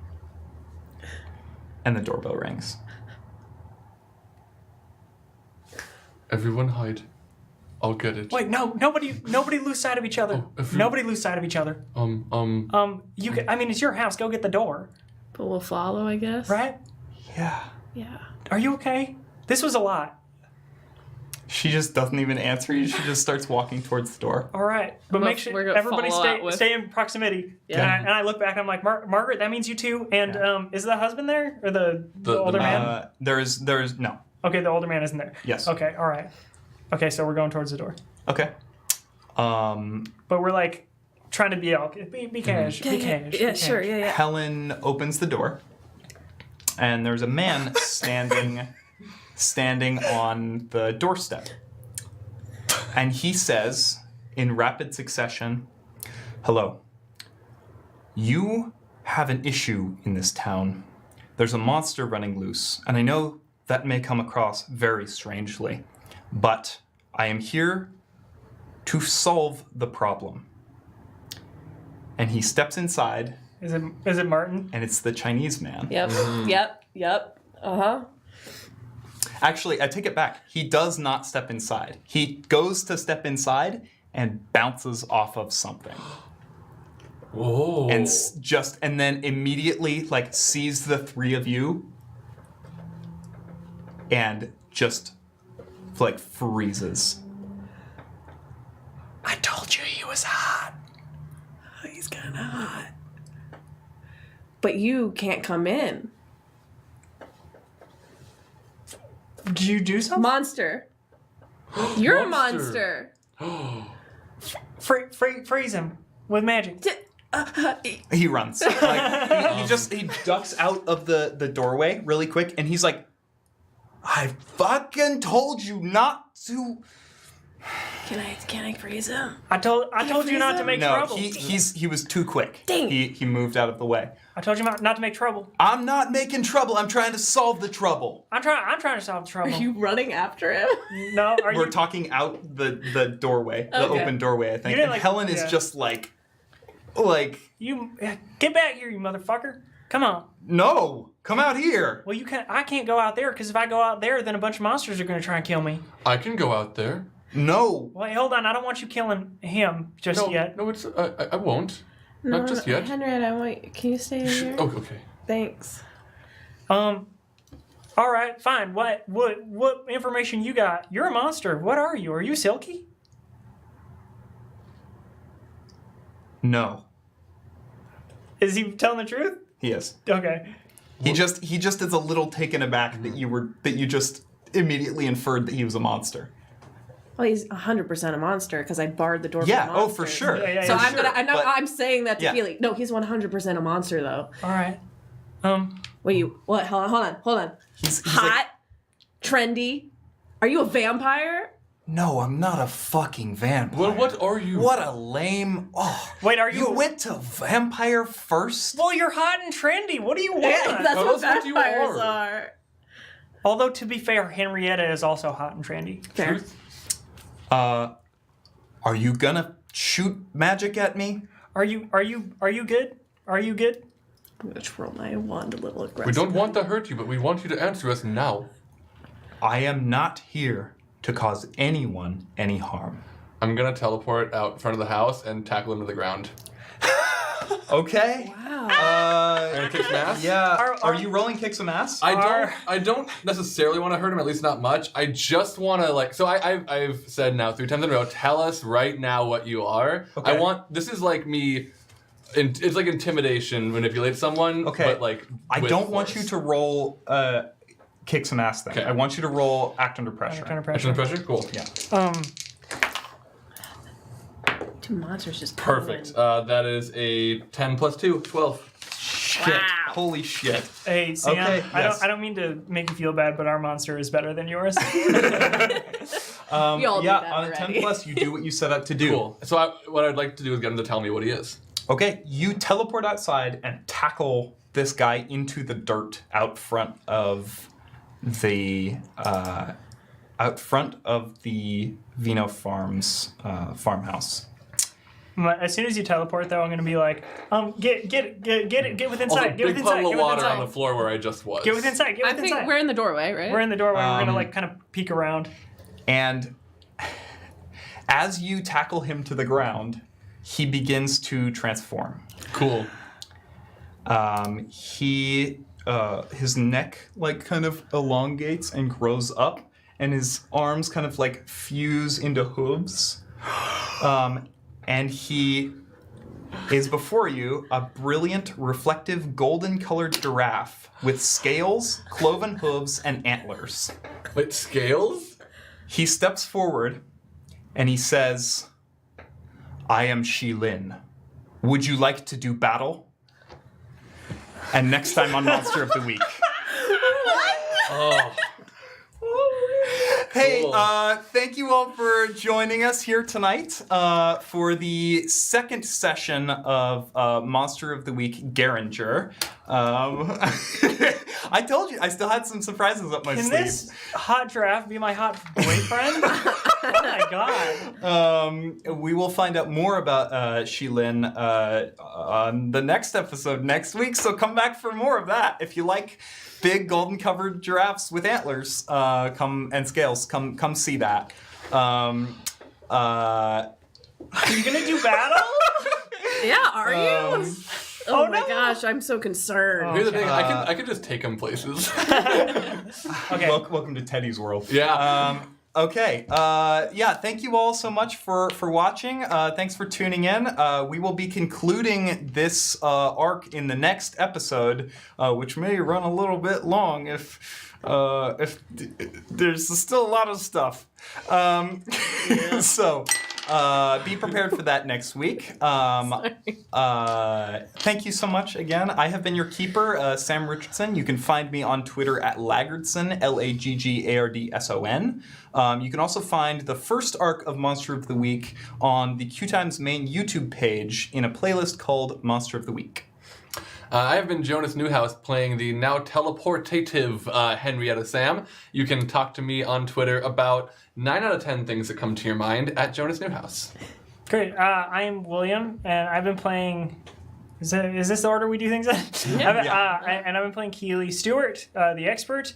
And the doorbell rings. Everyone hide. I'll get it. Wait, no, nobody lose sight of each other. Nobody lose sight of each other. You It's your house. Go get the door, But we'll follow, I guess. right? Yeah. Yeah. Are you okay? This was a lot. She just doesn't even answer you. She just starts walking towards the door. All right, but We're make sure gonna everybody follow out with- stay in proximity. Yeah. And I look back and I'm like, Margaret, that means you too. And is the husband there or the older man? There's no. Okay, the older man isn't there. Yes. Okay, all right. Okay, so we're going towards the door, Okay. but we're like trying to be cash, be cash. Yeah, sure, yeah. Helen opens the door, and there's a man standing on the doorstep. And he says, in rapid succession, "Hello. You have an issue in this town. There's a monster running loose, and I know that may come across very strangely, but I am here to solve the problem." And he steps inside, Is it Martin? and it's the Chinese man. Yep. Uh-huh. Actually, I take it back. He does not step inside. He goes to step inside and bounces off of something. Whoa. And then immediately sees the three of you and just freezes. I told you he was hot. He's kind of hot. But you can't come in. Did you do something? Monster. You're a monster. Freeze him with magic. He runs. He ducks out of the doorway really quick, and he's like, "I fucking told you not to." Can I freeze him? I told you not to make No, trouble. he was too quick. Dang. He moved out of the way. I told you not to make trouble. I'm not making trouble. I'm trying to solve the trouble. I'm trying to solve the trouble. Are you running after him? No, are We're you? talking out the doorway, the Okay. open doorway, I think. You didn't, And Helen is yeah. just like, You get back here, you motherfucker! Come on. no, come out here. Well, you can't. I can't go out there because if I go out there, then a bunch of monsters are going to try and kill me. I can go out there. No. Wait, hold on. I don't want you killing him just yet. No, it's I won't. No, Not just yet. Henrietta, I want. Can you stay in here? Oh, okay. Thanks. All right, fine. What information you got? You're a monster. What are you? Are you Silky? No. Is he telling the truth? He is. Okay. He just is a little taken aback that you just immediately inferred that he was a monster. Well, he's 100% a monster because I barred the door for Yeah, monsters. for sure. Yeah, So for I'm saying that to Yeah. Keely. No, he's 100% a monster though. All right. Wait, what? Hold on. He's Hot, trendy. Are you a vampire? No, I'm not a fucking vampire. Well, what are you? What a lame... Oh, Wait, are you you... went to vampire first? Well, you're hot and trendy. What do you want? That's Tell what us what you vampires are. are. Although, to be fair, Henrietta is also hot and trendy. Fair. Truth? Are you gonna shoot magic at me? Are you good? Are you good? I'm gonna twirl my wand a little aggressive. We don't want to hurt you, but we want you to answer us now. I am not here to cause anyone any harm. I'm gonna teleport out in front of the house and tackle him to the ground. Okay. Wow. And kick some ass? Yeah. Are you rolling kick some ass? I don't necessarily want to hurt him, at least not much. I just want to so I've said now 3 times in a row, tell us right now what you are. Okay. This is like me, it's like intimidation, manipulate someone, Okay. but like I with don't want you force. to roll kick some ass then. Okay. I want you to roll act under pressure. Kind of Action pressure. under pressure? Cool. Yeah. 2 monsters just Perfect. going. That is a 10 plus 2, 12. Shit. Wow. Holy shit. Hey, Sam. Okay, yes. I don't mean to make you feel bad, but our monster is better than yours. We all knew Yeah, that on a 10 already. plus, you do what you set out to do. Cool. So what I'd like to do is get him to tell me what he is. Okay, you teleport outside and tackle this guy into the dirt out front of the Vino Farms farmhouse. As soon as you teleport, though, I'm gonna be like, get within Also, sight, get big within sight, puddle get of within water on the sight, floor where I just was. get within sight, get I within think sight. we're in the doorway, right? We're in the doorway. We're gonna kind of peek around. And as you tackle him to the ground, he begins to transform. Cool. His neck kind of elongates and grows up, and his arms kind of fuse into hooves. And he is before you a brilliant, reflective, golden-colored giraffe with scales, cloven hooves, and antlers. Wait, scales? He steps forward and he says, I am Shi-Lin. Would you like to do battle? And next time on Monster of the Week. Oh. Hey, Cool. thank you all for joining us here tonight for the second session of Monster of the Week Geringer. I told you, I still had some surprises up my Can sleeve. this hot giraffe be my hot boyfriend? Oh my god. We will find out more about Shi-Lin on the next episode next week, so come back for more of that. If you like big golden covered giraffes with antlers and scales, come see that. Are you gonna do battle? Yeah, are you? oh my no. gosh, I'm so concerned. Here's the thing, I can just take him places. Okay. Welcome to Teddy's world. Yeah. Okay. Thank you all so much for watching. Thanks for tuning in. We will be concluding this arc in the next episode, which may run a little bit long if there's still a lot of stuff. So be prepared for that next week. Thank you so much again. I have been your keeper, Sam Richardson. You can find me on Twitter at Laggardson, Laggardson. You can also find the first arc of Monster of the Week on the QueueTimes main YouTube page in a playlist called Monster of the Week. I have been Jonas Newhouse playing the now teleportative Henrietta Sam. You can talk to me on Twitter about 9 out of 10 things that come to your mind at Jonas Newhouse. Great. I am William, and I've been playing. Is this the order we do things in? And I've been playing Keely Stewart, the expert,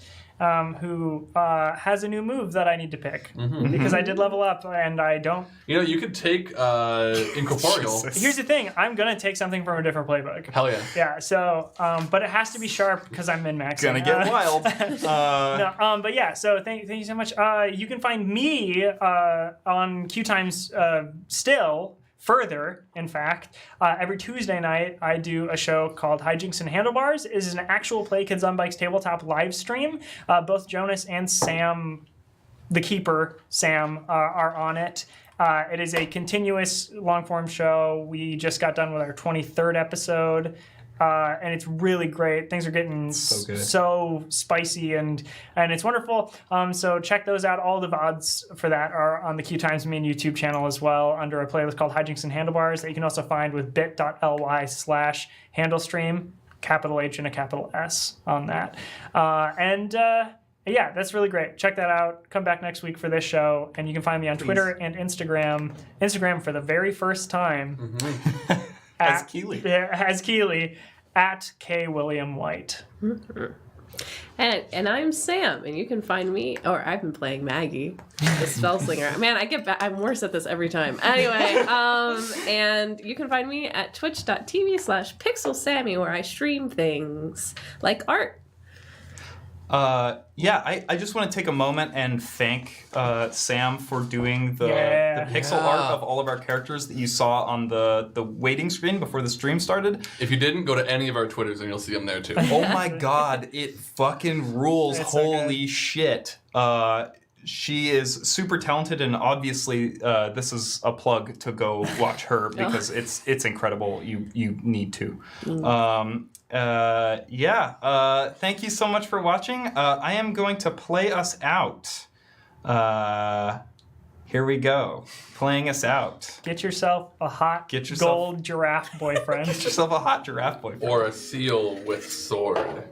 who has a new move that I need to pick because I did level up and I don't. You know, you could take Incorporeal. Jesus. Here's the thing: I'm gonna take something from a different playbook. Hell yeah. Yeah. So, but it has to be sharp because I'm min-maxing. Gonna get wild. No, but yeah, so thank you so much. You can find me on QueueTimes still further, in fact, every Tuesday night I do a show called Hijinks and Handlebars. It is an actual Play Kids on Bikes tabletop live stream. Both Jonas and Sam, the keeper, Sam, are on it. It is a continuous long-form show. We just got done with our 23rd episode. And it's really great. Things are getting so spicy and it's wonderful. So check those out. All the VODs for that are on the QueueTimes main YouTube channel as well under a playlist called Hijinks and Handlebars that you can also find with bit.ly/handlestream, capital H and a capital S on that. Yeah, that's really great. Check that out. Come back next week for this show. And you can find me on Twitter and Instagram. Instagram for the very first time. As Keeley. At K. William White. And I'm Sam, and you can find me, or I've been playing Maggie, the spell slinger. Man, I'm worse at this every time. Anyway, and you can find me at twitch.tv/pixelsammy, where I stream things like art. I just want to take a moment and thank Sam for doing the pixel art of all of our characters that you saw on the waiting screen before the stream started. If you didn't, go to any of our Twitters and you'll see them there too. Oh my god, it fucking rules. It's Holy shit. She is super talented, and obviously this is a plug to go watch her because it's incredible. You need to. Thank you so much for watching. I am going to play us out. Here we go. Playing us out. Get yourself a hot gold giraffe boyfriend. Get yourself a hot giraffe boyfriend. Or a seal with sword.